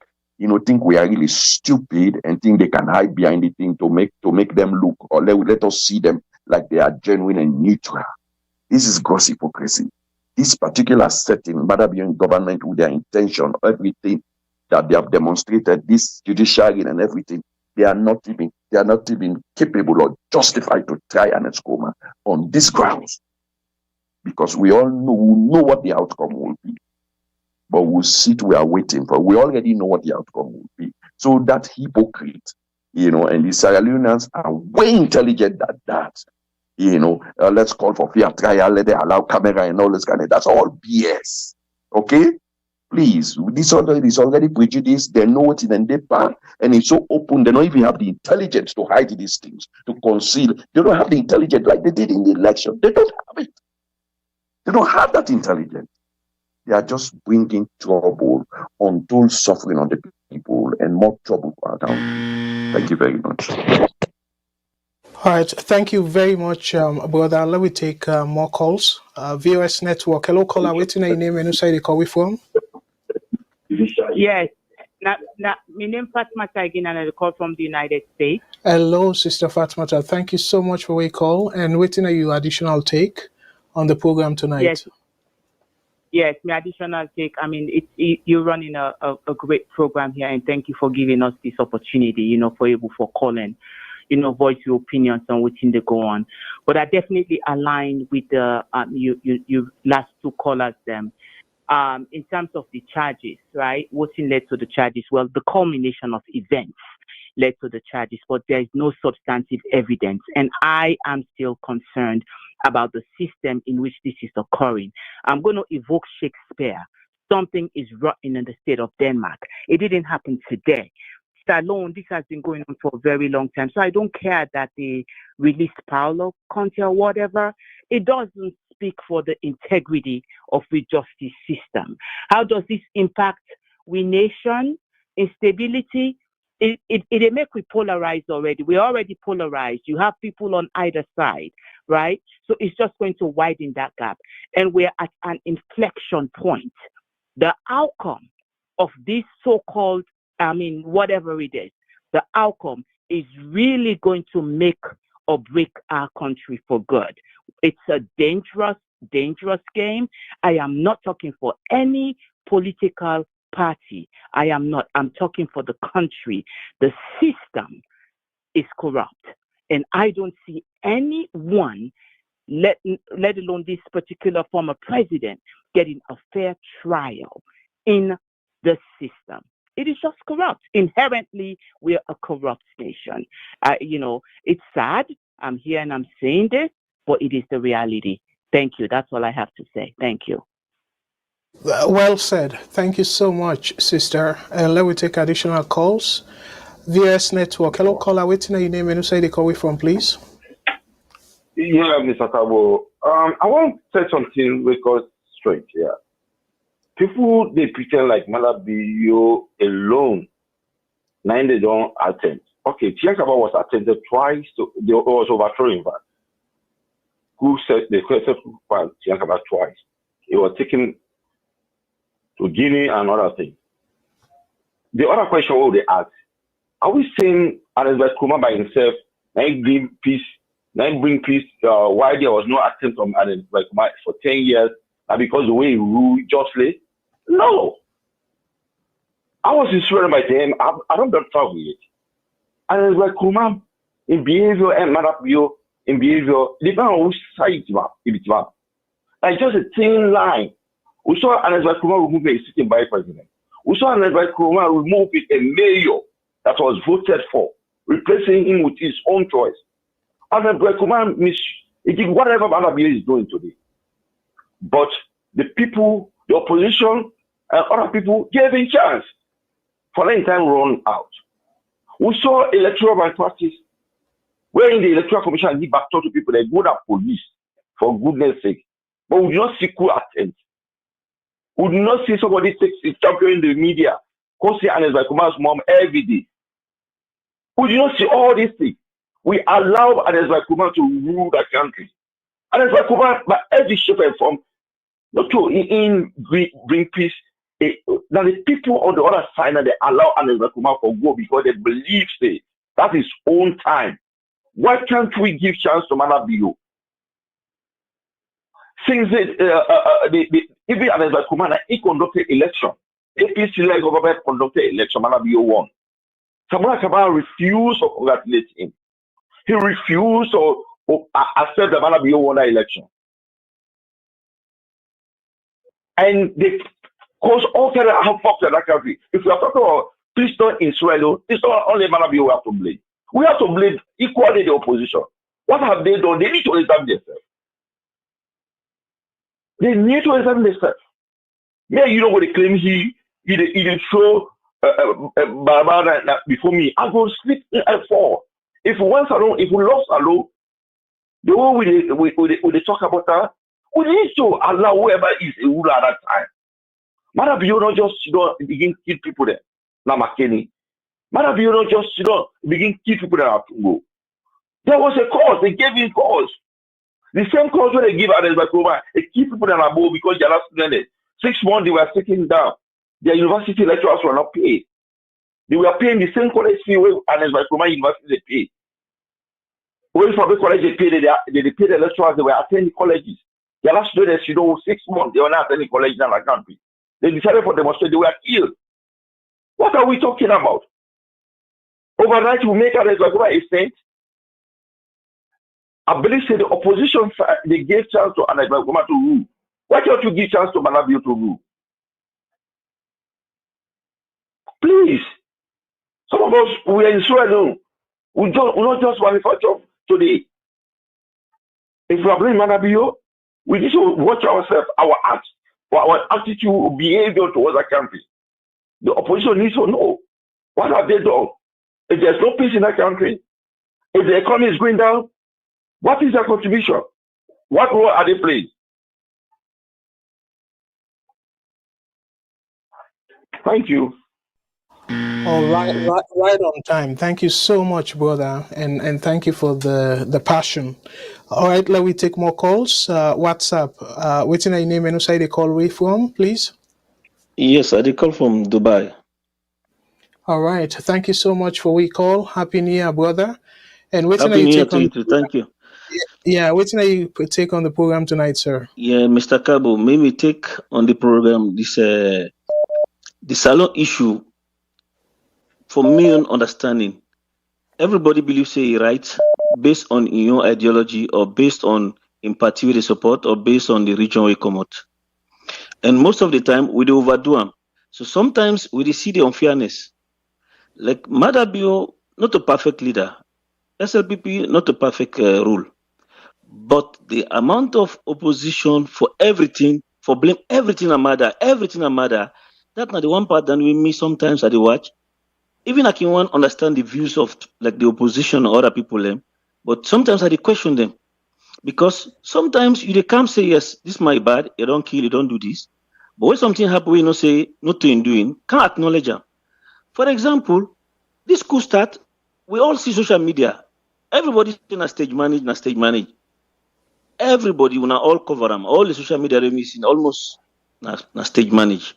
think we are really stupid and think they can hide behind the thing to make them look, or let us see them like they are genuine and neutral. This is gross hypocrisy. This particular setting, Madabian government with their intention, everything that they have demonstrated, this judiciary and everything, they are not even capable or justified to try Ernest Koroma on these grounds, because we all know what the outcome will be, but we are waiting for. We already know what the outcome will be. So that hypocrite, and the Sierra Leoneans are way intelligent than that. Let's call for fair trial, let them allow camera and all this kind of. That's all BS. Okay. Please, this already is already prejudiced. They know it in the pan, and it's so open. They don't even have the intelligence to hide these things, to conceal. They don't have the intelligence like they did in the election. They don't have it. They don't have that intelligence. They are just bringing trouble, untold suffering on the people, and more trouble for our country. Thank you very much. All right, thank you very much, brother. Let me take more calls. VOS Network. Hello, caller. Waiting your name and who side you call from? Yes. My name is Fatmata again, and I call from the United States. Hello, Sister Fatmata. Thank you so much for your call. And waiting on your additional take on the program tonight. Yes, my additional take. I mean, you're running a great program here, and thank you for giving us this opportunity, for calling, voice your opinions on what's in the go on. But I definitely align with the you last two callers them. In terms of the charges, right? What's led to the charges? Well, the culmination of events led to the charges, but there is no substantive evidence. And I am still concerned about the system in which this is occurring. I'm going to evoke Shakespeare. Something is rotten in the state of Denmark. It didn't happen today. Stallone, this has been going on for a very long time. So I don't care that they released Paolo Conte or whatever. It doesn't speak for the integrity of the justice system. How does this impact we nation? Instability? It make we polarized already. We're already polarized. You have people on either side, right? So it's just going to widen that gap. And we're at an inflection point. The outcome of this so-called, whatever it is, the outcome is really going to make or break our country for good. It's a dangerous, dangerous game. I am not talking for any political party. I am not. I'm talking for the country. The system is corrupt. And I don't see anyone, let alone this particular former president, getting a fair trial in the system. It is just corrupt. Inherently, we're a corrupt nation. It's sad. I'm here and I'm saying this, but it is the reality. Thank you. That's all I have to say. Thank you. Well said. Thank you so much, sister. Let me take additional calls. VS Network. Hello, caller. Waiting your name and who side you call from, please. Yeah, Mr. Kabo. I want to say something because straight here. People, they pretend like Malabio alone. Now they don't attend. Okay, Tiankaba was attended twice. They was overthrown that. Who said the question for Tiankaba twice? He was taken to Guinea and other things. The other question they ask, are we saying Ernest Bai Koroma by himself, now bring peace, why there was no attempt from Ernest Bai Koroma for 10 years, and because the way he ruled justly? No. I was inspired by them. I don't get trouble with it. Ernest Bai Koroma, in behavior and Malabio, in behavior, depending on which side it is. Like just a thin line. We saw Ernest Bai Koroma remove a sitting vice president. We saw Ernest Bai Koroma remove a mayor that was voted for, replacing him with his own choice. Ernest Bai Koroma he did whatever Malabio is doing today. But the people, the opposition, and other people gave him chance for letting time run out. We saw electoral malpractice, wherein the electoral commission give back to people that go to police for goodness sake. But we do not see coup attempts. We do not see somebody take his champion in the media, go see Ernest Bai Koroma's mom every day. We do not see all these things. We allow Ernest Bai Koroma to rule the country. Ernest Bai Koroma, by every shape and form, not to bring peace. Now the people on the other side, they allow Ernest Bai Koroma to go because they believe that is own time. Why can't we give chance to Malabio? Since even Ernest Bai Koroma, he conducted election. APC government conducted election. Malabio won. Samora Kabal refused to congratulate him. He refused to accept the Malabio won the election. And they cause all kind of havoc in that country. If we are talking about Treason in Sierra Leone, it's not only Malabio we have to blame. We have to blame equally the opposition. What have they done? They need to examine themselves. They need to examine themselves. Me, you know what they claim he did show Barbara before me. I go sleep at 4. If once alone, if we lost alone, the way we talk about that, we need to allow whoever is a ruler at that time. Matter you not just begin to kill people there. Now McKinney. Matter you not just begin to kill people there at Tungo. There was a cause. They gave him cause. The same cause where they give Ernest Bai Koroma, they keep people in Abo because they're not students. 6 months they were taken down. Their university lecturers were not paid. They were paying the same college fee where Ernest Bai Koroma University they pay. When public college they pay the lecturers, they were attending colleges. Their last students, 6 months, they were not attending college in the country. They decided for demonstration, they were killed. What are we talking about? Overnight we make Ernest Bai Koroma a saint. I believe the opposition they gave chance to Ernest Bai Koroma to rule. Why can't you give chance to Manabio to rule? Please. Some of us, we are in Sierra Leone. We not just manufacture today. If we are blaming Manabio, we need to watch ourselves, our attitude, behavior towards our country. The opposition needs to know what have they done. If there's no peace in that country, if the economy is going down, what is their contribution? What role are they playing? Thank you. All right on time. Thank you so much, brother, and thank you for the passion. All right, let me take more calls. WhatsApp. What's your name and who they call away from, please? Yes, I call from Dubai. All right. Thank you so much for we call. Happy New Year, brother. And what's Happy New Year to you too. Thank you. Yeah, what's you take on the program tonight, sir? Yeah, Mr. Cabo, maybe take on the program this the salon issue. For me, understanding, everybody believes say right based on your ideology or based on in party they support or based on the region we come out. And most of the time we do overdo them. So sometimes we see the unfairness. Like Madabio, not a perfect leader. SLPP, not a perfect rule. But the amount of opposition for everything, for blame everything a matter, that's not the one part that we miss sometimes at the watch. Even I can want understand the views of like the opposition or other people, but sometimes I question them. Because sometimes you can't say, yes, this is my bad, you don't kill, you don't do this. But when something happens, you say, not to doing, can't acknowledge them. For example, this could start, we all see social media. Everybody's in a stage manage. Everybody will all cover them. All the social media they're missing almost na stage manage.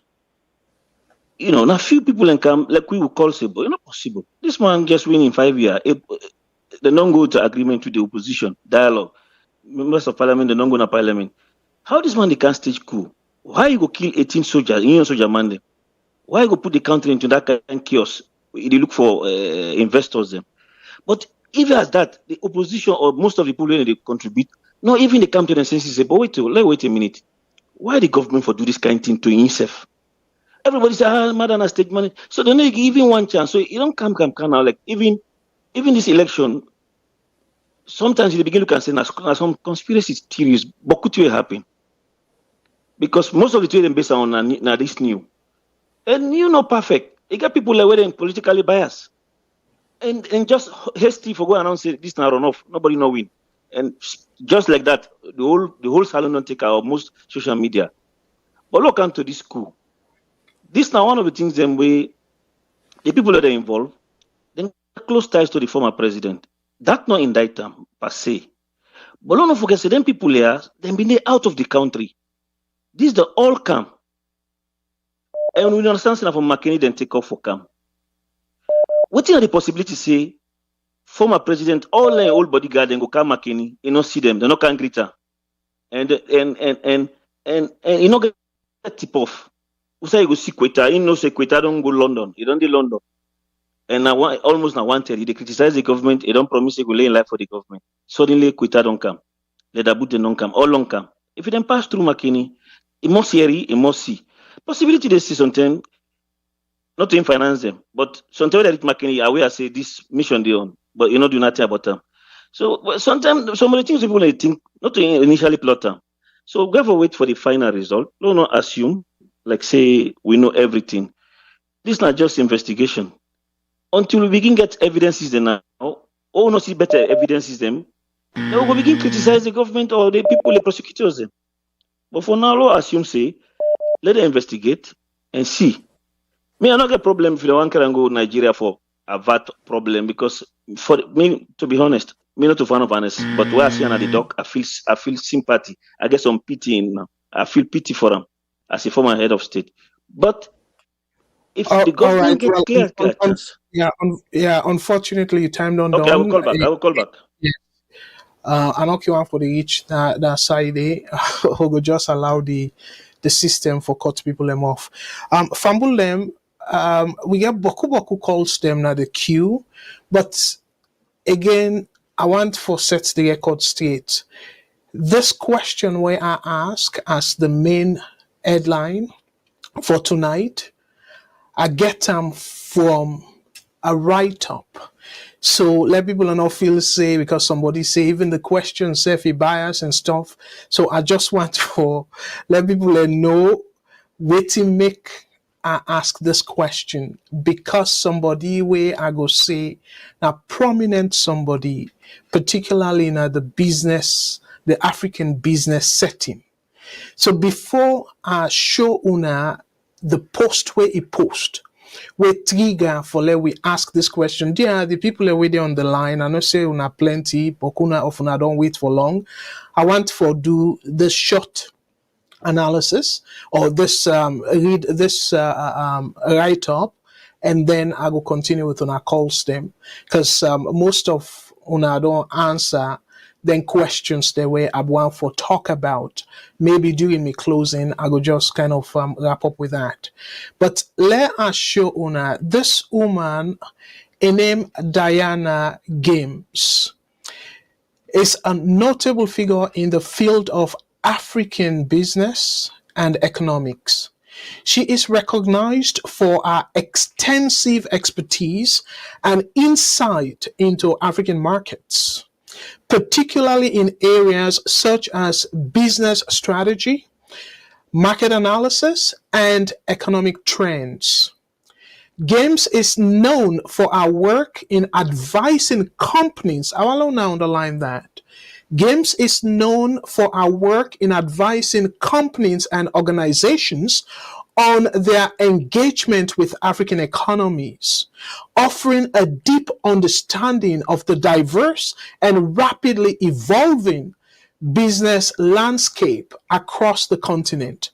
You know, now few people can come like we will call say, but it's not possible. This man just win in 5 years. They don't go to agreement with the opposition, dialogue. Members of parliament, they don't go to parliament. How this man they can stage coup? Why you go kill 18 soldiers, Union soldier man them? Why you go put the country into that kind of chaos? They look for investors them. But even as that, the opposition or most of the people when they contribute, not even they come to the senses say, but wait a minute. Why the government for do this kind of thing to himself? Everybody say, madam, state money. So they don't give even one chance. So you don't come now. Like even this election, sometimes you begin to can say some conspiracy theories, but could happen? Because most of the theories based on this new. And you know perfect. You got people like where politically biased. And just hasty for go and say this now run off. Nobody no win. And just like that, the whole salon don't take our most social media. But look onto this coup. This now one of the things them way the people that are involved, then close ties to the former president. That not indict them per se. But don't forget, them people here, they've been out of the country. These the all come. And we understand from McKinney then take off for camp. What is the possibility say former president, all the old bodyguard then go come McKinney, you know see them, they not can greet her. And you know get tip off. You say you go see Quetta, you know say Quetta don't go London, you don't do London. And now almost now wanted, they criticize the government, they don't promise they go lay in life for the government. Suddenly Quetta don't come. Let the boot don't come, all long come. If you then pass through McKinney, it must hear, it must see. Possibility they see something, not to finance them, but sometimes they McKinney aware say this mission they own, but you know do nothing about them. So sometimes some of the things people think not to initially plot them. So go for wait for the final result. No assume like say we know everything. This is not just investigation. Until we begin get evidences then now, or not see better evidences them, then we will begin criticize the government or the people, the prosecutors them. But for now, Lord assume say, let them investigate and see. Me, I not get problem if you want to go Nigeria for a VAT problem, because for me, to be honest, me not to fan of honest, but where I see another doc, I feel sympathy. I get some pity in now. I feel pity for them as a former head of state. But if the government get clear chance. Unfortunately, time don't Okay, done. I will call back. I will call back. Yeah. I know you want for the each that side who go just allow the system for cut people them off. Fumble them. We get boku calls them now the queue, but again, I want for set the record straight. This question where I ask as the main headline for tonight, I get them from a write-up. So let people not feel say because somebody say even the question say if he bias and stuff. So I just want for let people know waiting make I ask this question because somebody where I go say now prominent somebody, particularly in the business, the African business setting. So before I show una the post where he post, we trigger for let we ask this question. Dear the people already on the line, I know say una plenty, but una often I don't wait for long. I want for do this short analysis or this read this write up, and then I will continue with una calls them because most of una don't answer. Then questions the way I want for talk about. Maybe during me closing, I will just kind of wrap up with that. But let us show una this woman, a name Diana Games, is a notable figure in the field of African business and economics. She is recognized for her extensive expertise and insight into African markets, particularly in areas such as business strategy, market analysis, and economic trends. Games is known for her work in advising companies. I will now underline that. Games is known for her work in advising companies and organizations on their engagement with African economies, offering a deep understanding of the diverse and rapidly evolving business landscape across the continent.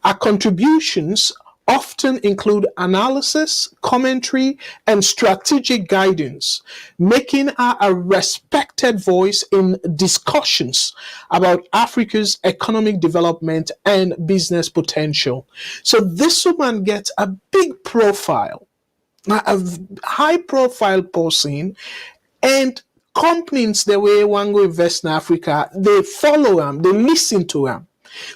Our contributions often include analysis, commentary, and strategic guidance, making her a respected voice in discussions about Africa's economic development and business potential. So this woman gets a big profile, a high profile person, and companies the way one go invest in Africa, they follow him, they listen to him.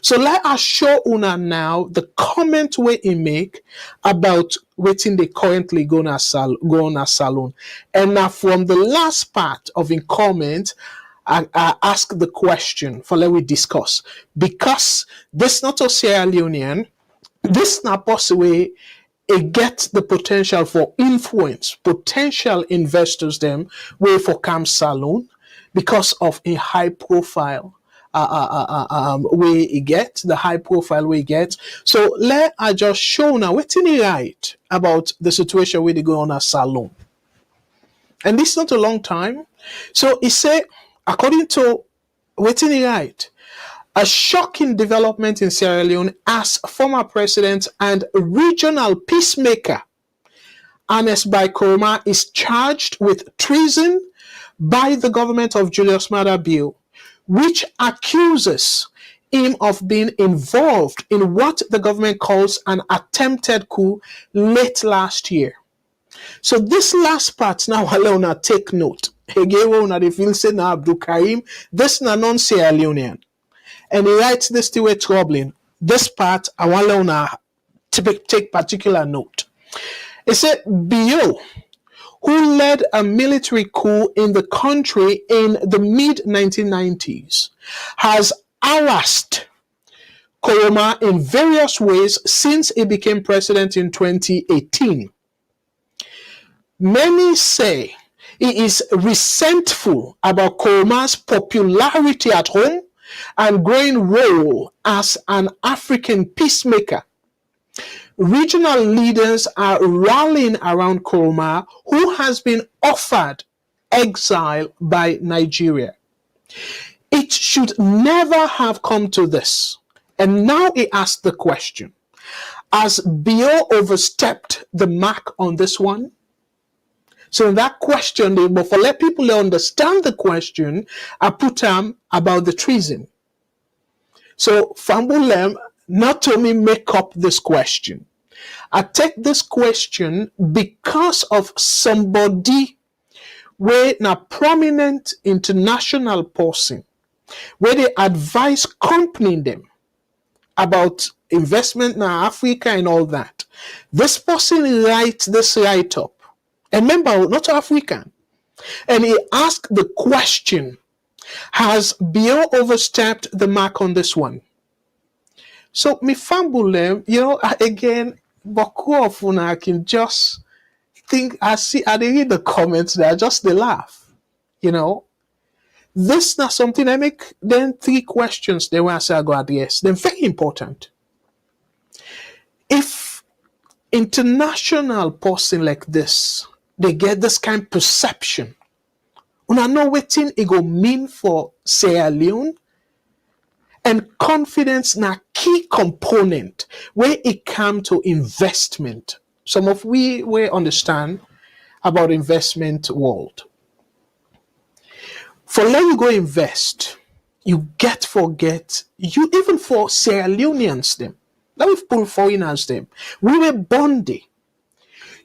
So let us show una now the comment where he make about waiting they currently go on a salon. And now from the last part of in comment, I ask the question for let we discuss. Because this not a Sierra Leonean, this not possible it gets the potential for influence, potential investors them way for Cam Salon because of a high profile way he gets, the high profile way he gets. So let I just show now what's in right about the situation where they go on a salon. And this is not a long time. So he said, according to what's in right, a shocking development in Sierra Leone as former president and regional peacemaker Ernest Bai Koroma is charged with treason by the government of Julius Maada Bio, which accuses him of being involved in what the government calls an attempted coup late last year. So this last part now, Leona, take note. Again, they feel say now Abdul Karim, this na non-Sierra Leonean. And he writes this to way troubling. This part, I want Leona to take particular note. It said, Bio, who led a military coup in the country in the mid-1990s, has harassed, Koroma in various ways since he became president in 2018. Many say he is resentful about Koroma's popularity at home and growing role as an African peacemaker. Regional leaders are rallying around Koroma, who has been offered exile by Nigeria. It should never have come to this. And now he asked the question, has Bio overstepped the mark on this one? So in that question, but for let people understand the question, I put about the treason. So Fambulem not to me make up this question. I take this question because of somebody where a prominent international person, where they advise company them about investment in Africa and all that. This person writes this write-up. And remember, not African. And he asked the question, has Bio overstepped the mark on this one? So, me fambulem, again, Boku of Una can just think, I read the comments there, just they laugh, This not something I make, then 3 questions they want to say I go address. They're very important. If international person like this, they get this kind of perception, una know what it go mean for Sierra Leone, and confidence na key component where it come to investment. Some of we understand about investment world. For let you go invest, you forget, you even for Sierra Leoneans them, that we've pulled foreigners them, we were bondy.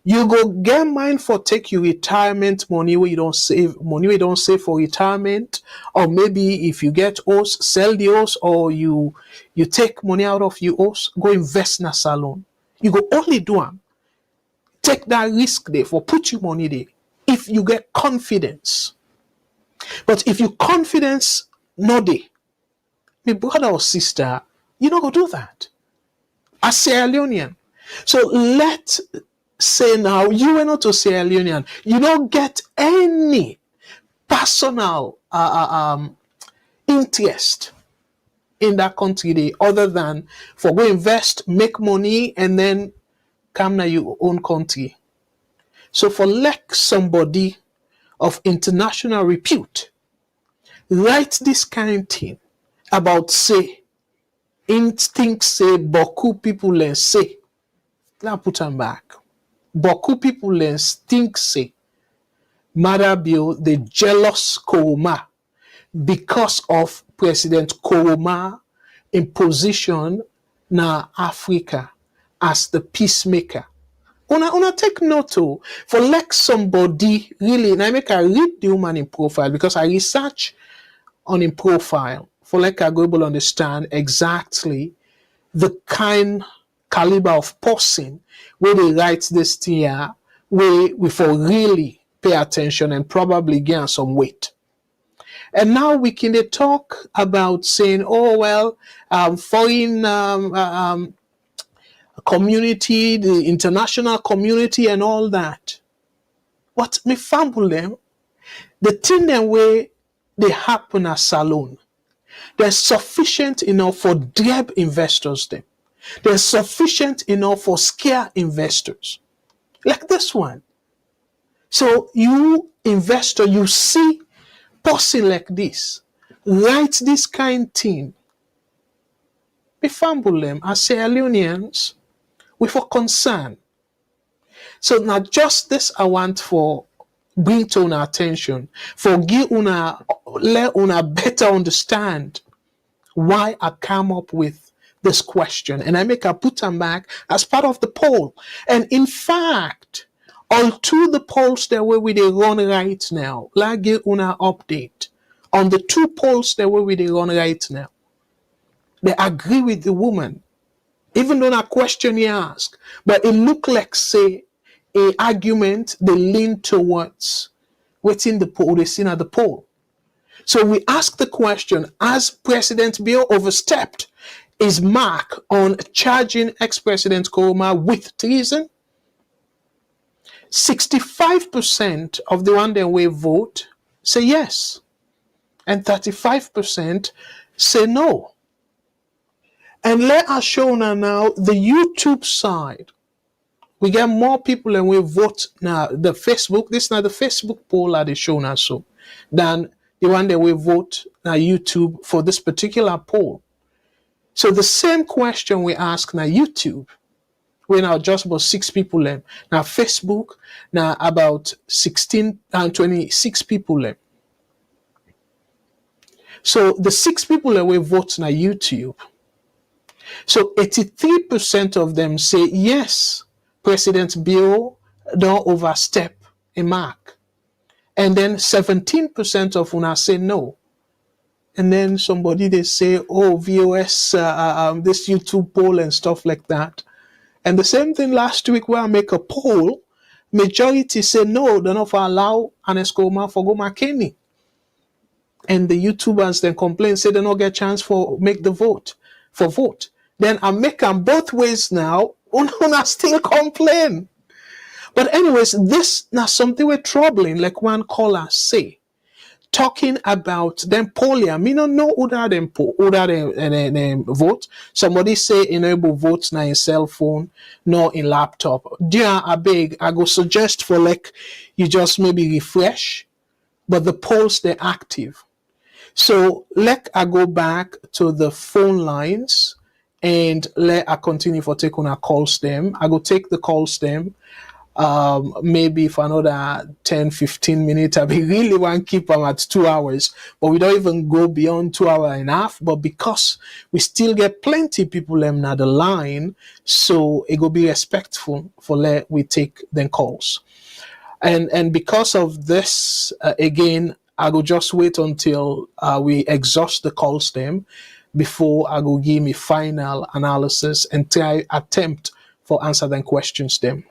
You go get mind for take your retirement money where you don't save for retirement, or maybe if you get horse, sell the horse, or you take money out of your horse, go invest in a salon. You go only do them. Take that risk there for put your money there if you get confidence. But if you confidence not there, my brother or sister, you don't go do that. As Sierra Leonean. So let's say now you are not a Sierra Leonean. You don't get any personal interest in that country there, other than for go invest, make money, and then come to your own country. So for like somebody of international repute, write this kind of thing about say, instinct say, Boku people and say, now put them back. Boku people and think say, Madabio, the jealous Koroma, because of President Koroma imposition na Africa as the peacemaker. Una take note to, for like somebody really, and I read the human in profile because I research on in profile for like I go able to understand exactly the kind caliber of person where they write this thing here, where we for really pay attention and probably gain some weight. And now we can talk about saying, oh well, foreign community, the international community and all that. What me fumble them, the thing that way they happen at Salon, there's sufficient enough for drab investors them. There's sufficient enough for scare investors. Like this one. So you investor, you see person like this, write this kind thing. We fumble them as Sierra Leoneans with a concern. So now just this I want for bring to our attention, for give una let una better understand why I come up with this question, and I make a put them back as part of the poll. And in fact, all to the polls that way we they run right now, like give una update on the 2 polls that way we they run right now. They agree with the woman, even though that question he asked, but it look like say a argument they lean towards what's in the poll, they seen at the poll. So we ask the question, has President Bai overstepped is marked on charging ex-President Koroma with treason. 65% of the one that will vote say yes, and 35% say no. And let us show now the YouTube side. We get more people and we vote now. The Facebook, this is now the Facebook poll that they show now so than the one that we vote now YouTube for this particular poll. So the same question we ask now YouTube, we now just about 6 people now Facebook now about 16 and 26 people. So the 6 people that we vote now YouTube. So 83% of them say yes, President Bill don't overstep a mark. And then 17% of una say no. And then somebody they say, oh, VOS, this YouTube poll and stuff like that. And the same thing last week where I make a poll, majority say no, they don't allow Ernest Koroma for go McKinney. And the YouTubers then complain, say they don't get chance for make the vote. Then I make them both ways now, una still complain. But anyways, this now something we're troubling, like one caller say, talking about them polling. I mean, don't know who that them vote. Somebody say enable votes now in cell phone, no in laptop. Dear, I beg, I go suggest for like you just maybe refresh, but the polls they're active. So let I go back to the phone lines and let I continue for taking our calls them. I go take the calls them. Maybe for another 10-15 minutes. I really want to keep them at 2 hours, but we don't even go beyond 2 hours and a half. But because we still get plenty people them at the line, so it will be respectful for let we take them calls. And because of this, again, I will just wait until we exhaust the calls them before I will give me final analysis and attempt for answer them questions them.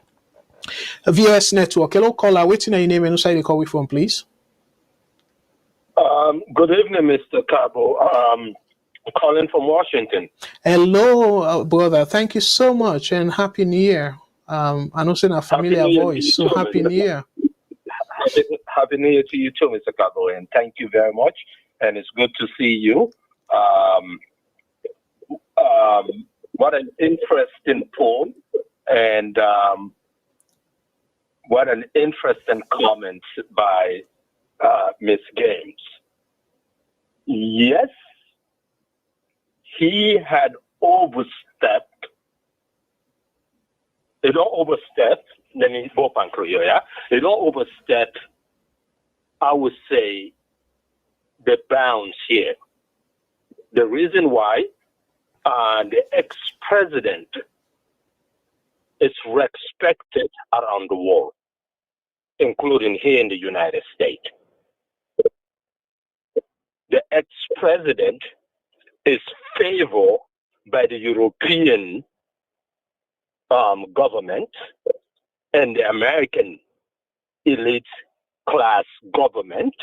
VOS Network. Hello, caller. Waiting on your name and who side you call from, please. Good evening, Mr. Cabo. Calling from Washington. Hello, brother. Thank you so much and Happy New Year. I know it's a familiar voice, so Happy New Year. Happy New Year to you too, Mr. Cabo, and thank you very much. And it's good to see you. What an interesting poll, and what an interesting comment by Miss Games. Yes, he had overstepped. He don't overstep, then he's more pancreas, yeah? He don't overstep, I would say, the bounds here. The reason why the ex-president is respected around the world, including here in the United States. The ex-president is favored by the European government and the American elite class government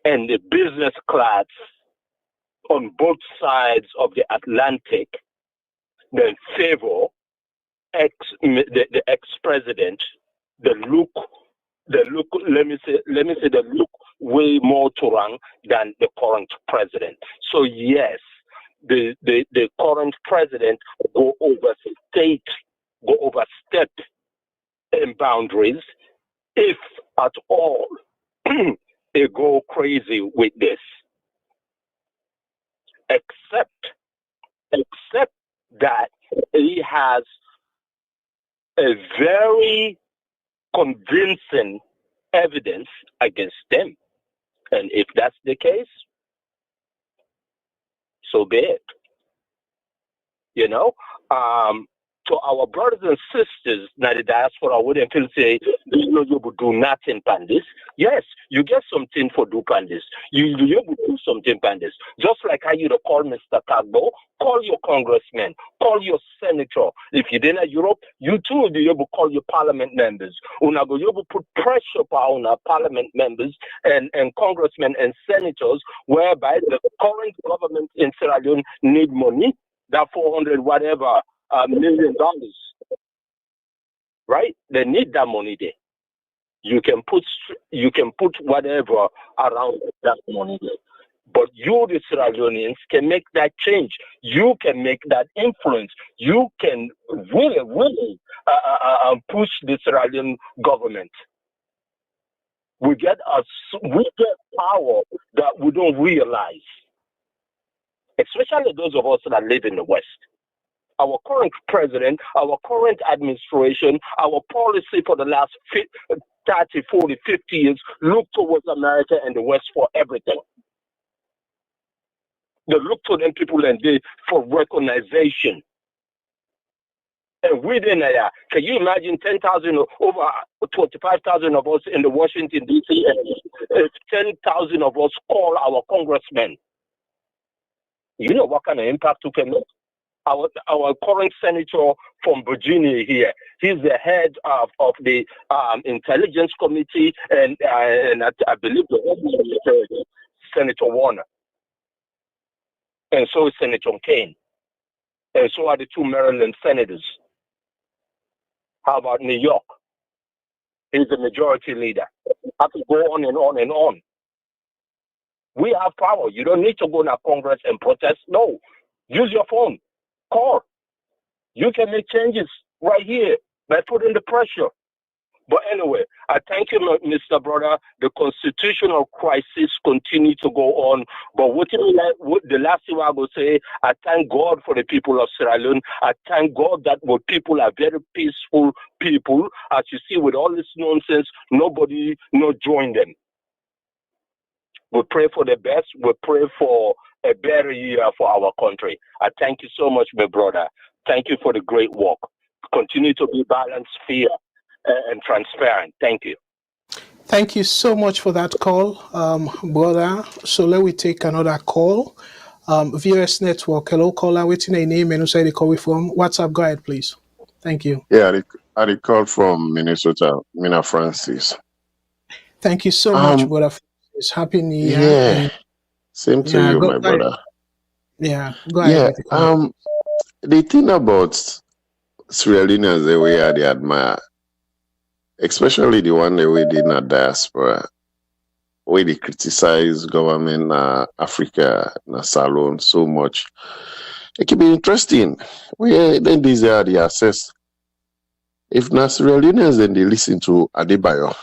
and the business class on both sides of the Atlantic that favor the ex-president, the look, let me say, the look way more to rank than the current president. So yes, the current president go overstep in boundaries, if at all they go crazy with this. Except that he has a very convincing evidence against them. And if that's the case, so be it. You know, So our brothers and sisters now the diaspora wouldn't feel say you know you would do nothing pan this. Yes, you get something for do pan this. You would do something pan this. Just like how you call Mr. Kagbo, call your congressman, call your senator. If you're in Europe, you too will be able to call your parliament members. Una go you put pressure on our parliament members and congressmen and senators, whereby the current government in Sierra Leone need money, that 400 whatever $1 million, right? They need that money there. You can put whatever around that money there. But you, the Sierra Leoneans, can make that change. You can make that influence. You can really push the Sierra Leone government. We get power that we don't realize, especially those of us that live in the West. Our current president, our current administration, our policy for the last 30, 40, 50 years look towards America and the West for everything. They look to them people and they for recognition. And within there, can you imagine 10,000 over 25,000 of us in the Washington D.C. and 10,000 of us call our congressmen? You know what kind of impact we can make? Our current senator from Virginia here, he's the head of the intelligence committee, and I believe the Home Minister, Senator Warner, and so is Senator Kane, and so are the 2 Maryland senators. How about New York? He's the majority leader. I could go on and on and on. We have power. You don't need to go to Congress and protest. No, use your phone. Call. You can make changes right here by putting the pressure. But anyway, I thank you, Mr. Brother. The constitutional crisis continue to go on. But the last thing I will say, I thank God for the people of Sierra Leone. I thank God that our people are very peaceful people. As you see, with all this nonsense, nobody join them. We pray for the best. We pray for a better year for our country. I thank you so much, my brother. Thank you for the great work. Continue to be balanced, fair, and transparent. Thank you. Thank you so much for that call, brother. So let me take another call. VOS Network. Hello, caller. What's your name and who they call from? WhatsApp, go ahead, please. Thank you. Yeah, I call from Minnesota, Mina Francis. Thank you so much, brother. Happy New Year. Yeah. Same to you, my brother. Yeah, go ahead. The thing about Sierra Leoneans, the way I admire, especially the one the way they in the diaspora, where they criticize government Africa na Salon so much. It can be interesting. Then these are the access. If na Sierra Leoneans, then they listen to Adebayo.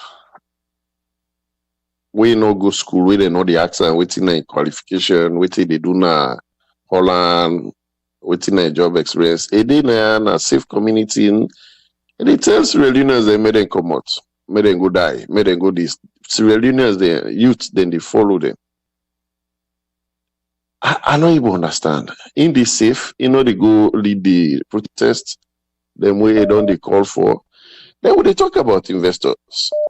We no go school, we they know the accent, waiting a qualification, waiting they do na Holland, waiting a job experience. A day na safe community, and they tell Sierra Leoneans they made them come out, made them go die, made them go this. Sierra Leoneans, the youth, then they follow them. I don't even understand. In the safe, they go lead the protest, then we don't they call for. Then when they talk about investors,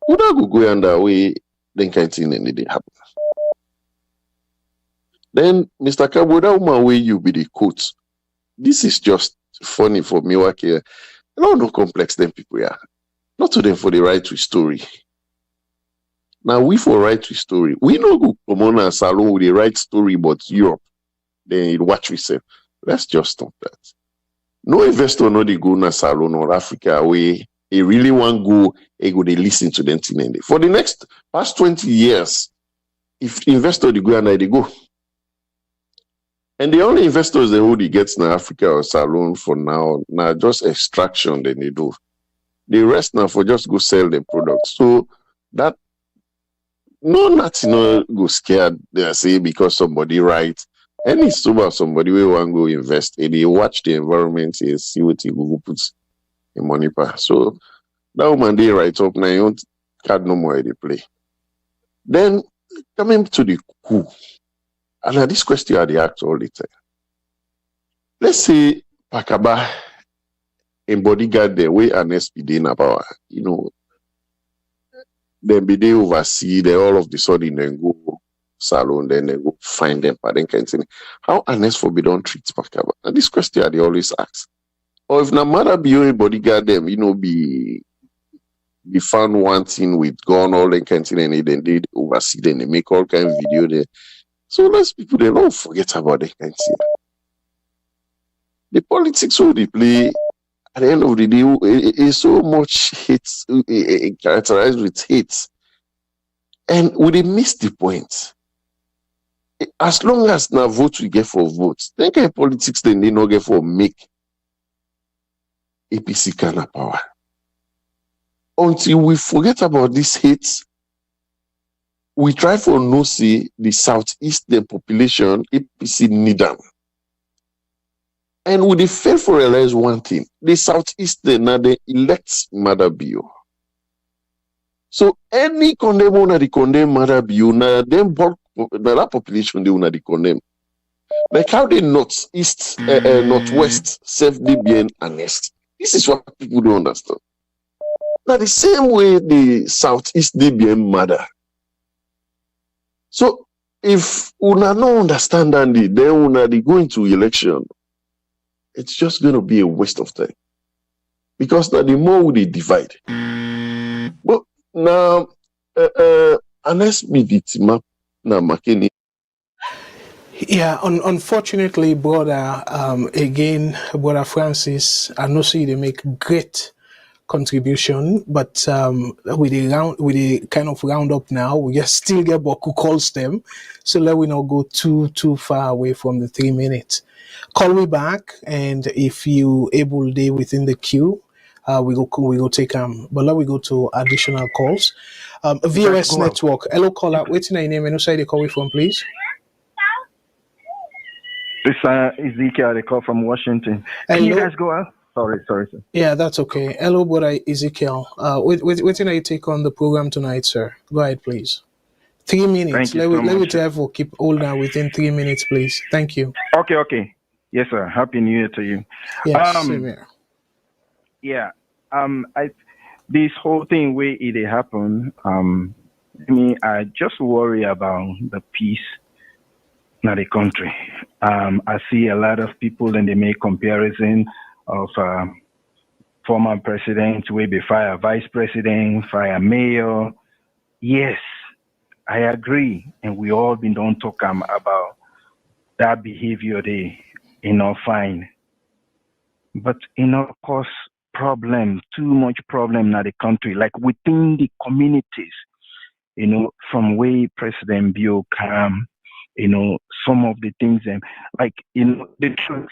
you don't go under way. Then can't see anything happen. Then, Mr. Kabo, that woman where you be the coach. This is just funny for me. I don't know complex them people here. Not to them for the right to story. Now we for right to story. We know go come on a salon with the right story about Europe. Then you watch we say. Let's just stop that. No investor no they go na salon or Africa where they really want go. They go they listen to them for the next past 20 years. If investor they go and they go, and the only investors they who they gets na Africa or Salon for now just extraction then they do. The rest now for just go sell them products. So that nothing go scared. They say because somebody right. Any sober somebody we want go invest and they watch the environment and see what he go puts in money per. So that woman they write up now, you don't card no more they play. Then coming to the coup, and this question I ask all the time. Let's say Pakaba in bodyguard there, way Ernest be doing about, then be they oversee, they all of the sudden then go salon, then they go find them, but then can't say, how Ernest for be don't treat Makaba? And this question they always ask. Or if no matter be a bodyguard them, be found wanting with gun, all they can't say, and then they oversee, then they make all kind of video there. So let's people they don't forget about the can't see. The politics of the play at the end of the day is so much hate, characterized with hate. And we they miss the point. As long as now vote we get for votes, then kind of politics then they not get for make APC kind of power. Until we forget about this hate, we try for no see the southeastern population, APC need them. And we they fail for realize one thing. The southeastern now they elect Mother Bio. So any condemn on the condemn Mother Bio, now them that population they will condemn. Like how the northeast, northwest self DBN Ernest. This is what people don't understand. Now the same way the southeast DBN Mother. So if una no understand that, then una they go into election, it's just going to be a waste of time. Because now the more we divide. But now, unless me the map now McKinney. Yeah, unfortunately, brother, again, brother Francis, I know see they make great contribution, but with the kind of round up now, we just still get Boku calls them, so let we not go too far away from the 3 minutes. Call me back, and if you able day within the queue, we go take but let we go to additional calls. VOS network. Hello, caller. What's your name and who side they call you from, please? This Ezekiel, they call from Washington. Can you guys go out? Sorry, sir. Yeah, that's okay. Hello, brother Ezekiel. What's your take on the program tonight, sir? Go ahead, please. 3 minutes. Let me try for keep all that within 3 minutes, please. Thank you. Okay. Yes, sir. Happy New Year to you. Yes, same here. Yeah. This whole thing where it happen, I just worry about the peace in the country. I see a lot of people and they make comparison of former presidents, way be fire vice president, fire mayor. Yes, I agree, and we all been don't talk about that behavior they fine. But cause problem, too much problem in the country, like within the communities, from where President Bio come, some of the things and the truth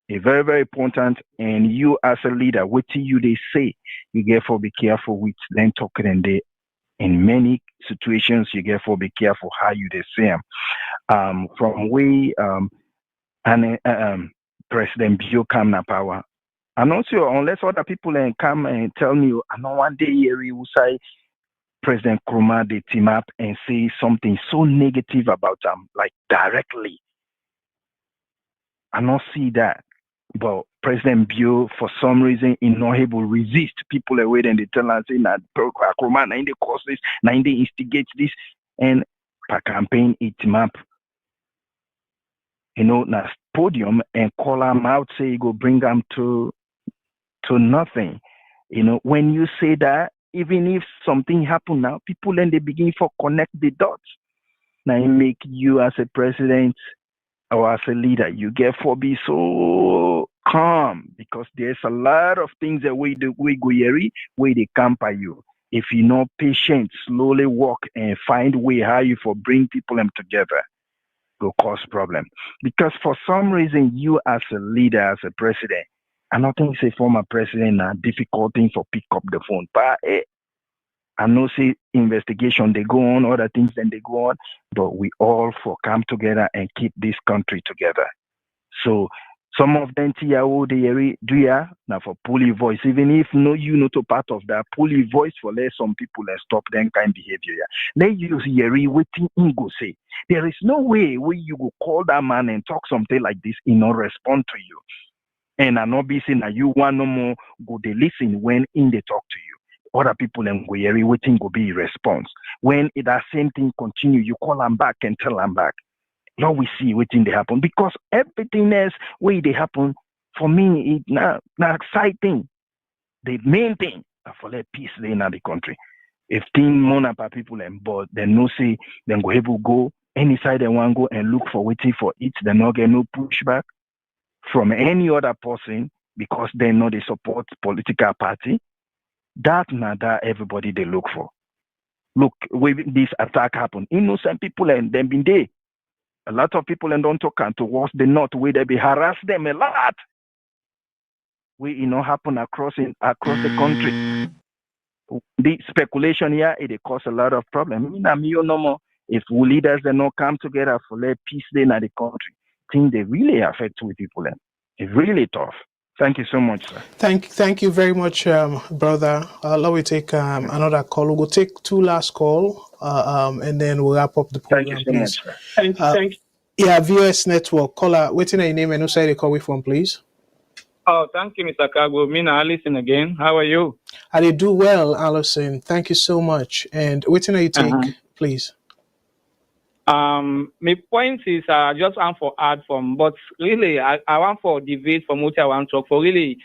is very, very important. And you as a leader, what they say, you therefore be careful with them talking and they in many situations you therefore be careful how you they say them. From where President Bio come na power. I'm not sure unless other people come and tell me, I know one day you will say President Koroma they team up and say something so negative about them, like directly. I don't see that. But President Bio, for some reason, is not able to resist people away and they tell us that Koroma na they cause this, na they instigate this, and per campaign it team up. Na podium and call them out, say go bring them to nothing. When you say that, even if something happen now, people then they begin to connect the dots. Now it make you as a president or as a leader, you get for be so calm because there's a lot of things that we go where they camper you. If you're not patient, slowly walk and find way how you for bring people them together, go cause problem. Because for some reason, you as a leader, as a president, I don't think say former president a difficult thing for pick up the phone. But I know say investigation they go on, other things then they go on, but we all for come together and keep this country together. So some of them they do now for pull your voice, even if you not a part of that, pull your voice for let some people and stop them kind of behavior. They use Yeri waiting in go say. There is no way where you go call that man and talk something like this, he not respond to you. And I not be saying that you want no more go they listen when in they talk to you. Other people and go hear waiting go be response. When that same thing continue, you call them back and tell them back. Now we see waiting they happen because everything else way they happen for me it not side thing. The main thing for let peace in the country. If thing more about people and board, then no say then go able go any side they want go and look for waiting for it. They not get no pushback from any other person because they know they support political party. That everybody they look for. Look, when this attack happened, innocent people and them been there. A lot of people and don't talk and towards the north where they be harass them a lot. We happen across the country. The speculation here it cause a lot of problems. No more. If we leaders they not come together for let peace in the country, things they really affect with people. It's really tough. Thank you so much, sir. Thank you very much, brother. Let me take another call. We'll take two last call, and then we'll wrap up the program. Thank you so please. much, sir. Thank you. Yeah, VOS Network. Caller, what's your name and who side you call from, please? Oh, thank you, Mr. Kago. Mina Allison again. How are you? I did do well, Allison. Thank you so much. And what's your take, please? My point is just want for add from, but really I want for debate from what I want to talk for. Really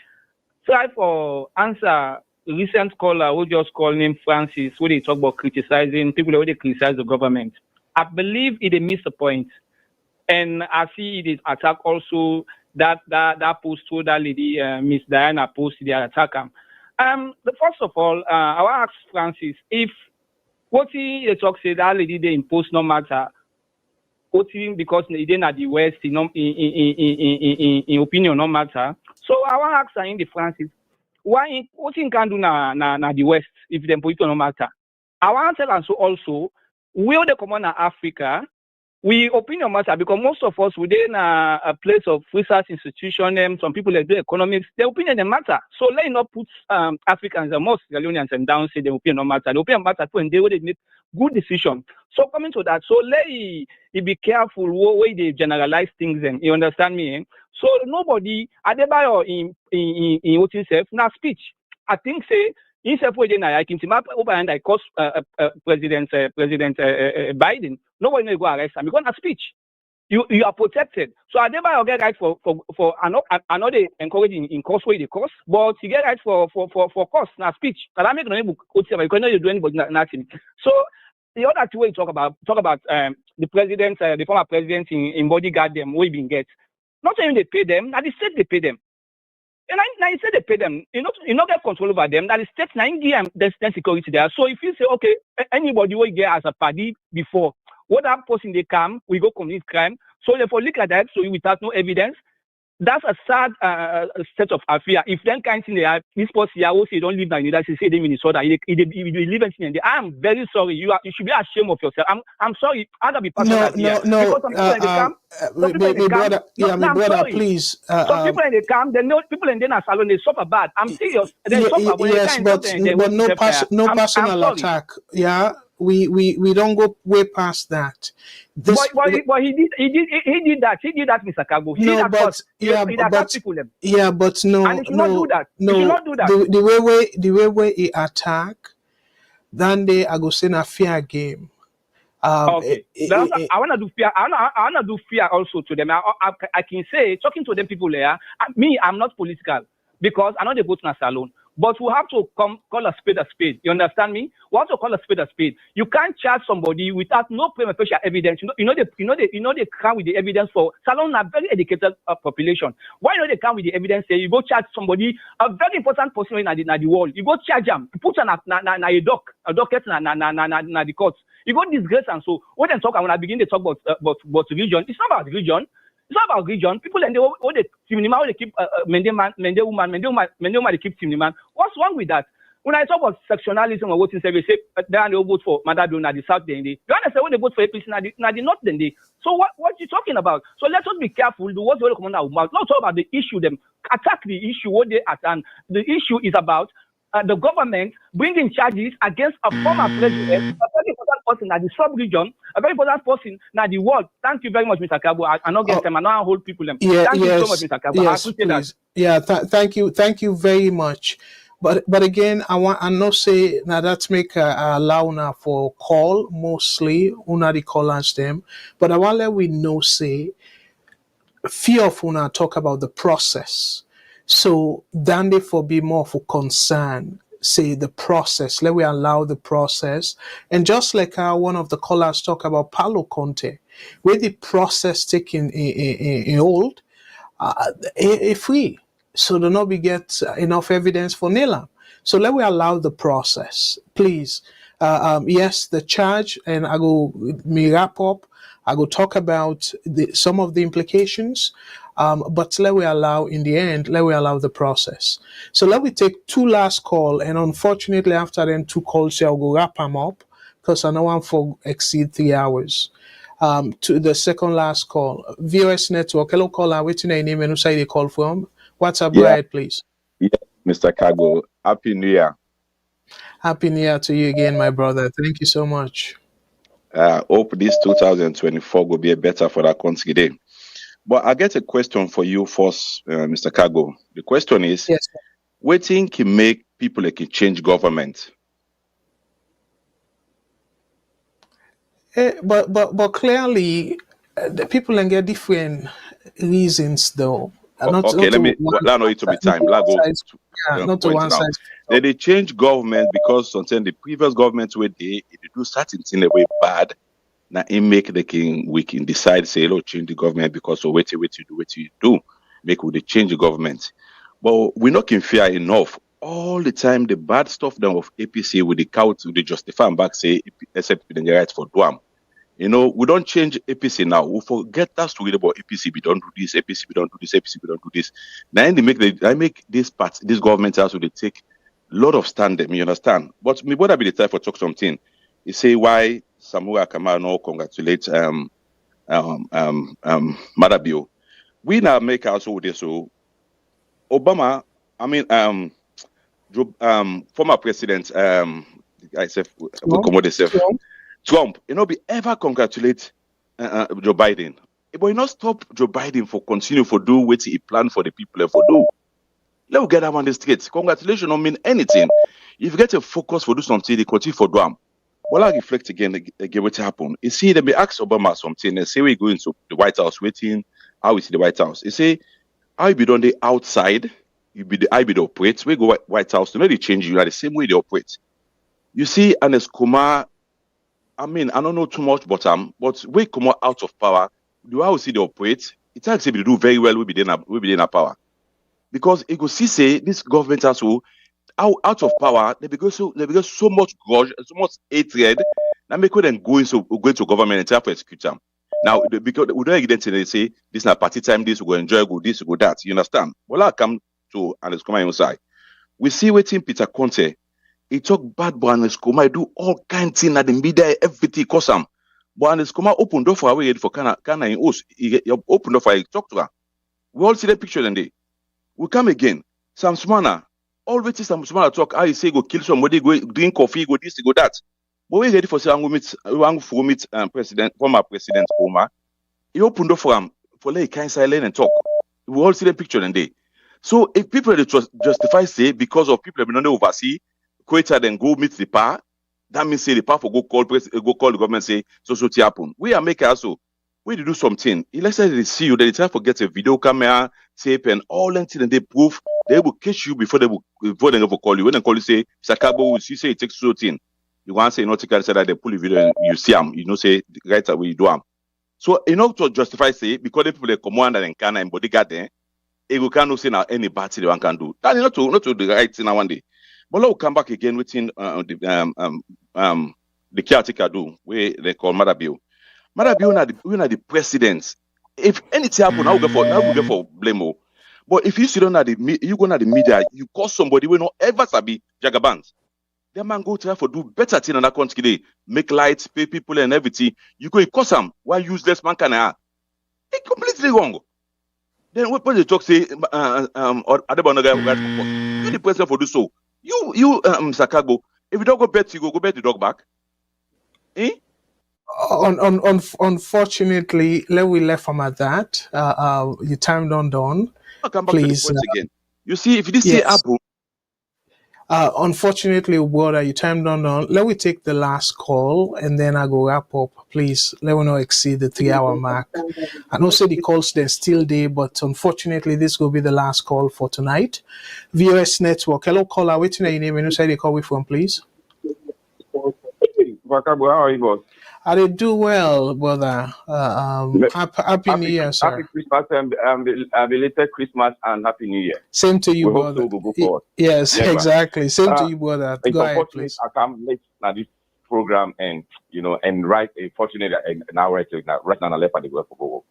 try for answer recent caller who just called him Francis, where they talk about criticizing people who they criticize the government. I believe it missed the point, and I see it attack also that post to that lady Miss Diana post the attacker. First of all, I want to ask Francis if what he talk say that lady they impose no matter. Because they didn't at the West in opinion no matter. So I want to ask in the Francis, why what thing can do na the West if them political no matter? I want to tell also will the common Africa we opinion matter because most of us within a place of research institution, some people that do economics, their opinion matter. So let not put Africans and most Sierra Leoneans and down say the opinion no matter. The opinion matter when they would make good decision. So coming to that, so let you be careful way they generalize things. And you understand me? So nobody Adebayo in what himself now speech. I think say himself way I can team up over and I cost President Biden. Nobody will go arrest him because of speech. You are protected. So Adebayo get right for another encouraging in cost way the cost, but you get right for cost now speech. Because I make no book because you do anybody nothing. So the other two way talk about the president, the former president in bodyguard them we been get. Not only they pay them, now the state they pay them. And now you say they pay them, you not get control over them. That is state now there's security there. So if you say okay, anybody will get as a party before, what that person they come, we go commit crime. So therefore look at that. So without no evidence, that's a sad state of affairs. If then kind of thing they have, this person here also you don't live in United States, say they Minnesota, you live in there. I'm very sorry. You should be ashamed of yourself. I'm sorry. I gotta be personal here. Because some people in the camp, my brother, please. Some people in the camp, they know people in the salon, they suffer bad. I'm serious. They suffer. Yes, but no personal attack. Yeah. We don't go way past that. But he did that. He did that, Mr. Kago. But no. And he should not do that. No, he should not do that. The way he attack, then they are going to say a fair game. Okay. I want to do fear. I want to do fear also to them. I can say talking to them people there. I'm not political because I know they vote in a salon. But we have to call a spade a spade. You understand me? We have to call a spade a spade. You can't charge somebody without no prima facie evidence. You know they come with the evidence for Salon a very educated population. Why don't they come with the evidence? Say you go charge somebody, a very important person in the world. You go charge them, put on a docket na the courts. You go disgrace and so when they talk when I begin to talk about religion, it's not about religion. It's not about religion. People and they keep mende woman, they keep man. What's wrong with that? When I talk about sectionalism or voting service, say they vote for Madado na the south then they. You understand when they vote for APC na the north then they. So what you talking about? So let us be careful. Do what the command out mouth. Not talk about the issue. Them attack the issue what they attack. The issue is about the government bringing charges against a former president, a very important person at the sub-region, a very important person now the world. Thank you very much, Mr. Kabo. I not get them, I not hold people them. Yeah, Thank you so much, yes, Mr. Kabo. I yes, appreciate please. that. Yeah, thank you very much. But again, I not say now that's make allow now for call mostly una the callers them. But I want let we know say few of una talk about the process. So then they for be more for concern, say the process. Let we allow the process. And just like one of the callers talk about Paulo Conte, where the process taking in hold, free. So do not be get enough evidence for Nilam. So let we allow the process, please. Yes, the charge, and I go me wrap up. I go talk about some of the implications, but let we allow in the end. Let we allow the process. So let we take two last call, and unfortunately after then 2 calls, I'll go wrap them up because I know one for exceed 3 hours. To the second last call, VOS Network. Hello, caller. What's your name and who say they call from? What's up, go ahead, please. Yeah, Mr. Kago. Happy New Year. Happy New Year to you again, my brother. Thank you so much. Hope this 2024 will be a better for that country day. But I get a question for you first, Mr. Kago. The question is, yes, what thing can make people like change government? But clearly, the people can get different reasons, though. Okay, let me allow it to be time. Not to one side. They change government because sometimes the previous government where they do certain things the way bad. Now it make we can decide say, oh, change the government because of what you do, make we change the government. But we're not in fear enough. All the time the bad stuff down of APC with the count they justify and back say except in the right for Duam. You know, we don't change APC now. We forget that story about APC. We don't do this. APC. We don't do this. APC. We don't do this. Now they make this part. This government also they take a lot of stand. You understand? But me what I be the time for talk something. You say why Samura Kamara no congratulate Madabio. We now make also with this. So Obama. I mean former president I said Trump, be ever congratulate Joe Biden. But you not stop Joe Biden for continue for do what he planned for the people and for do. Let me get them on the streets. Congratulations don't mean anything. If you get a focus for do something, they continue for do them. Well, I reflect again what happened. You see, they may ask Obama something and say we go into the White House waiting. How we see the White House? You say, how you be done the outside, you be the operate. We go White House to maybe change you are the same way they operate. You see, Ernest Kumar. I mean, I don't know too much, but we come out of power. Do I see they operate? It's actually do very well. We be in a power because it go see say this government also out of power. They because so much grudge, so much hatred. Now make them go to government and try to execute them. Now because we don't evidently they say this na party time. This we go enjoy, go this, go that. You understand? Well, I come to Ernest Kumar inside. We see waiting Peter Conte. He talk bad, but Ernest Kumar do all kind of things at the media, everything cause him. But Ernest Kumar open door for away for Kana in host. He open door for he talk to her. We all see the picture and they. We come again. Sam Sumana, always Sam Sumana talk. How he say go kill somebody, go drink coffee, go this, go that. But we ready for say we meet former President Koroma. He open door for him for let kind silent and talk. We all see the picture and they. So if people justify say because of people have been oversee. Quita then go meet the power. That means say the power for go call the government say so happen. We are making also we do something. Let's say they see you, they try to get a video camera, tape, and all that and they prove they will catch you before they never call you. When they call you say Sakabo, you say it takes so thing. You want to say not say that they pull the video and you see them, you know say right away you do them. So to justify say because the people they command and can and bodyguard there, you cannot say now any bad thing one can do. That is not to the right thing now one day. But let's come back again within the caretaker do where they call Madabio. Madabio na the president. If anything happen, now we go for blame. But if you sit on you go na the media, you call somebody we not ever sabi Jagabans. That man go try for do better thing in that country today. Make lights, pay people and everything. You go cause them. Why useless man can have? It's completely wrong. Then when they talk say Adebanoga, you the president for do so. You Sakago, if you don't go bet, you go bet the dog back. Eh? Unfortunately, we left from at that. Your time done. I'll come back Please. to the point again. You see, if this say Yes. happen, Unfortunately, brother, your time done. Let me take the last call and then I go wrap up. Please, let me not exceed the 3-hour mark. I don't say the calls they're still there, but unfortunately, this will be the last call for tonight. VOS Network. Hello, caller. Waiting your name and you say they call me from, please. Wakabu, how are you, boss? I did do well, brother. Happy New Year, sir. Happy Christmas and belated Christmas and Happy New Year. Same to you, we brother. Hope so we'll go forward. Yes, Never. exactly. Same to you, brother. It's Go ahead, unfortunate please. I can't make this program and right. Fortunately, now right now I left at the work for work.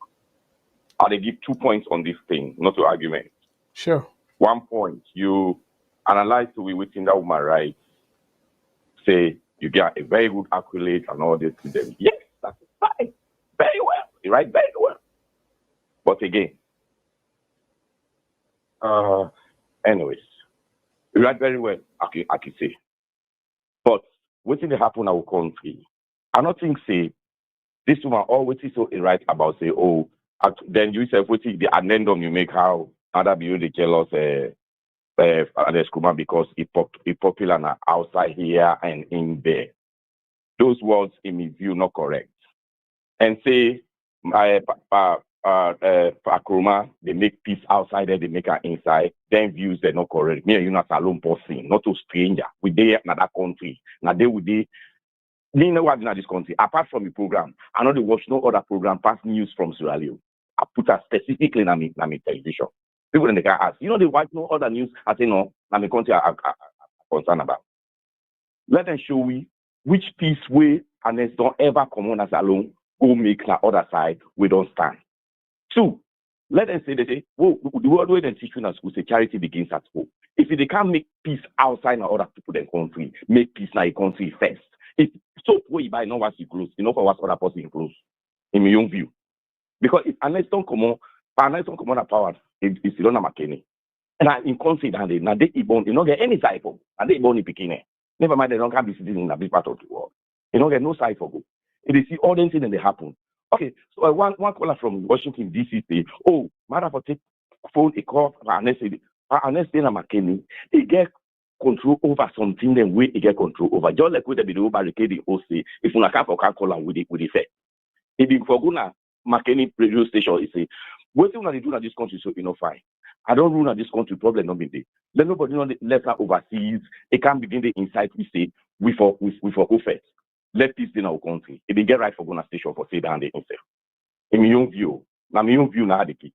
I'll give 2 points on this thing, not to argument. Sure. 1 point, you analyze to be within that woman right. Say you get a very good accolade and all this to them. Yes, that's fine. Very well. You write very well. But again, anyways, you write very well, I can say. But what thing happen in our country? I don't think say this woman always is so right about say, oh, then you say what the addendum you make how other people they jealous because it popular now outside here and in there. Those words in my view not correct. And say Koroma, they make peace outside there, they make her inside, then views they're not correct. Me and you not alone person, not a stranger. We there in that country. Now they would they know what in this country. Apart from the program, I know they watch no other program past news from Sierra Leone. I put her specifically in my television. People in the car ask, they watch no other news. I say no, I'm the country I'm concerned about. Let them show we which peace way and they don't ever come on as alone, go make the other side, we don't stand. 2, let them say, they say, the word way they teach you in school, say charity begins at home. If they can't make peace outside of other people in country, make peace in a country first. If so, where you buy, not what you close, for what other person close, in my own view. Because if unless don't come on the power, it's still not McKinney. And in country, now they born, don't get any side for, and they born in Pekin. Never mind, they don't come be sitting in a big part of the world. Don't get no side for go. If they see all them things and they happen. Okay, so one caller from Washington, D.C. say, oh, matter for take phone, a call, and they McKinney, they get control over something, then we get control over. Just like with the barricade, say, if you can't call and with the fair. If you forget McKinney radio station, he say, what do you do in this country so fine? I don't rule in this country, problem not be there. Let nobody know left overseas. It can't begin the inside we say, we for go first. Let peace in our country. If they get right for going to station for say down there himself. In my own view, now the key.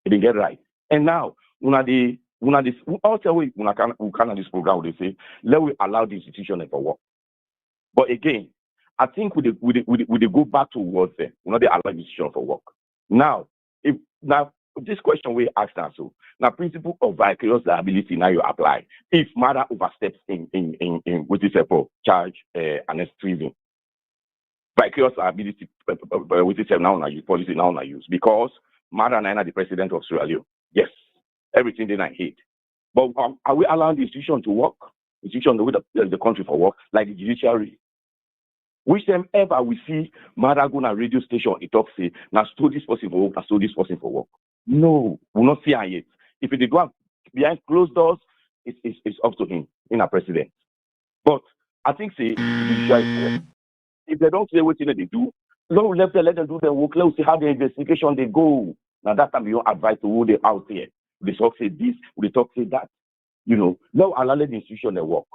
If they get right. And now, also we can this program, they say, let we allow the institution for work. But again, I think we go back towards them. They allow the institution for work. Now, this question we asked us so now principle of vicarious liability now you apply if matter oversteps in what is a charge and treason. Vicarious liability with this now use policy now use because matter and the president of Sierra Leone. Yes, everything they I hate. But are we allowing the institution to work? Institution the country for work like the judiciary. Which time ever we see Maragona radio station, it talks say, now stole this person for work, now stole this person for work. No, we'll not see her yet. If they go behind closed doors, it's up to him, in a president. But I think say, if they don't say what they do, let them do their work, let's see how the investigation they go. Now that time you don't advise to who they out there. They talk say this, they talk say that. Now allow the institution they work.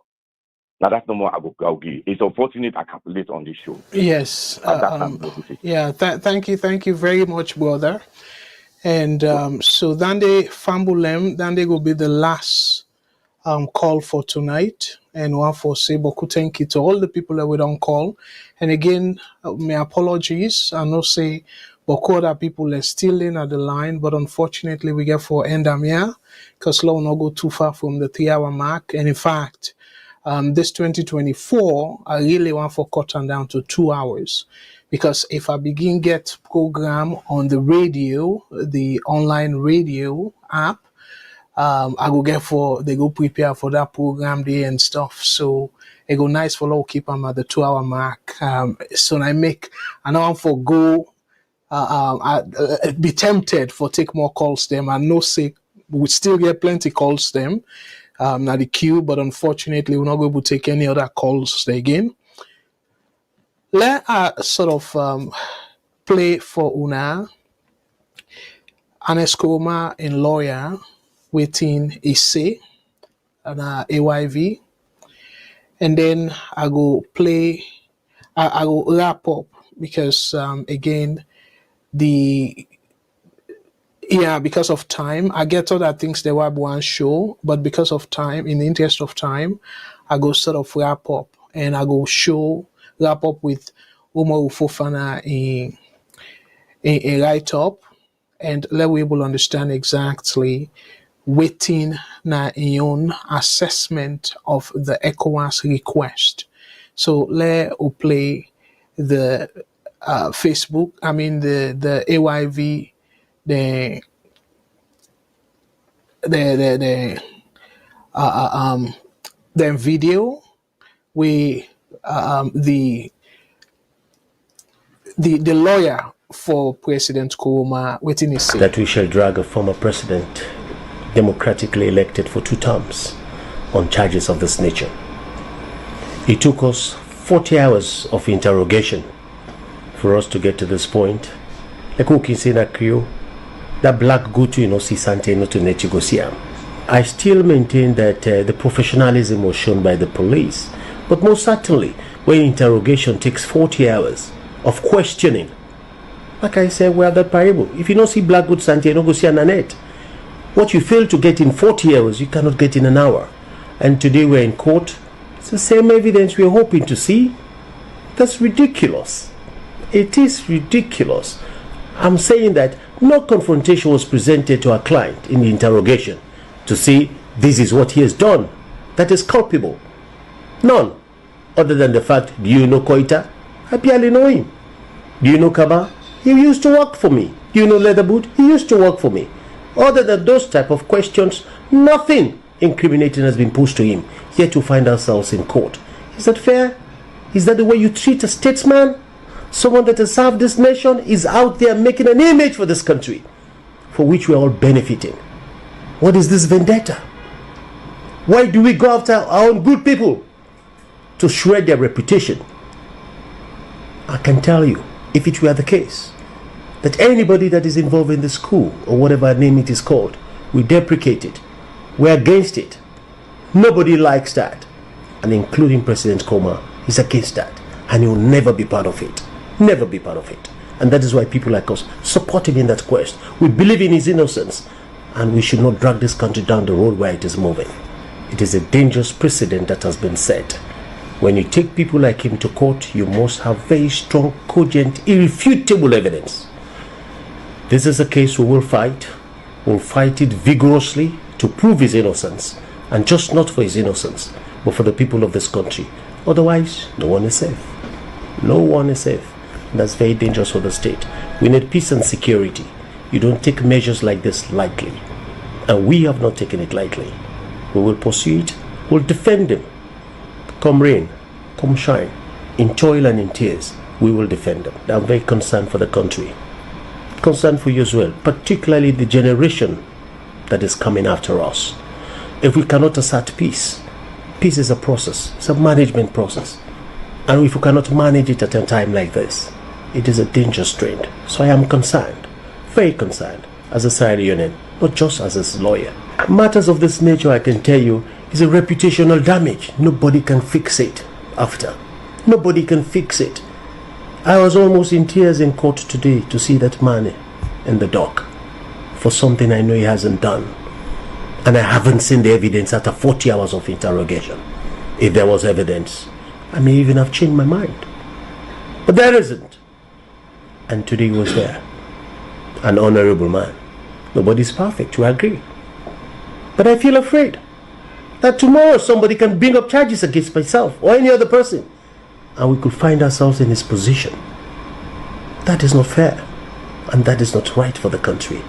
Now that's no more Agogi. It's unfortunate I calculate on this show. Yes. Thank you very much, brother. And so Dande Fambulem, Dande will be the last call for tonight. And one for say Boku thank you to all the people that we don't call. And again, my apologies. I know say Boku other people are still in at the line, but unfortunately we get for Endamia because law will not go too far from the 3-hour mark. And in fact, this 2024, I really want for cutting down to 2 hours. Because if I begin get program on the radio, the online radio app, I go get they go prepare for that program day and stuff. So it go nice for low keep them at the 2-hour mark. So I know I'm for go. Be tempted for take more calls them. I know say we still get plenty calls them. Now the queue, but unfortunately we're not going to take any other calls again. Let us sort of play for Una. Ernest Koroma in lawyer waiting is say and AYV, and then I go play. I go wrap up because again because of time, I get other things there were one show, but because of time, in the interest of time, I go sort of wrap up and I go wrap up with Umaru Fofana in a write-up, and let we able understand exactly waiting na own assessment of the ECOWAS request. So let we play the Facebook, the AYV, the video, we the lawyer for President Koroma waiting is say that we shall drag a former president democratically elected for 2 terms on charges of this nature. It took us 40 hours of interrogation for us to get to this point. Like who can say that Creole, that black go to see Sante no to negotiate. I still maintain that the professionalism was shown by the police, but most certainly when interrogation takes 40 hours of questioning, like I said, we have that parable. If you don't see black good Sante, you don't go see an Annette. What you fail to get in 40 hours, you cannot get in an hour. And today we're in court. It's the same evidence we're hoping to see. That's ridiculous. It is ridiculous. I'm saying that no confrontation was presented to our client in the interrogation to say this is what he has done that is culpable. None. Other than the fact, do you know Koita? I barely know him. Do you know Kaba? He used to work for me. Do you know Leatherboot? He used to work for me. Other than those type of questions, nothing incriminating has been pushed to him. Yet to find ourselves in court. Is that fair? Is that the way you treat a statesman? Someone that has served this nation is out there making an image for this country, for which we are all benefiting. What is this vendetta? Why do we go after our own good people? To shred their reputation. I can tell you, if it were the case, that anybody that is involved in the school, or whatever name it is called, we deprecate it. We're against it. Nobody likes that. And including President Koroma is against that. And he will never be part of it. Never be part of it. And that is why people like us support him in that quest. We believe in his innocence. And we should not drag this country down the road where it is moving. It is a dangerous precedent that has been set. When you take people like him to court, you must have very strong, cogent, irrefutable evidence. This is a case we will fight. We'll fight it vigorously to prove his innocence. And just not for his innocence, but for the people of this country. Otherwise, no one is safe. No one is safe. And that's very dangerous for the state. We need peace and security. You don't take measures like this lightly. And we have not taken it lightly. We will pursue it. We'll defend him. Come rain, come shine. In toil and in tears, we will defend them. I'm very concerned for the country. Concerned for you as well. Particularly the generation that is coming after us. If we cannot assert peace, peace is a process. It's a management process. And if we cannot manage it at a time like this, it is a dangerous trend. So I am concerned, very concerned, as a Sierra Leonean, not just as a lawyer. Matters of this nature, I can tell you, is a reputational damage. Nobody can fix it after. Nobody can fix it. I was almost in tears in court today to see that man in the dock for something I know he hasn't done. And I haven't seen the evidence after 40 hours of interrogation. If there was evidence, I may even have changed my mind. But there isn't. And today he was there. An honorable man. Nobody's perfect, we agree. But I feel afraid that tomorrow somebody can bring up charges against myself or any other person, and we could find ourselves in his position. That is not fair, and that is not right for the country.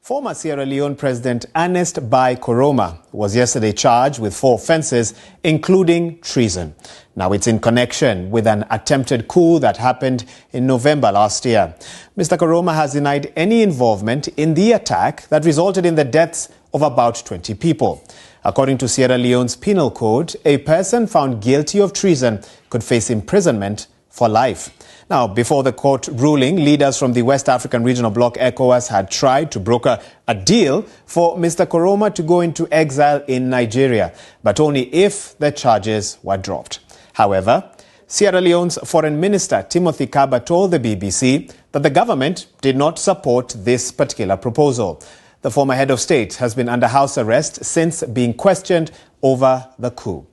Former Sierra Leone President Ernest Bai Koroma was yesterday charged with 4 offences, including treason. Now it's in connection with an attempted coup that happened in November last year. Mr. Koroma has denied any involvement in the attack that resulted in the deaths of about 20 people. According to Sierra Leone's penal code, a person found guilty of treason could face imprisonment for life. Now, before the court ruling, leaders from the West African Regional Bloc ECOWAS had tried to broker a deal for Mr. Koroma to go into exile in Nigeria, but only if the charges were dropped. However, Sierra Leone's Foreign Minister Timothy Kaba told the BBC that the government did not support this particular proposal. The former head of state has been under house arrest since being questioned over the coup.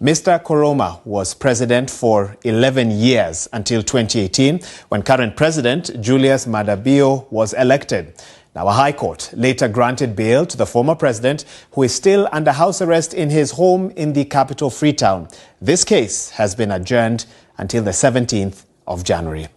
Mr. Koroma was president for 11 years until 2018, when current president Julius Maada Bio was elected. Now, a high court later granted bail to the former president, who is still under house arrest in his home in the capital, Freetown. This case has been adjourned until the 17th of January.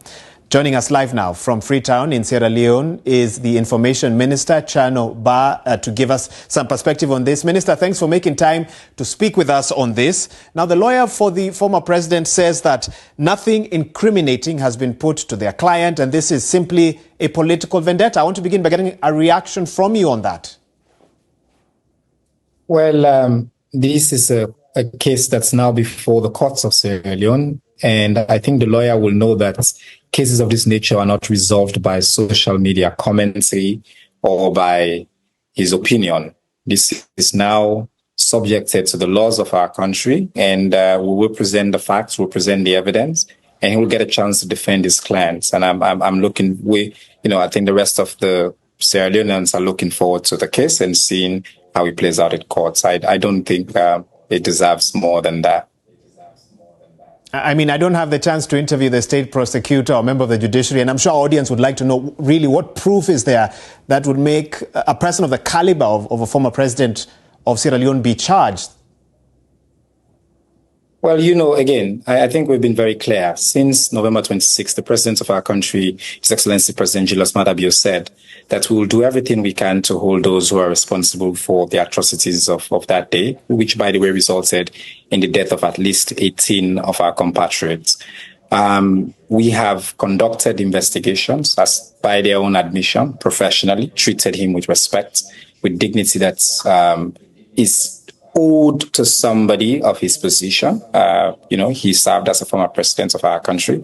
Joining us live now from Freetown in Sierra Leone is the Information Minister, Chano Ba, to give us some perspective on this. Minister, thanks for making time to speak with us on this. Now, the lawyer for the former president says that nothing incriminating has been put to their client, and this is simply a political vendetta. I want to begin by getting a reaction from you on that. Well, this is a case that's now before the courts of Sierra Leone, and I think the lawyer will know that cases of this nature are not resolved by social media commentary or by his opinion. This is now subjected to the laws of our country, and we will present the facts, we'll present the evidence, and he will get a chance to defend his clients. And I'm looking, I think the rest of the Sierra Leoneans are looking forward to the case and seeing how it plays out at courts. I don't think it deserves more than that. I mean, I don't have the chance to interview the state prosecutor or member of the judiciary, and I'm sure our audience would like to know really what proof is there that would make a person of the caliber of a former president of Sierra Leone be charged. Well, again, I think we've been very clear. Since November 26th, the president of our country, His Excellency President Julius Maada Bio, said that we will do everything we can to hold those who are responsible for the atrocities of that day, which, by the way, resulted in the death of at least 18 of our compatriots. We have conducted investigations, as by their own admission, professionally, treated him with respect, with dignity that is owed to somebody of his position. He served as a former president of our country.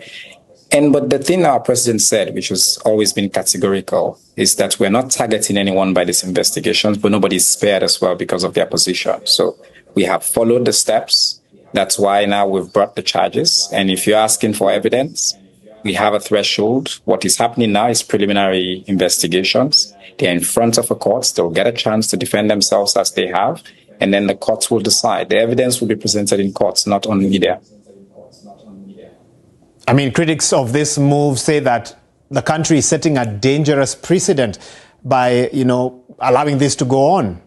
But the thing our president said, which has always been categorical, is that we're not targeting anyone by these investigations, but nobody's spared as well because of their position. So we have followed the steps. That's why now we've brought the charges. And if you're asking for evidence, we have a threshold. What is happening now is preliminary investigations. They're in front of a court. They'll get a chance to defend themselves as they have. And then the courts will decide. The evidence will be presented in courts, not on media. I mean, critics of this move say that the country is setting a dangerous precedent by, allowing this to go on.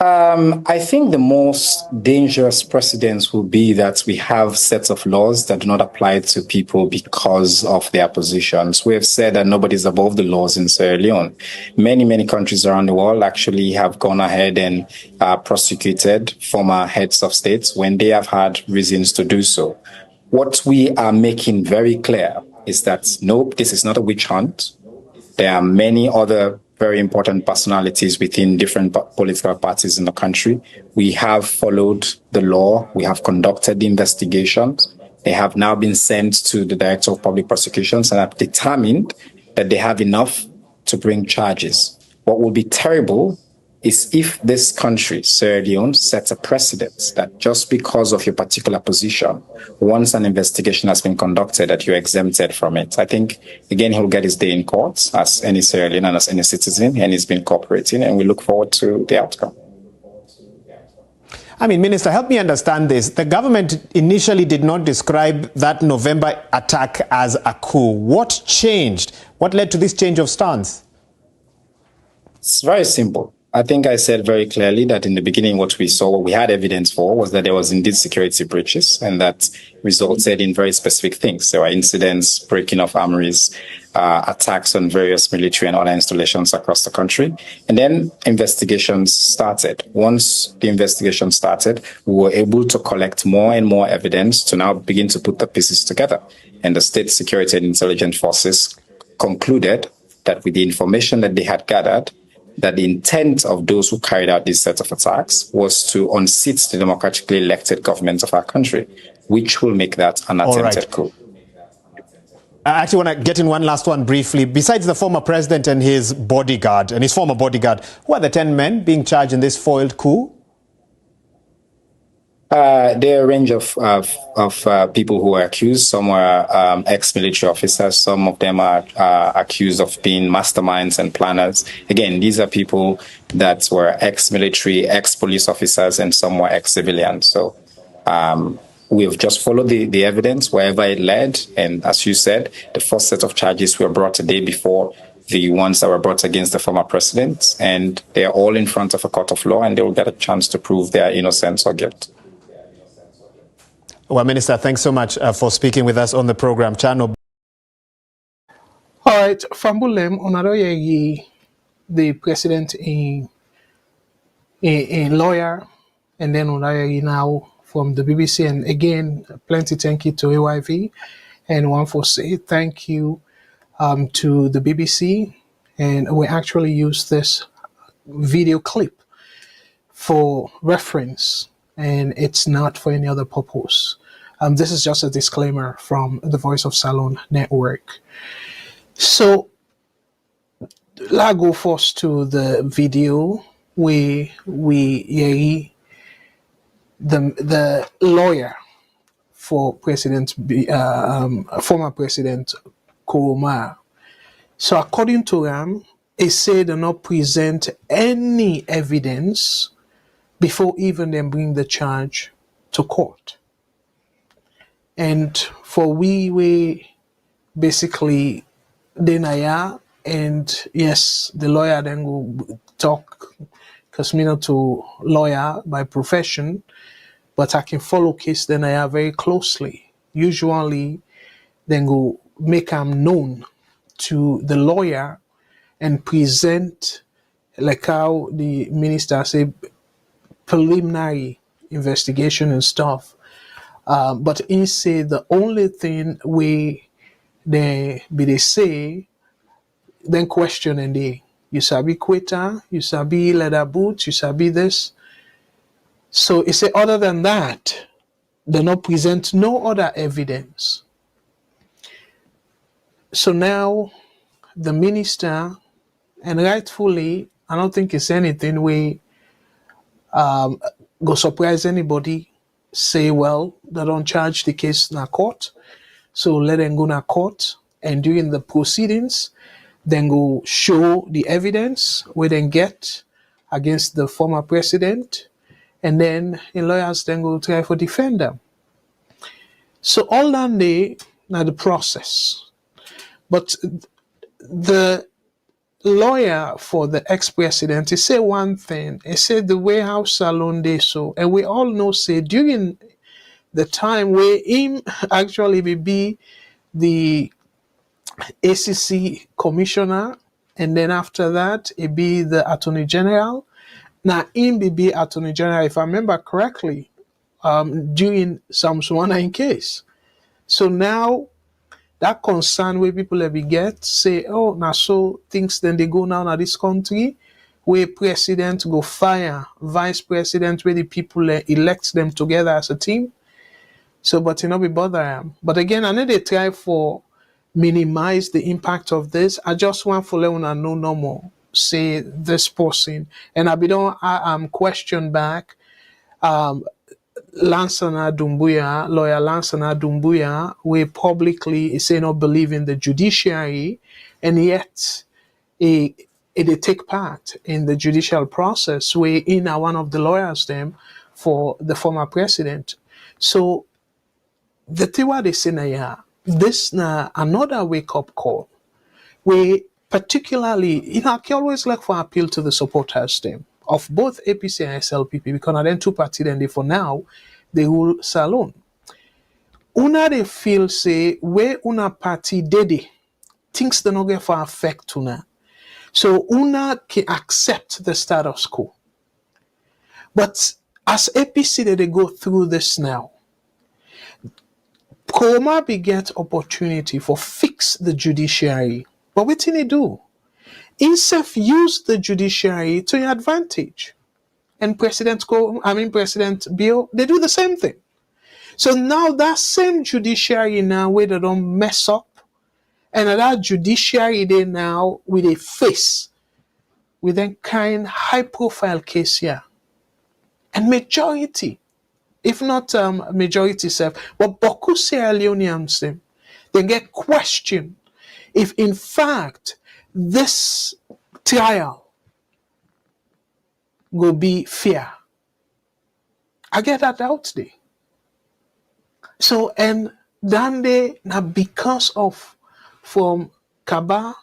I think the most dangerous precedents will be that we have sets of laws that do not apply to people because of their positions. We have said that nobody is above the laws in Sierra Leone. Many, many countries around the world actually have gone ahead and prosecuted former heads of states when they have had reasons to do so. What we are making very clear is that, no, this is not a witch hunt. There are many other very important personalities within different political parties in the country. We have followed the law. We have conducted the investigations. They have now been sent to the Director of Public Prosecutions and have determined that they have enough to bring charges. What will be terrible is if this country, Sierra Leone, sets a precedent that just because of your particular position, once an investigation has been conducted, that you're exempted from it. I think, again, he'll get his day in court as any Sierra Leonean and as any citizen, and he's been cooperating, and we look forward to the outcome. I mean, Minister, help me understand this. The government initially did not describe that November attack as a coup. What changed? What led to this change of stance? It's very simple. I think I said very clearly that in the beginning, what we had evidence for was that there was indeed security breaches, and that resulted in very specific things. There were incidents, breaking of armories, attacks on various military and other installations across the country. And then investigations started. Once the investigation started, we were able to collect more and more evidence to now begin to put the pieces together. And the state security and intelligence forces concluded that with the information that they had gathered, that the intent of those who carried out this set of attacks was to unseat the democratically elected government of our country, which will make that an attempted coup. I actually want to get in one last one briefly. Besides the former president and his bodyguard, and his former bodyguard, who are the 10 men being charged in this foiled coup? There are a range of people who are accused. Some are ex-military officers. Some of them are accused of being masterminds and planners. Again, these are people that were ex-military, ex-police officers, and some were ex-civilians. So we've just followed the evidence wherever it led. And as you said, the first set of charges were brought a day before the ones that were brought against the former president. And they're all in front of a court of law, and they will get a chance to prove their innocence or guilt. Well, Minister, thanks so much for speaking with us on the program. Chano. All right, Fambulem, Onadoyegi, the president in lawyer, and then Onadoyegi now from the BBC. And again, plenty thank you to AYV. And one for say thank you to the BBC. And we actually use this video clip for reference, and it's not for any other purpose. This is just a disclaimer from the Voice of Salon Network. So, let's go first to the video where we hear the lawyer for former President Koroma. So, according to him, he said they not present any evidence before even them bring the charge to court. And for we basically deny, and yes, the lawyer then will talk, because me not to lawyer by profession, but I can follow case denial very closely. Usually, then go make them known to the lawyer and present, like how the minister say, preliminary investigation and stuff. But he say the only thing they say, then question and you sabi quitter, you sabi leather boots, you sabi this. So he say other than that, they not present no other evidence. So now the minister, and rightfully, I don't think it's anything we go surprise anybody, say, well, they don't charge the case in a court, so let them go to court, and during the proceedings, then go show the evidence we then get against the former president, and then the lawyers then go try for defend them. So all that day, now the process. But the lawyer for the ex-president, he said one thing. He said the way House Salon did so, and we all know, say, during the time where him actually be the ACC commissioner, and then after that, it be the Attorney General. Now, him be Attorney General, if I remember correctly, during some Swana case. So now, that concern where people ever get, say, oh, now so things then they go now in this country, where president go fire vice president, where the people elect them together as a team. So, but you know, we bother them. But again, I know they try for minimize the impact of this. I just want for let una know no more. Say this person, and I be don't question back. Lansana Doumbouya, lawyer Lansana Doumbouya, we publicly say not believe in the judiciary, and yet they take part in the judicial process. We in one of the lawyers them for the former president. So the thing what they say now, this na another wake up call. We particularly, I can always like for appeal to the supporters them of both APC and SLPP, because then two parties then they for now they rule Salon. Una they feel say where una party dede things do not get for affect una. So una can accept the status quo. But as APC they go through this now, Koroma be get opportunity for fix the judiciary. But what did he do? He use the judiciary to your advantage. And President Bill, they do the same thing. So now that same judiciary now where they don't mess up, and that judiciary they now with a face, with a kind high profile case here. And majority, if not majority self, but Boku Sierra Leoneans them, they get questioned if in fact this trial will be fair. I get that out there. So and then they now because of from Kaba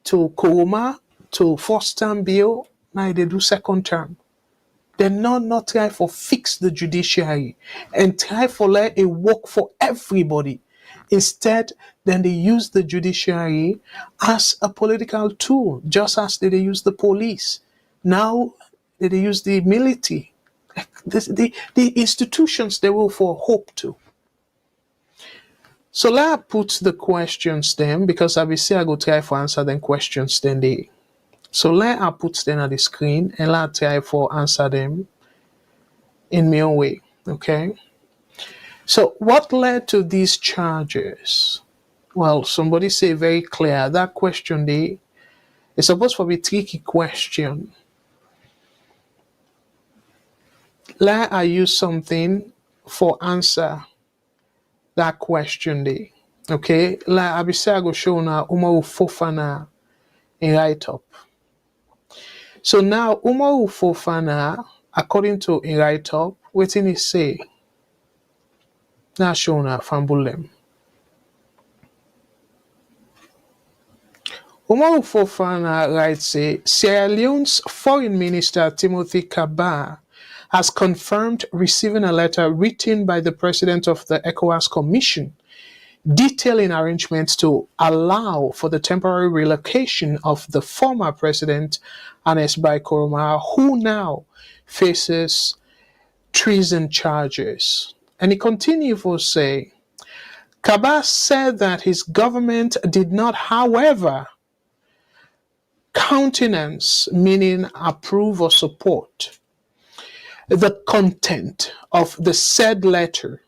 to Koroma to first term bill, now they do second term. They not try for fix the judiciary and try for let it work for everybody. Instead, then they use the judiciary as a political tool, just as they use the police. Now they use the military. The institutions they will for hope to. So let put the questions then, because I will say I go try for answer them questions then they. So let I put them on the screen and let try for answer them in my own way. Okay. So what led to these charges? Well, somebody say very clear that question they is supposed to be a tricky question. Let I use something for answer that question there. Okay, like I be say I go show now Umaru Fofana in write up. So now Umaru Fofana, according to in write up, what did he say? Now show now Fambulem. Umaru Fofana writes say Sierra Leone's Foreign Minister Timothy Kaba has confirmed receiving a letter written by the President of the ECOWAS Commission detailing arrangements to allow for the temporary relocation of the former President Ernest Bai Koroma, who now faces treason charges. And he continued to say, Kaba said that his government did not, however, countenance, meaning approve or support, the content of the said letter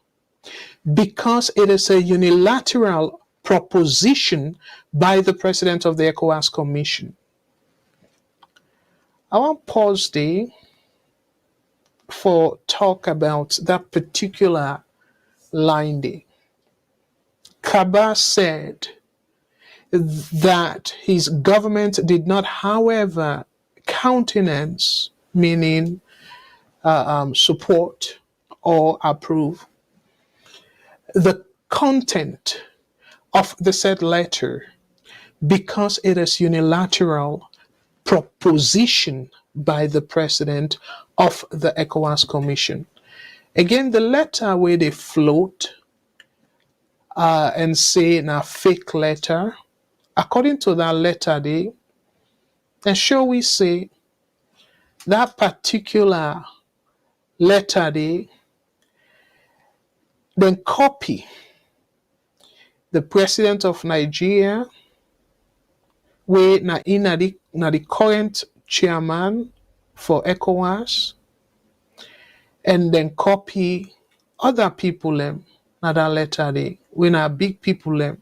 because it is a unilateral proposition by the President of the ECOWAS Commission. I want to pause there for talk about that particular line there. Kaba said that his government did not, however, countenance, meaning support or approve, the content of the said letter because it is unilateral proposition by the President of the ECOWAS Commission. Again, the letter where they float and say in a fake letter, according to that letter, and shall we say that particular letter then copy the President of Nigeria, where na the current chairman for ECOWAS, and then copy other people na that letter we na big people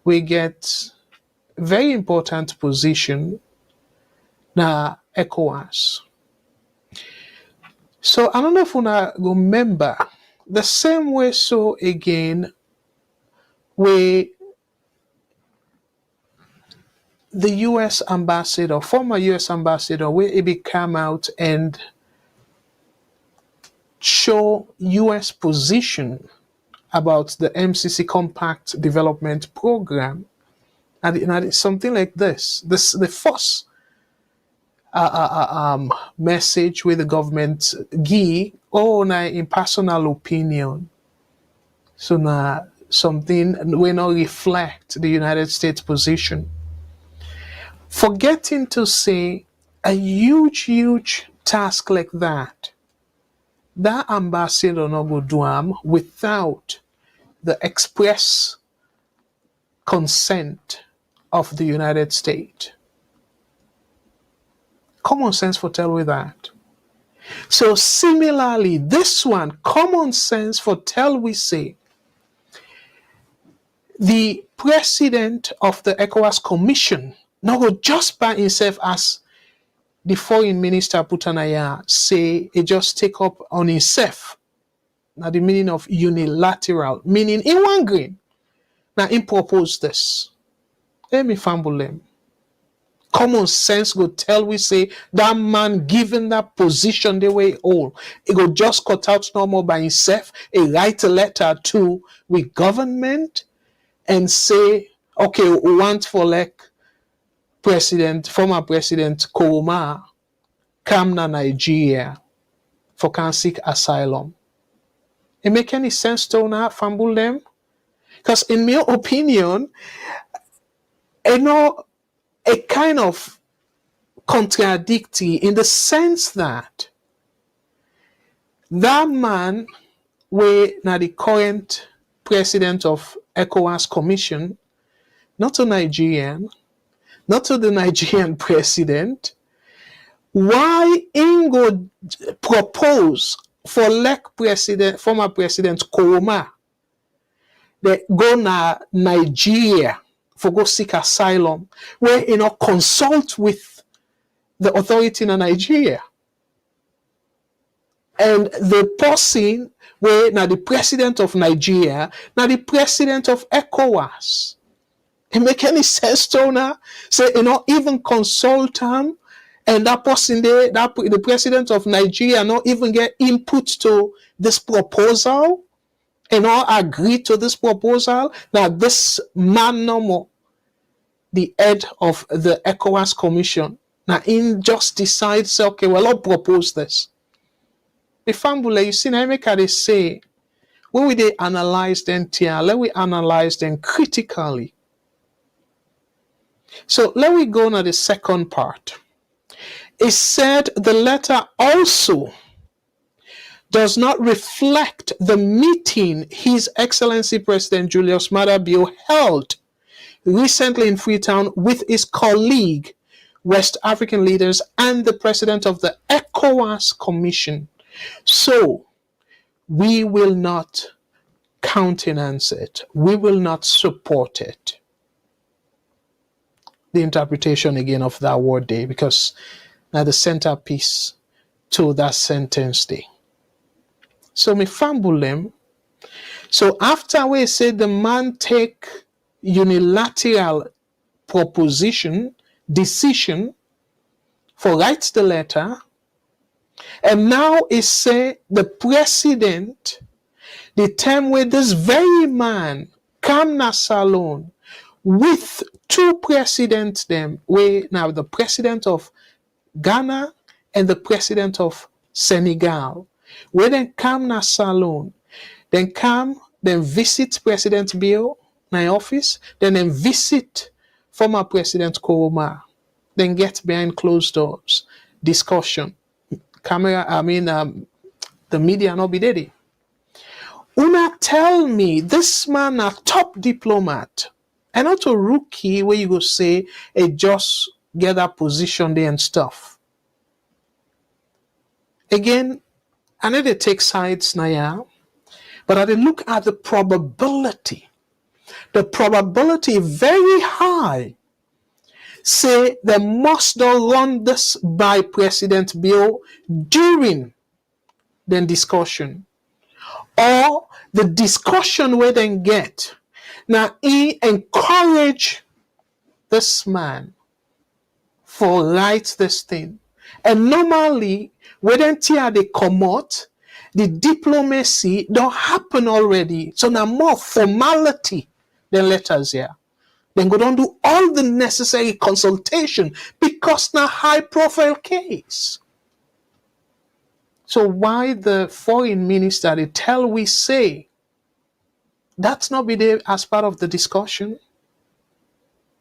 we get very important position na ECOWAS. So I don't know if you remember the same way. So again, where the U.S. ambassador, former U.S. ambassador, where he come out and show U.S. position about the MCC Compact Development Program, and something like this. The first message with the government give in personal opinion. So now something will not reflect the United States position. Forgetting to say a huge task like that ambassador no go do without the express consent of the United States. Common sense for tell we that. So similarly, this one, common sense for tell we say, the president of the ECOWAS Commission no go just by himself as the foreign minister Putanaya say he just take up on himself. Now the meaning of unilateral, meaning in one green. Now he propose this. Let me fumble them. Common sense go tell we say that man given that position the way all. He go just cut out no more by himself. He write a letter to with government and say, okay, we want for like former President Koroma come to Nigeria for can seek asylum. It make any sense to not fumble them? Because in my opinion, you know, a kind of contradictory in the sense that that man, where now the current president of ECOWAS Commission, not a Nigerian, not to the Nigerian president, why Ingo propose for former President Koroma they go na Nigeria for go seek asylum, where consult with the authority in Nigeria. And the person where now the president of Nigeria, now the president of ECOWAS. It make any sense to now? Say, even consult him, and that person there, the president of Nigeria, not even get input to this proposal, agree to this proposal. Now, this man no more, the head of the ECOWAS Commission, now in just decides, okay, well, I'll propose this. The family, you see, I make they say, when we they analyze them, let we analyze them critically. So let we go to the second part. It said the letter also does not reflect the meeting His Excellency President Julius Maada Bio held recently in Freetown with his colleague, West African leaders, and the president of the ECOWAS Commission. So we will not countenance it. We will not support it. The interpretation again of that word day, because now the centerpiece to that sentence day. So me fumble them. So after we say the man take unilateral decision for write the letter, and now it say the president, the time where this very man come na salon with two presidents them, where now the president of Ghana and the president of Senegal, where then come na salon, then visit President Bio na office, then visit former President Koroma, then get behind closed doors, discussion, the media not be ready. Una tell me this man a top diplomat, and not a rookie where you go say a just get that position there and stuff. Again, I know they take sides now, but I look at the probability. The probability very high. Say they must not run this by President Bio during the discussion. Or the discussion where they get. Now, he encourage this man for write this thing. And normally, when they come out, the diplomacy don't happen already. So now more formality than letters here. Then go down do all the necessary consultation because now high profile case. So why the foreign minister they tell we say That's not be there as part of the discussion.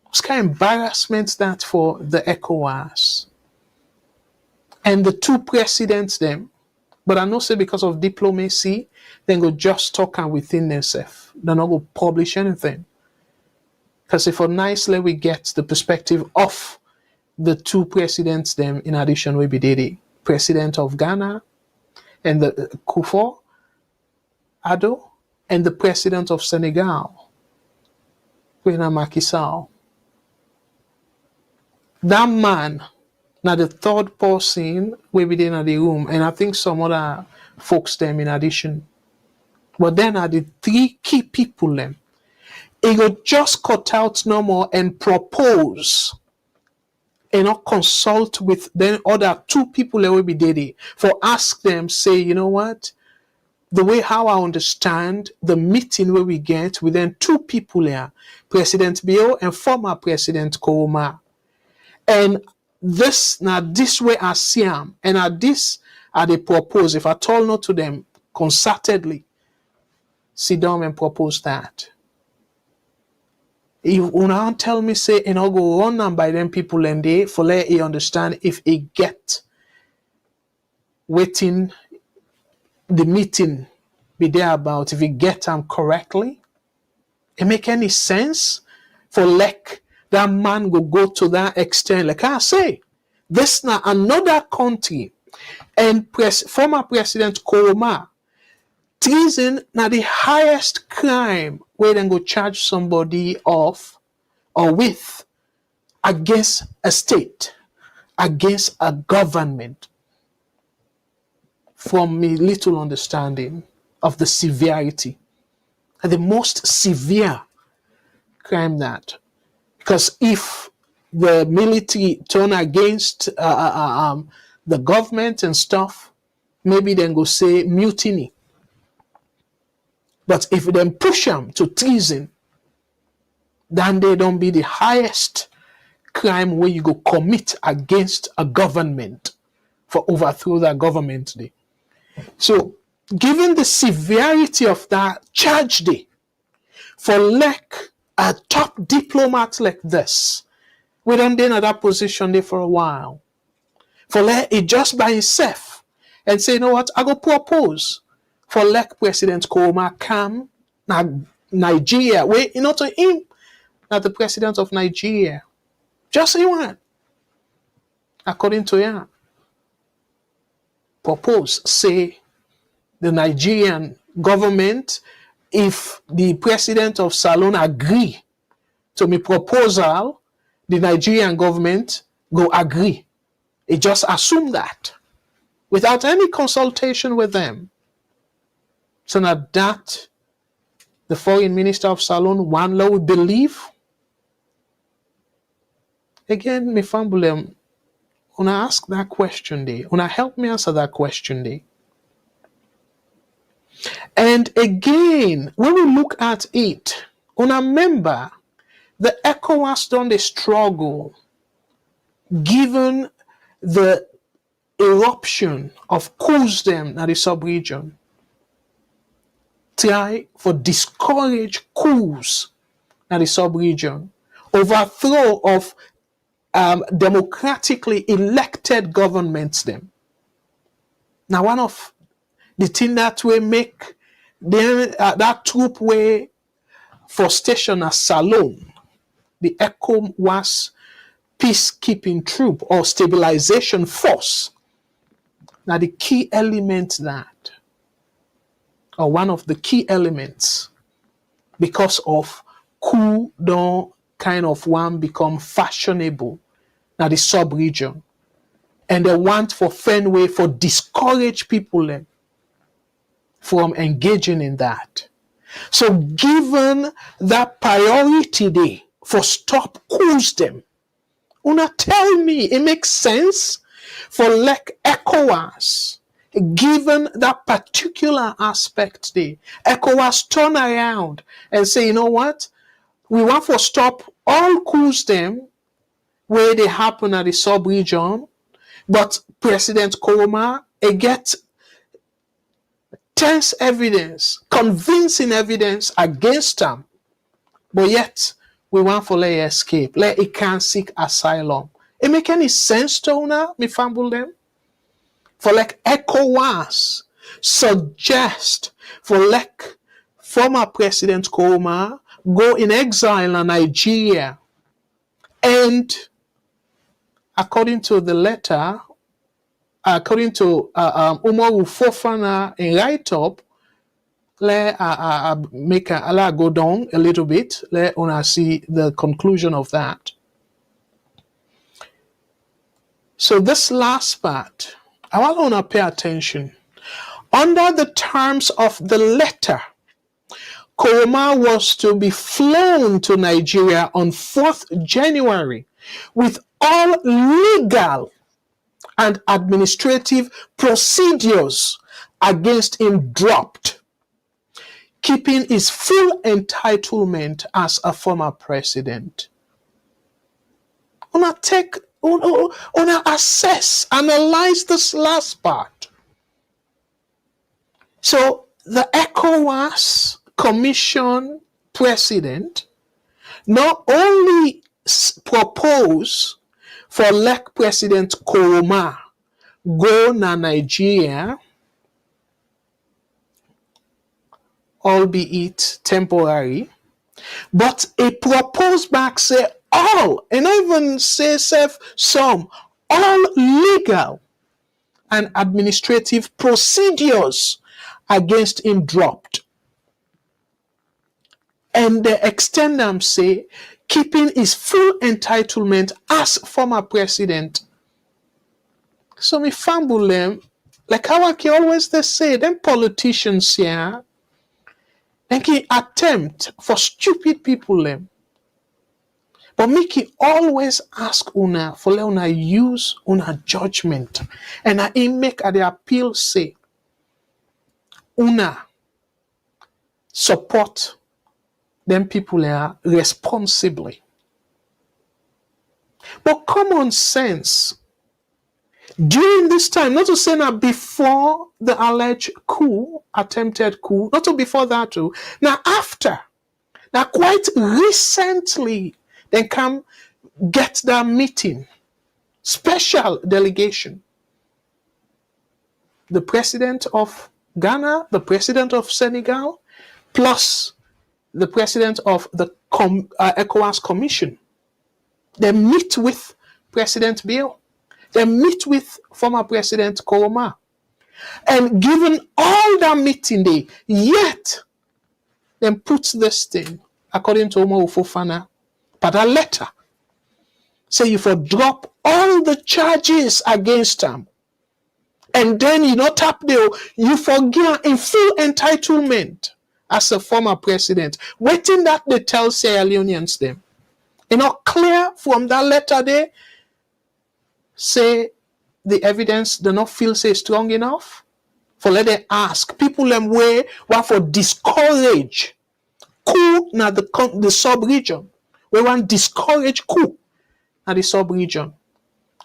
It's kind of embarrassment that for the ECOWAS. And the two presidents them, but I know say because of diplomacy, they go just talk and within themselves. They're not going to publish anything. Because if for nicely we get the perspective of the two presidents them, in addition we be the president of Ghana and the Kufuor Addo and the president of Senegal, Kwena Macky Sall. That man, now the third person we be in the room, and I think some other folks them in addition. But then are the three key people them. He go just cut out no more and propose and not consult with then other two people that will be there for ask them, say, you know what? The way how I understand the meeting where we get with then two people here, President Bio and former President Koroma. And this now this way I see them, and at this I they propose, if I told not to them concertedly, sit down and propose that. If una tell me say and I'll go run and by them people and they for let he understand if he get waiting the meeting be there about, if he get them correctly, it make any sense for like that man go to that extent. Like I say, this now another country and former President Koroma, treason now the highest crime where they go charge somebody off or with against a state, against a government. From me little understanding of the severity, and the most severe crime that, because if the military turn against the government and stuff, maybe then go say mutiny. But if them push them to treason, then they don't be the highest crime where you go commit against a government for overthrow that government day. So, given the severity of that charge day, for like a top diplomat like this, we don't be in that position there for a while. For like it just by himself and say, you know what, I go propose for like President Koroma come now Nigeria, where you know to him, not the president of Nigeria. Just he want. According to him. Propose, say the Nigerian government, if the president of Salon agree to my proposal, the Nigerian government go agree. It just assume that without any consultation with them. So now that the foreign minister of Salon, one law would believe. Again, me fambulem, when I ask that question day, when I help me answer that question day. And again, when we look at it, when I remember the ECOWAS done the struggle, given the eruption of coups them in the sub-region, try for discourage coups in the sub-region, overthrow of democratically elected governments them. Now one of the thing that we make them, that troop way for station as Salon, the ECOWAS peacekeeping troop or stabilization force. Now the key element that, or one of the key elements, because of coup don't kind of one become fashionable now the sub-region. And they want for Fenway for discourage people from engaging in that. So given that priority day for stop coups them, una tell me it makes sense for like ECOWAS, given that particular aspect there, ECOWAS turn around and say, you know what? We want to stop all coups them where they happen at the sub-region, but President Koroma get tense evidence, convincing evidence against him, but yet we want for let it escape, let it can't seek asylum. It make any sense to una, me famble them? For like ECOWAS suggest for like former President Koroma go in exile in Nigeria, and according to the letter, according to Umaru Fofana in write-up, let make a go down a little bit. Let una see the conclusion of that. So this last part, I want to pay attention. Under the terms of the letter, Koroma was to be flown to Nigeria on 4th January with all legal and administrative procedures against him dropped, keeping his full entitlement as a former president. Una assess, analyze this last part. So the ECOWAS Commission president not only propose for elect President Koroma go na Nigeria, albeit temporary, but a propose back say all, and even say some, all legal and administrative procedures against him dropped. And they extend them, say, keeping his full entitlement as former president. So me fumble them, like how I can always they say, them politicians here, they can attempt for stupid people them. But make it always ask una for let una use una judgment. And I make the appeal say, una support them people are responsibly. But common sense, during this time, not to say now before the alleged coup, attempted coup, not to before that too, now after, now quite recently, they come get that meeting, special delegation. The president of Ghana, the president of Senegal, plus the president of the ECOWAS Commission. They meet with President Bill. They meet with former President Koroma. And given all that meeting day, yet, then puts this thing, according to Umaru Fofana, but a letter, say you for drop all the charges against them. And then you not tap there, you forget in full entitlement as a former president. Waiting that they tell Sierra Leoneans them. You know, clear from that letter there, say the evidence do not feel say strong enough. For let them ask people them way what for discourage coup na the sub-region. We want discourage coup na the sub-region.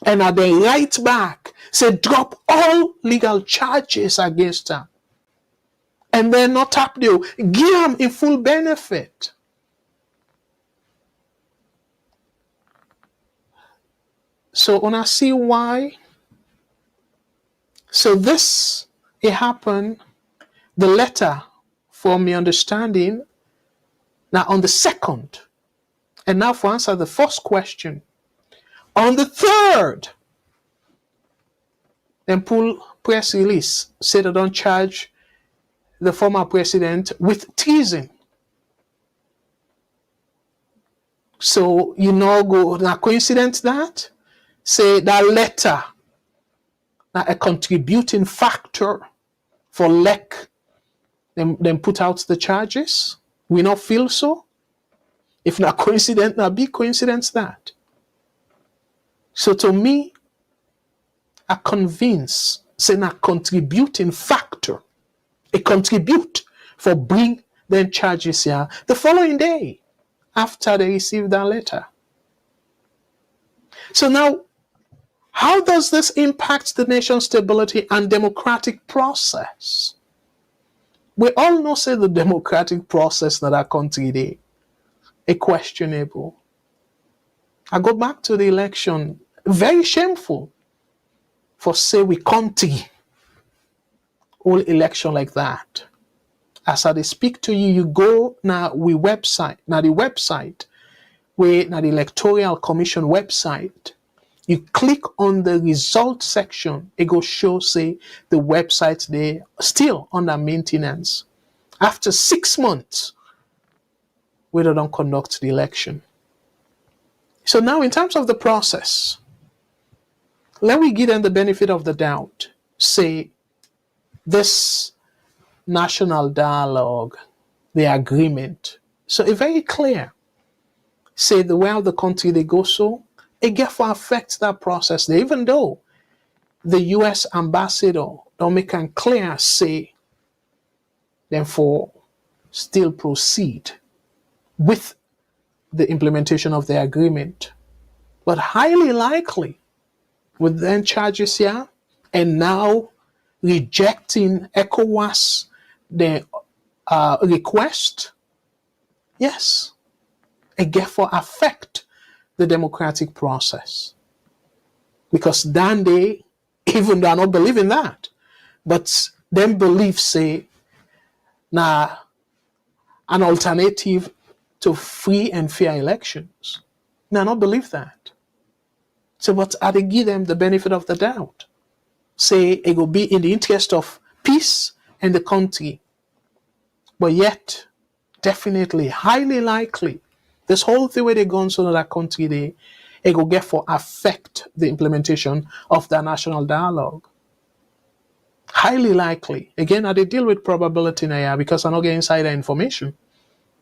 And at the right back, say drop all legal charges against them. And then not tap there, give them in full benefit. So when I see why, so this it happened, the letter for me understanding, now on the 2nd, and now for answer the first question, on the 3rd, then pull press release, say they don't charge the former president with treason. So you know go now coincidence that say that letter now a contributing factor for LEC them put out the charges. We not feel so. If not coincidence, now be coincidence that. So to me, a convince say a contributing factor. A contribute for bring them charges here the following day after they receive that letter. So now, how does this impact the nation's stability and democratic process? We all know say the democratic process that our country dey a questionable. I go back to the election, very shameful for say we country whole election like that. As I dey speak to you, you go now we website, now the website, where now the Electoral Commission website, you click on the result section, it go show say the website they still under maintenance. After 6 months, we don't conduct the election. So now in terms of the process, let me give them the benefit of the doubt. Say this national dialogue, the agreement. So it's very clear. Say the way of the country they go so, it get for affect that process. Even though the US ambassador don't make it clear, say, therefore, still proceed with the implementation of the agreement. But highly likely, with then charges here, and now rejecting ECOWAS, the request, yes, it get for affect the democratic process. Because then they, even though I not believe in that, but them believe, say, now an alternative to free and fair elections. Now I not believe that. So, but I they give them the benefit of the doubt. Say it will be in the interest of peace and the country. But yet, definitely, highly likely, this whole thing where they go on so that country, it will get for affect the implementation of the national dialogue. Highly likely. Again, I deal with probability now because I don't get insider information.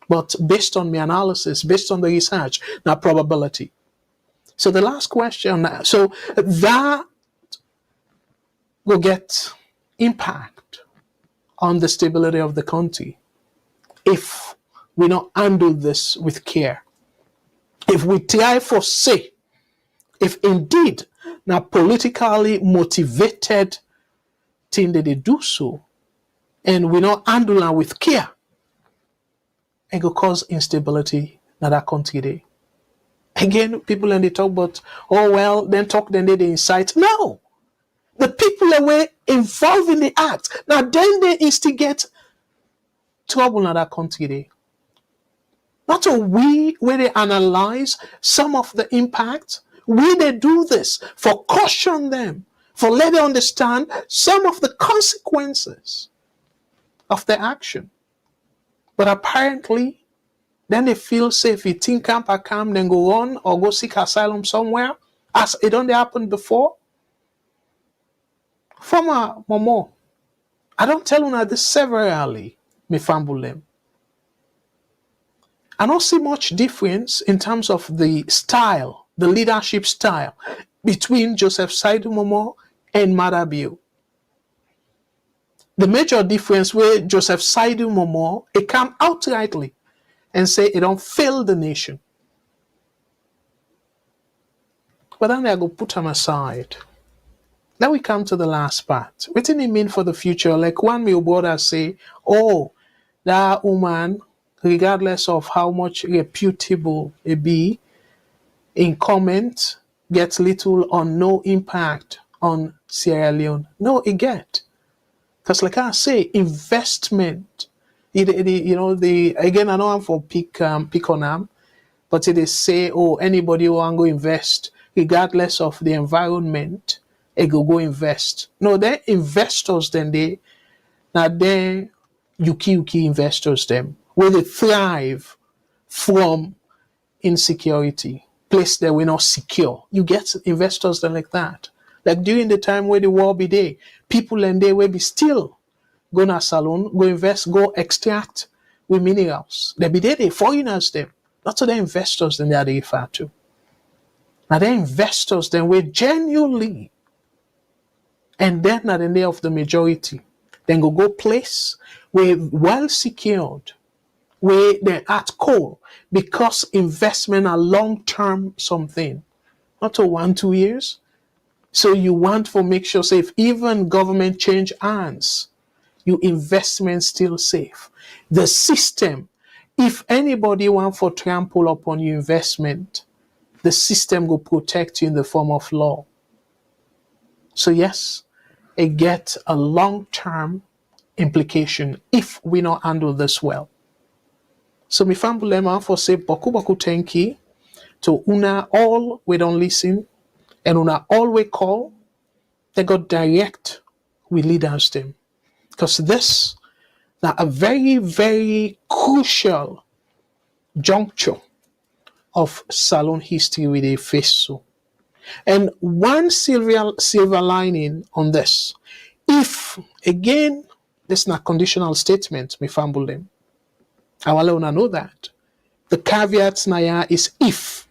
But based on my analysis, based on the research, now probability. So the last question, so that will get impact on the stability of the country if we don't handle this with care. If we try for say, if indeed now politically motivated thing that they do so, and we not handle it with care, it will cause instability in that country day. Again, people and they talk about, oh well, then they incite. No! The people that were involved in the act, now then they instigate trouble in that country day. Not a we where they analyze some of the impact. We they do this for caution them, for let them understand some of the consequences of their action. But apparently, then they feel safe. If think camp or camp, then go on or go seek asylum somewhere, as it only happened before. Former Momo, I don't tell you this severally, me fumble them. I don't see much difference in terms of the style, the leadership style, between Joseph Saidu Momo and Madabio. The major difference where Joseph Saidu Momo, it come outrightly and say it don't fail the nation. But then I go put them aside. Then we come to the last part. What do it mean for the future? Like one my brother say, oh, that woman, regardless of how much reputable it be, in comment, gets little or no impact on Sierra Leone. No, it get. Because like I say, investment, again, I know I'm for pick on them, but it is say, oh, anybody who want to go invest, regardless of the environment, they go invest. No, they're investors then they're yuki investors them, where they thrive from insecurity, place that we're not secure. You get investors then like that. Like during the time where the war be there, people and they will be still go to a salon, go invest, go extract with minerals. They be there, they foreigners them. Not to the investors then they are the refer to. Now the investors then we genuinely, and then at the day of the majority, then go place where well secured, where they're at core, because investment are long-term something, not to 1-2 years. So you want to make sure, say, if even government change hands, your investment still safe. The system, if anybody want for trample upon your investment, the system will protect you in the form of law. So yes, it gets a long-term implication if we not handle this well. So mi fambulema for say boku thank you to una all we don't listen and una all we call, they got direct we leaders them. Because this now a very, very crucial juncture of Salone history with a face so. And one silver lining on this, if again, this is not conditional statement, me fumble them. I want to know that. The caveat naya is if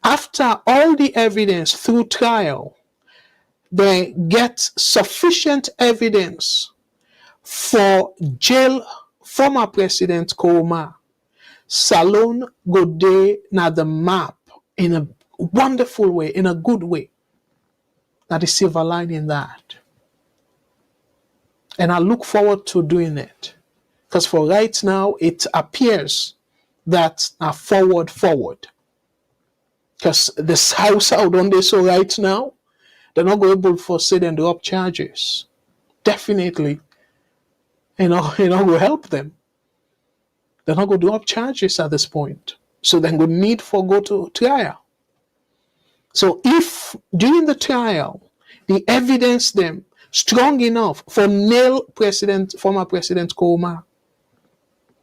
after all the evidence through trial, they get sufficient evidence for jail former President Koroma, Salone go dey na the map in a wonderful way, in a good way. That is silver lining that. And I look forward to doing it. Because for right now, it appears that forward. Because this house out on this so right now, they're not going to be able to say them drop charges. Definitely. You're not going to help them. They're not going to drop charges at this point. So they're going to need for go to trial. So if during the trial, the evidence them strong enough for nail former President Koroma,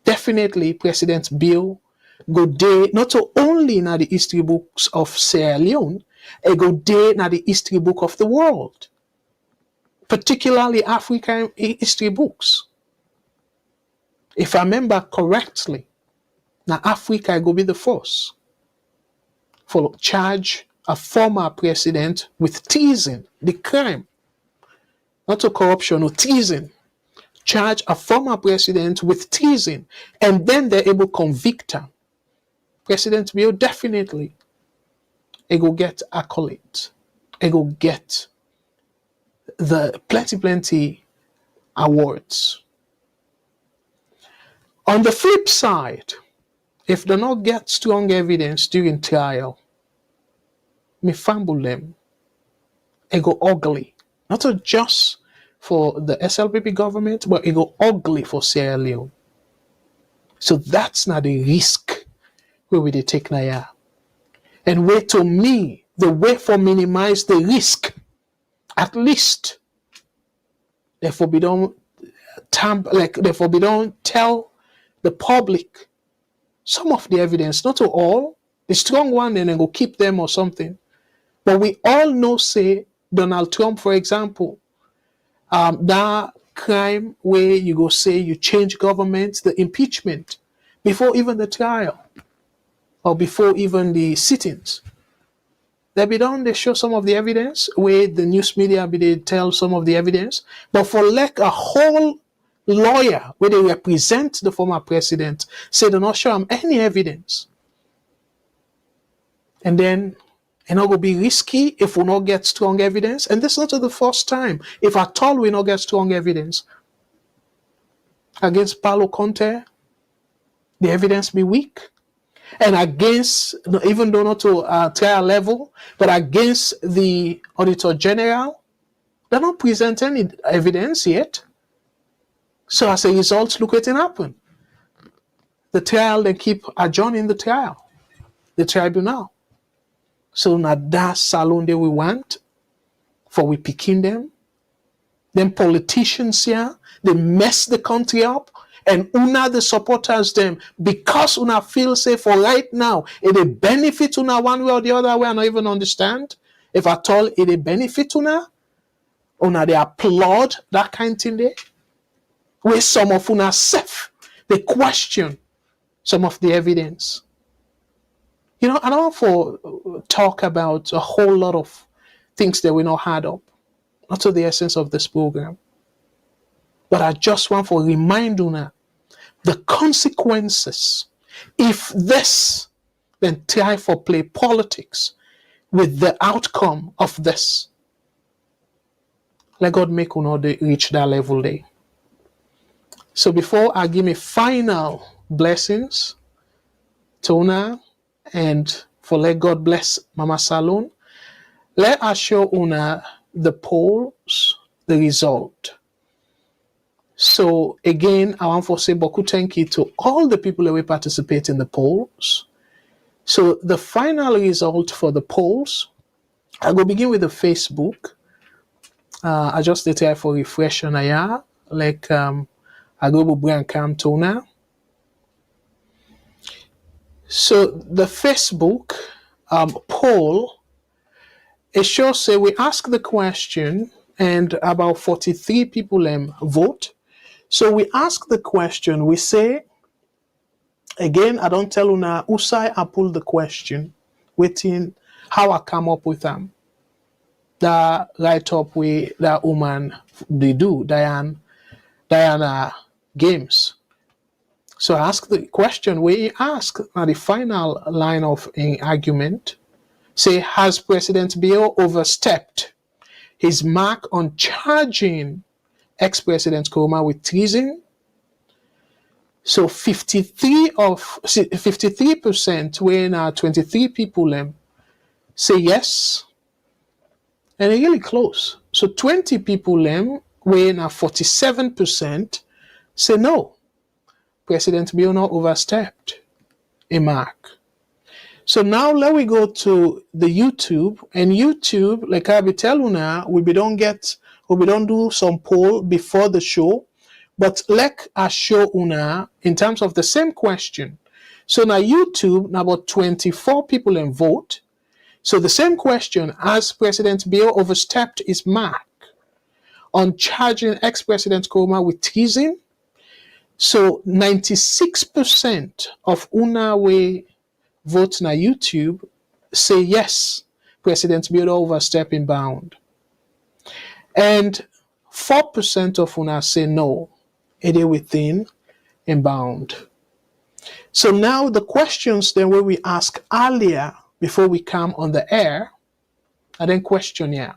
definitely President Bill go day not only in the history books of Sierra Leone, it go day in the history book of the world, particularly African history books. If I remember correctly, now Africa go be the first for charge a former president with treason, the crime, not a corruption or treason. Charge a former president with treason, and then they're able to convict him. President Bill definitely he go get accolades. He go get the plenty awards. On the flip side, if they not get strong evidence during trial, me fumble them. It go ugly. Not just for the SLPP government, but it go ugly for Sierra Leone. So that's not the risk where we take now. And way to me, the way for minimize the risk, at least, therefore we don't tell the public some of the evidence, not to all, the strong one, and then go keep them or something. But we all know, say, Donald Trump, for example, that crime where you go say you change government, the impeachment, before even the trial, or before even the sittings. They show some of the evidence, where the news media they tell some of the evidence, but for like a whole lawyer where they represent the former president say they not show him any evidence. And then it's not going to be risky if we not get strong evidence. And this is not the first time. If at all we not get strong evidence. Against Paulo Conte, the evidence be weak. And against, even though not to trial level, but against the Auditor General, they don't present any evidence yet. So as a result, look what happened. The trial, they keep adjourning the trial, the tribunal. So now that Salone we want for we picking them. Then politicians here, they mess the country up. And una the supporters them because una feel say for right now it benefit una one way or the other way. I don't even understand if at all it benefit una they applaud that kind of thing there. Where some of una self they question some of the evidence. I don't want to talk about a whole lot of things that we not had up, not to the essence of this program. But I just want to remind you the consequences if this then try for play politics with the outcome of this. Let God make una reach that level there. So before I give me final blessings to una and for let God bless Mama Salon, let us show una the polls, the result. So again, I want to say beaucoup thank you to all the people that will participate in the polls. So the final result for the polls, I will begin with the Facebook. I just did here for refresh on here, like I go to bring cam to now. So the Facebook poll, it shows say we ask the question and about 43 people vote. So we ask the question, we say, again, I don't tell una usai I pull the question, waiting how I come up with them. That write up way that woman they do, Diana Games. So I ask the question we ask at the final line of an argument, say, has President Bai overstepped his mark on charging ex-President Koroma with treason? So 53% when 23 people say yes, and they're really close. So 20 people when 47% say no. President Bai not overstepped a mark. So now let we go to the YouTube, and YouTube, like I be telling now, we don't do some poll before the show, but let us show una in terms of the same question. So now YouTube, now about 24 people vote. So the same question, as President Bai overstepped his mark on charging ex-President Koroma with treason. So 96% of una way votes na YouTube say yes, President Bai overstepping bound. And 4% of una say no, it is within in bound. So now the questions then where we ask earlier before we come on the air, I then question here.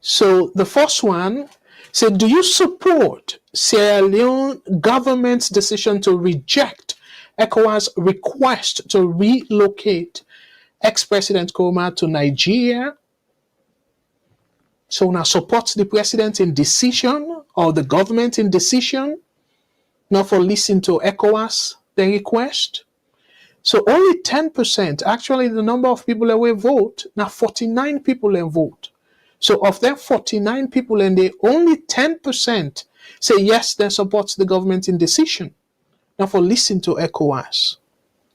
So the first one said, do you support Sierra Leone government's decision to reject ECOWAS' request to relocate ex-President Koroma to Nigeria? So now support the president in decision or the government in decision, not for listening to ECOWAS, the request. So only 10%, actually the number of people that will vote, now 49 people that vote. So of them 49 people, and they only 10% say yes, they support the government in decision. Not for listen to ECOWAS,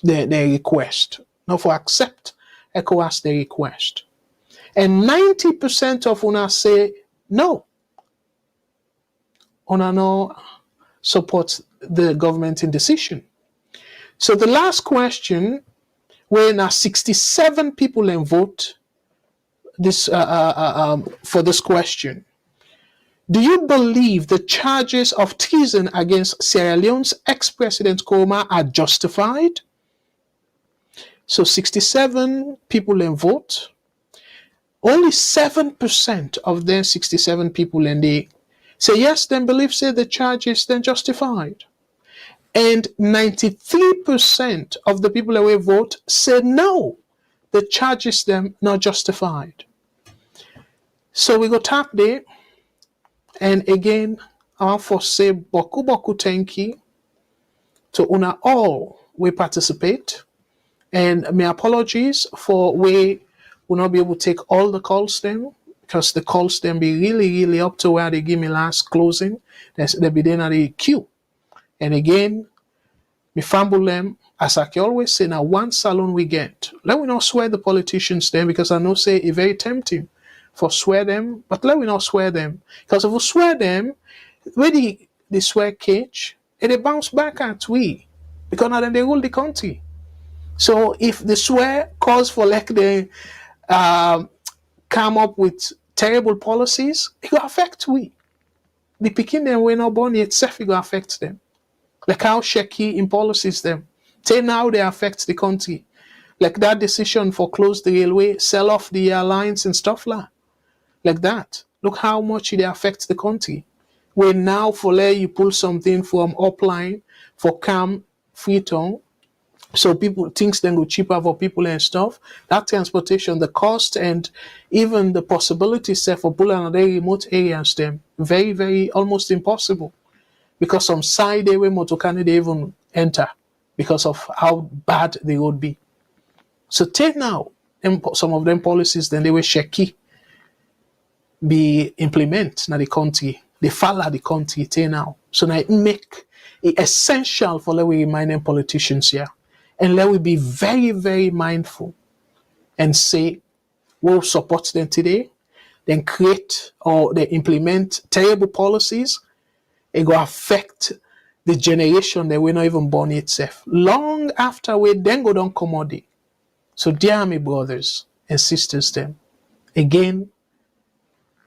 their request. Not for accept ECOWAS, their request. And 90% of una say no. Una no support the government in decision. So the last question, where now 67 people vote this for this question. Do you believe the charges of treason against Sierra Leone's ex-President Koroma are justified? So 67 people vote. Only 7% of them 67 people they say yes, then believe say the charges then justified. And 93% of the people that will vote say no, the charges them not justified. So we go tap there. And again, I want to say boku thank you to una all we participate. And my apologies for we will not be able to take all the calls then, because the calls then be really up to where they give me last closing. They be then at the queue. And again, me fumble them, as I can always say, now one salon we get. Let me not swear the politicians then, because I know say it's very tempting for swear them, but let me not swear them. Because if we swear them, when they swear cage, it bounce back at we. Because now then they rule the country. So if the swear calls for like they come up with terrible policies, it will affect we. The picking them we're not born itself, it will affect them. Like how shaky in policies them. Till now they affect the country. Like that decision for close the railway, sell off the airlines and stuff like that. Look how much it affects the country. When now for you pull something from upline for Cam Freetown, so people things then go cheaper for people and stuff. That transportation, the cost, and even the possibility set for pulling another remote areas, them very, very almost impossible. Because some side way motor can't even enter because of how bad the road be. So take now some of them policies, then they were shaky be implement na the country. They follow the country take now. So now it make it essential for let we remind them politicians here. And let we be very, very mindful and say we'll support them today, then create or they implement terrible policies. It will affect the generation that we're not even born itself. Long after we then go down commodity. So dear me brothers and sisters them, again,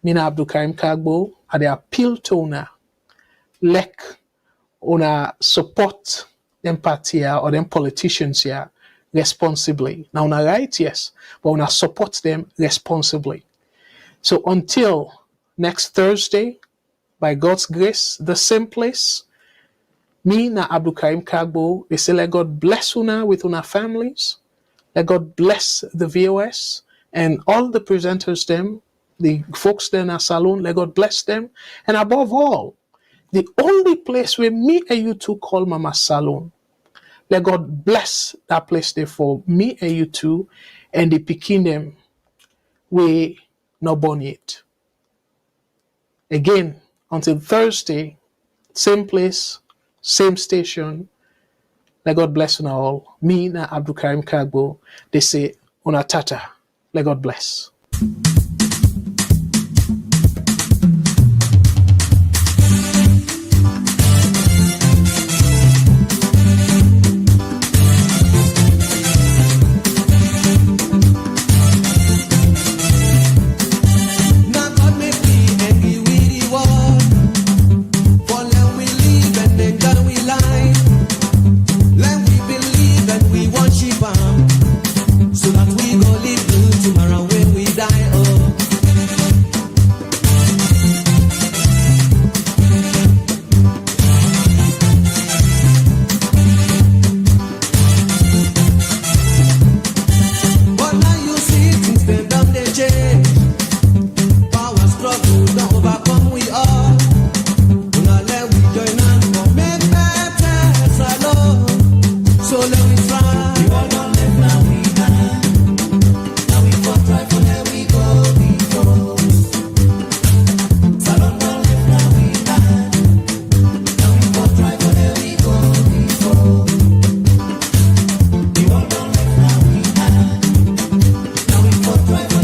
Mina Abdul Karim Kagbo, I appeal to una, like una support them party here or them politicians here responsibly. Now una right, yes, but una support them responsibly. So until next Thursday, by God's grace, the same place, me na Abdul Karim Kagbo, they say let God bless una with una families, let God bless the VOS and all the presenters them, the folks there in our salon, let God bless them. And above all, the only place where me and you two call Mama Salon, let God bless that place there for me and you two, and the picking them we not born yet. Again, until Thursday, same place, same station. Let God bless you all. Me na Abdul Karim Kagbo, they say, Una tata. Let God bless.